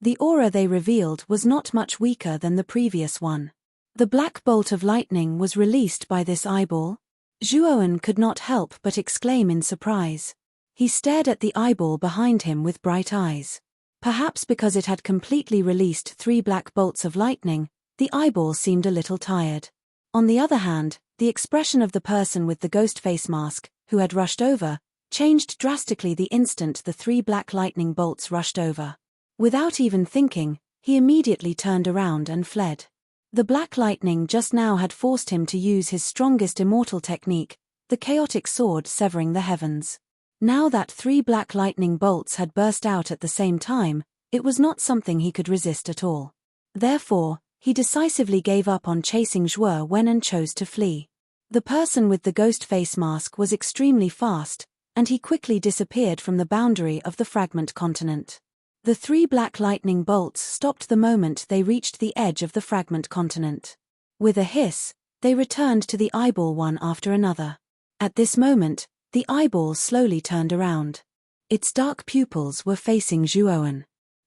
The aura they revealed was not much weaker than the previous one. The black bolt of lightning was released by this eyeball? Zhuowen could not help but exclaim in surprise. He stared at the eyeball behind him with bright eyes. Perhaps because it had completely released 3 black bolts of lightning, the eyeball seemed a little tired. On the other hand, the expression of the person with the ghost face mask, who had rushed over, changed drastically the instant the 3 black lightning bolts rushed over. Without even thinking, he immediately turned around and fled. The black lightning just now had forced him to use his strongest immortal technique, the chaotic sword severing the heavens. Now that 3 black lightning bolts had burst out at the same time, it was not something he could resist at all. Therefore, he decisively gave up on chasing Zhuowen and chose to flee. The person with the ghost face mask was extremely fast, and he quickly disappeared from the boundary of the fragment continent. The 3 black lightning bolts stopped the moment they reached the edge of the fragment continent. With a hiss, they returned to the eyeball one after another. At this moment, the eyeball slowly turned around. Its dark pupils were facing Zhuowen.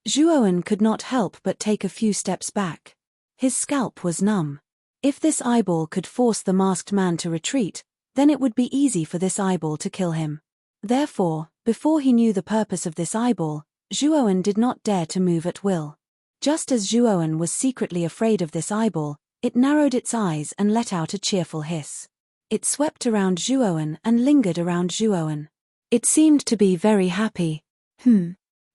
Zhuowen could not help but take a few steps back. His scalp was numb. If this eyeball could force the masked man to retreat, then it would be easy for this eyeball to kill him. Therefore, before he knew the purpose of this eyeball, Zhuowen did not dare to move at will. Just as Zhuowen was secretly afraid of this eyeball, it narrowed its eyes and let out a cheerful hiss. It swept around Zhuowen and lingered around Zhuowen. It seemed to be very happy.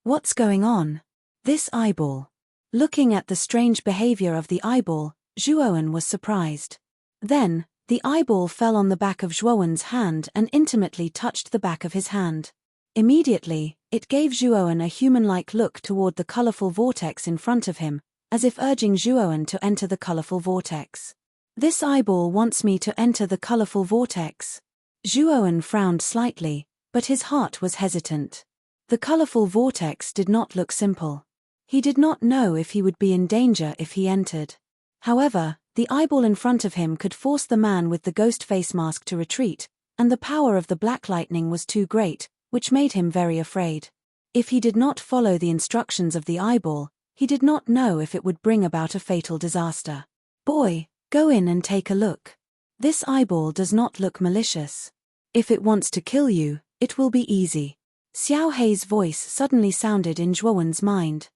What's going on? This eyeball. Looking at the strange behavior of the eyeball, Zhuowen was surprised. Then, the eyeball fell on the back of Zhuowen's hand and intimately touched the back of his hand. Immediately, it gave Zhuowen a human-like look toward the colorful vortex in front of him, as if urging Zhuowen to enter the colorful vortex. This eyeball wants me to enter the colorful vortex. Zhuowen frowned slightly, but his heart was hesitant. The colorful vortex did not look simple. He did not know if he would be in danger if he entered. However, the eyeball in front of him could force the man with the ghost face mask to retreat, and the power of the black lightning was too great, which made him very afraid. If he did not follow the instructions of the eyeball, he did not know if it would bring about a fatal disaster. "Boy, go in and take a look. This eyeball does not look malicious. If it wants to kill you, it will be easy." Xiao Hei's voice suddenly sounded in Zhuowen's mind.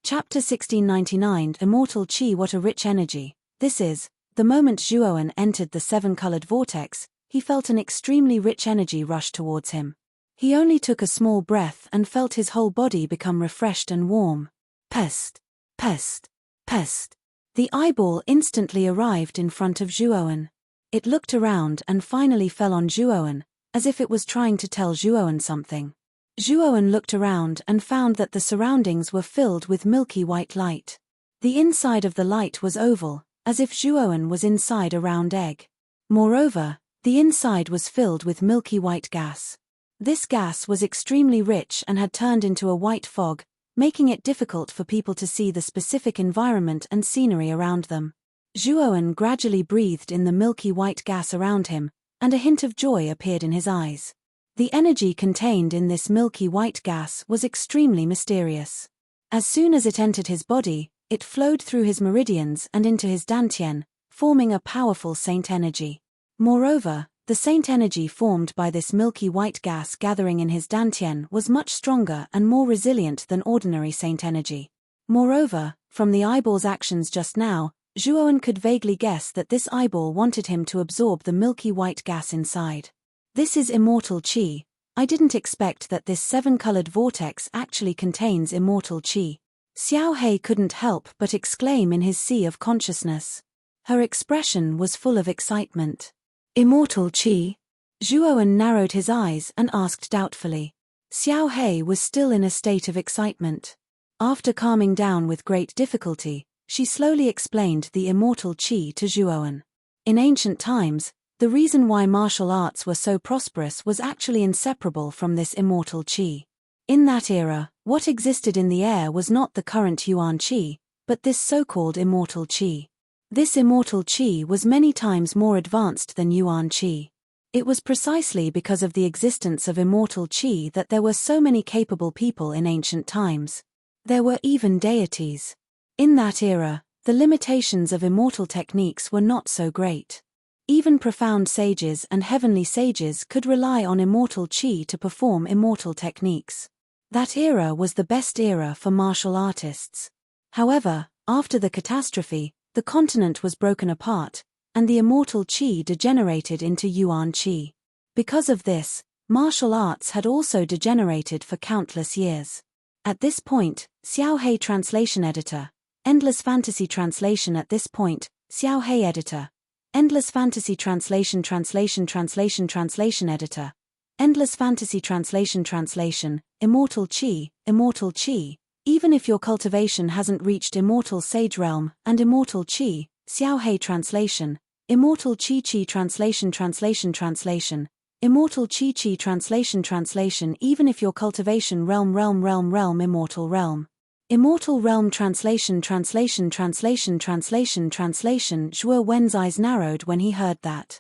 Chapter 1699 Immortal Qi. What a rich energy. This is, the moment Zhuowen entered the 7-colored vortex, he felt an extremely rich energy rush towards him. He only took a small breath and felt his whole body become refreshed and warm. Pest! Pest! Pest! The eyeball instantly arrived in front of Zhuowen. It looked around and finally fell on Zhuowen, as if it was trying to tell Zhuowen something. Zhuowen looked around and found that the surroundings were filled with milky white light. The inside of the light was oval, as if Zhuowen was inside a round egg. Moreover, the inside was filled with milky white gas. This gas was extremely rich and had turned into a white fog, making it difficult for people to see the specific environment and scenery around them. Zhuowen gradually breathed in the milky white gas around him, and a hint of joy appeared in his eyes. The energy contained in this milky white gas was extremely mysterious. As soon as it entered his body, it flowed through his meridians and into his dantian, forming a powerful saint energy. Moreover, the saint energy formed by this milky white gas gathering in his dantian was much stronger and more resilient than ordinary saint energy. Moreover, from the eyeball's actions just now, Zhuowen could vaguely guess that this eyeball wanted him to absorb the milky white gas inside. This is immortal qi. I didn't expect that this seven-colored vortex actually contains immortal qi. Xiao He couldn't help but exclaim in his sea of consciousness. Her expression was full of excitement. Immortal qi? Zhuowen narrowed his eyes and asked doubtfully. Xiao He was still in a state of excitement. After calming down with great difficulty, she slowly explained the immortal qi to Zhuowen. In ancient times, the reason why martial arts were so prosperous was actually inseparable from this immortal qi. In that era, what existed in the air was not the current yuan qi, but this so-called immortal qi. This immortal qi was many times more advanced than yuan qi. It was precisely because of the existence of immortal qi that there were so many capable people in ancient times. There were even deities. In that era, the limitations of immortal techniques were not so great. Even profound sages and heavenly sages could rely on immortal qi to perform immortal techniques. That era was the best era for martial artists. However, after the catastrophe, the continent was broken apart, and the immortal qi degenerated into yuan qi. Because of this, martial arts had also degenerated for countless years. At this point, Xiao He translation editor. Endless fantasy translation at this point, Xiao He editor. Endless fantasy translation editor. Endless fantasy translation, immortal qi, even if your cultivation hasn't reached immortal sage realm, and immortal qi, Xiao He translation, immortal qi translation, immortal qi translation even if your cultivation realm, immortal realm. Immortal realm translation, Zhuowen's eyes narrowed when he heard that.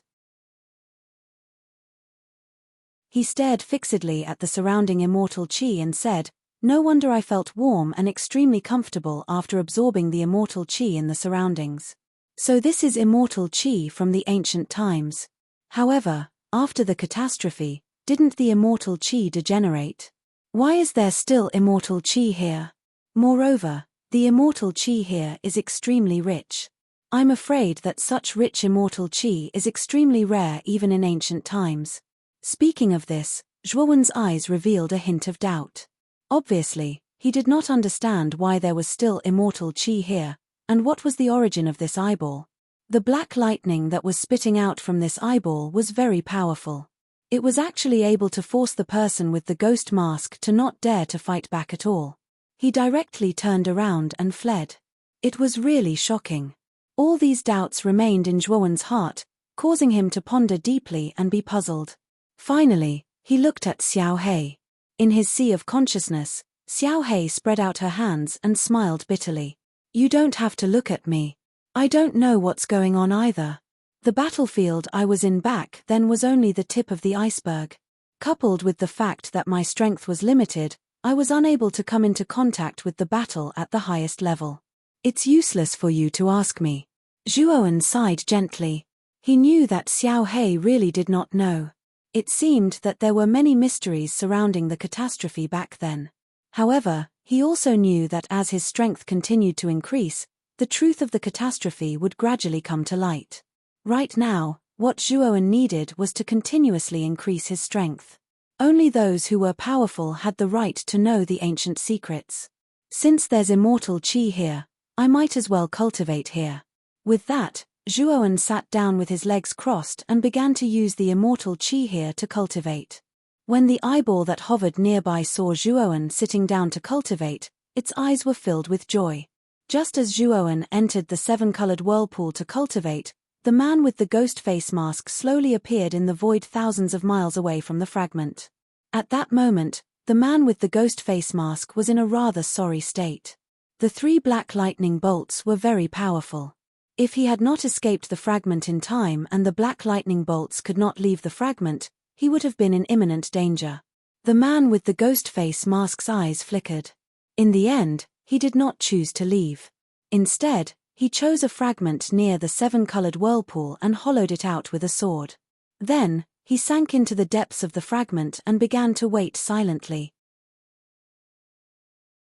He stared fixedly at the surrounding immortal qi and said, "No wonder I felt warm and extremely comfortable after absorbing the immortal qi in the surroundings. So this is immortal qi from the ancient times. However, after the catastrophe, didn't the immortal qi degenerate? Why is there still immortal qi here? Moreover, the immortal qi here is extremely rich. I'm afraid that such rich immortal qi is extremely rare even in ancient times." Speaking of this, Zhuowen's eyes revealed a hint of doubt. Obviously, he did not understand why there was still immortal qi here, and what was the origin of this eyeball. The black lightning that was spitting out from this eyeball was very powerful. It was actually able to force the person with the ghost mask to not dare to fight back at all. He directly turned around and fled. It was really shocking. All these doubts remained in Zhuowen's heart, causing him to ponder deeply and be puzzled. Finally, he looked at Xiao He. In his sea of consciousness, Xiao He spread out her hands and smiled bitterly. "You don't have to look at me. I don't know what's going on either. The battlefield I was in back then was only the tip of the iceberg. Coupled with the fact that my strength was limited, I was unable to come into contact with the battle at the highest level. It's useless for you to ask me." Zhuowen sighed gently. He knew that Xiao He really did not know. It seemed that there were many mysteries surrounding the catastrophe back then. However, he also knew that as his strength continued to increase, the truth of the catastrophe would gradually come to light. Right now, what Zhuowen needed was to continuously increase his strength. Only those who were powerful had the right to know the ancient secrets. Since there's immortal qi here, I might as well cultivate here. With that, Zhuowen sat down with his legs crossed and began to use the immortal qi here to cultivate. When the eyeball that hovered nearby saw Zhuowen sitting down to cultivate, its eyes were filled with joy. Just as Zhuowen entered the seven-colored whirlpool to cultivate, the man with the ghost face mask slowly appeared in the void thousands of miles away from the fragment. At that moment, The man with the ghost face mask was in a rather sorry state. The 3 black lightning bolts were very powerful. If he had not escaped the fragment in time and the black lightning bolts could not leave the fragment, he would have been in imminent danger. The man with the ghost face mask's eyes flickered. In the end, he did not choose to leave. Instead, he chose a fragment near the 7-colored whirlpool and hollowed it out with a sword. Then, he sank into the depths of the fragment and began to wait silently.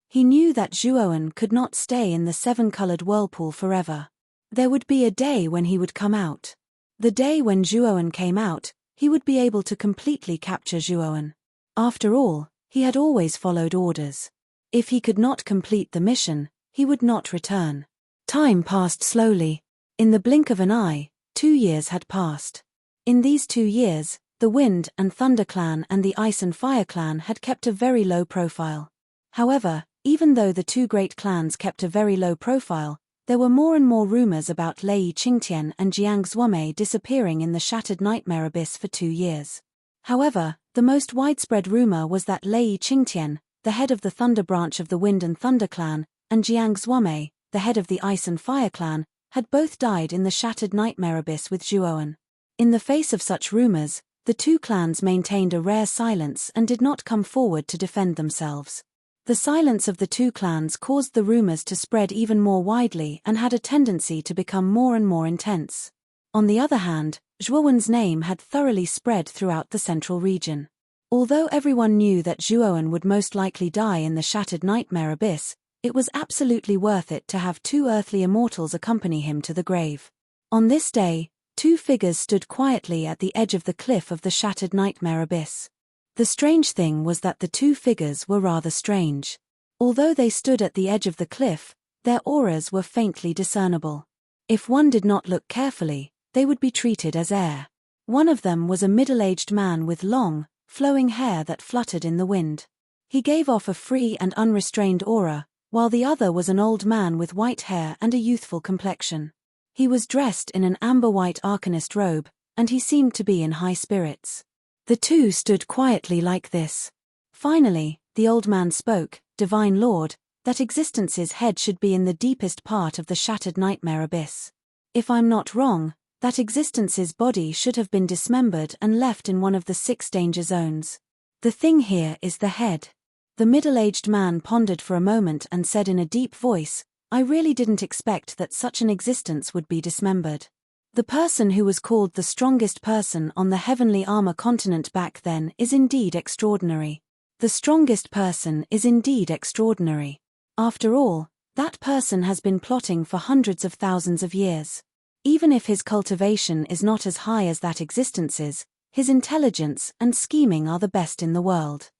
He knew that Zhuowen could not stay in the 7-colored whirlpool forever. There would be a day when he would come out. The day when Zhuowen came out, he would be able to completely capture Zhuowen. After all, he had always followed orders. If he could not complete the mission, he would not return. Time passed slowly. In the blink of an eye, 2 years had passed. In these 2 years, the Wind and Thunder clan and the Ice and Fire clan had kept a very low profile. However, even though the 2 great clans kept a very low profile, there were more and more rumors about Lei Qingtian and Jiang Zuomei disappearing in the Shattered Nightmare Abyss for 2 years. However, the most widespread rumor was that Lei Qingtian, the head of the Thunder branch of the Wind and Thunder clan, and Jiang Zuomei, the head of the Ice and Fire clan, had both died in the Shattered Nightmare Abyss with Zhuowen. In the face of such rumors, the 2 clans maintained a rare silence and did not come forward to defend themselves. The silence of the 2 clans caused the rumors to spread even more widely and had a tendency to become more and more intense. On the other hand, Zhuowen's name had thoroughly spread throughout the central region. Although everyone knew that Zhuowen would most likely die in the Shattered Nightmare Abyss, it was absolutely worth it to have 2 earthly immortals accompany him to the grave. On this day, 2 figures stood quietly at the edge of the cliff of the Shattered Nightmare Abyss. The strange thing was that the 2 figures were rather strange. Although they stood at the edge of the cliff, their auras were faintly discernible. If one did not look carefully, they would be treated as air. One of them was a middle-aged man with long, flowing hair that fluttered in the wind. He gave off a free and unrestrained aura, while the other was an old man with white hair and a youthful complexion. He was dressed in an amber-white arcanist robe, and he seemed to be in high spirits. The 2 stood quietly like this. Finally, the old man spoke, "Divine Lord, that existence's head should be in the deepest part of the Shattered Nightmare Abyss. If I'm not wrong, that existence's body should have been dismembered and left in one of the 6 danger zones. The thing here is the head." The middle-aged man pondered for a moment and said in a deep voice, "I really didn't expect that such an existence would be dismembered." The person who was called the strongest person on the Heavenly Armor continent back then is indeed extraordinary. The strongest person is indeed extraordinary. After all, that person has been plotting for hundreds of thousands of years. Even if his cultivation is not as high as that existence's, his intelligence and scheming are the best in the world.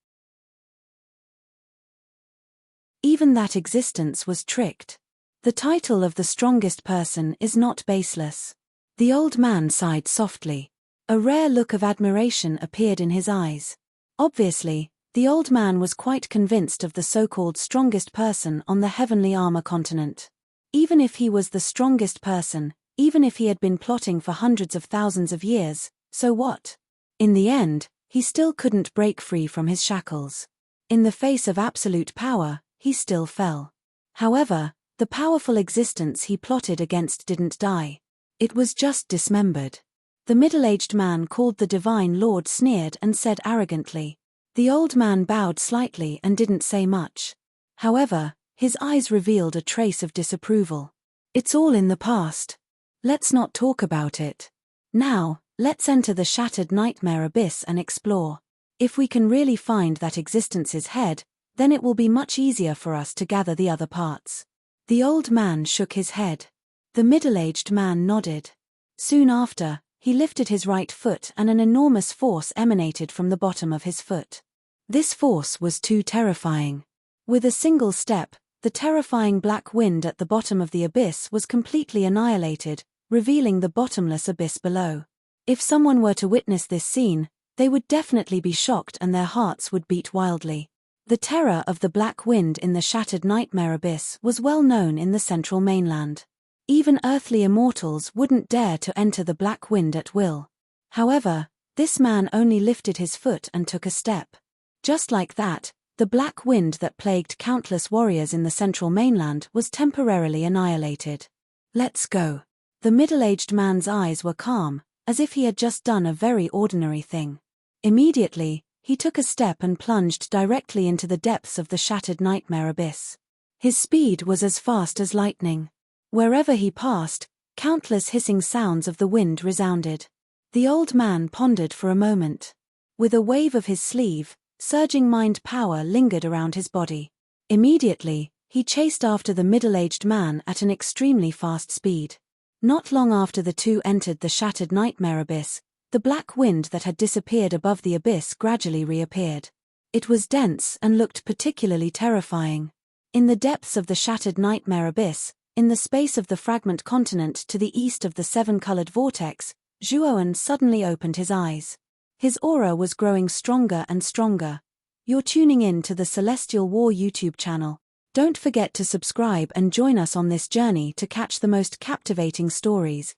Even that existence was tricked. The title of the strongest person is not baseless. The old man sighed softly. A rare look of admiration appeared in his eyes. Obviously, the old man was quite convinced of the so-called strongest person on the Heavenly Armor continent. Even if he was the strongest person, even if he had been plotting for hundreds of thousands of years, so what? In the end, he still couldn't break free from his shackles. In the face of absolute power, he still fell. However, the powerful existence he plotted against didn't die. It was just dismembered. The middle-aged man called the Divine Lord sneered and said arrogantly. The old man bowed slightly and didn't say much. However, his eyes revealed a trace of disapproval. "It's all in the past. Let's not talk about it. Now, let's enter the Shattered Nightmare Abyss and explore. If we can really find that existence's head, then it will be much easier for us to gather the other parts." The old man shook his head. The middle-aged man nodded. Soon after, he lifted his right foot and an enormous force emanated from the bottom of his foot. This force was too terrifying. With a single step, the terrifying black wind at the bottom of the abyss was completely annihilated, revealing the bottomless abyss below. If someone were to witness this scene, they would definitely be shocked and their hearts would beat wildly. The terror of the black wind in the Shattered Nightmare Abyss was well known in the central mainland. Even earthly immortals wouldn't dare to enter the black wind at will. However, this man only lifted his foot and took a step. Just like that, the black wind that plagued countless warriors in the central mainland was temporarily annihilated. Let's go. The middle-aged man's eyes were calm, as if he had just done a very ordinary thing. Immediately, he took a step and plunged directly into the depths of the shattered nightmare abyss. His speed was as fast as lightning. Wherever he passed, countless hissing sounds of the wind resounded. The old man pondered for a moment. With a wave of his sleeve, surging mind power lingered around his body. Immediately, he chased after the middle-aged man at an extremely fast speed. Not long after the two entered the shattered nightmare abyss, the black wind that had disappeared above the abyss gradually reappeared. It was dense and looked particularly terrifying. In the depths of the shattered nightmare abyss, in the space of the fragment continent to the east of the seven-colored vortex, Zhuoan suddenly opened his eyes. His aura was growing stronger and stronger. You're tuning in to the Celestial War YouTube channel. Don't forget to subscribe and join us on this journey to catch the most captivating stories.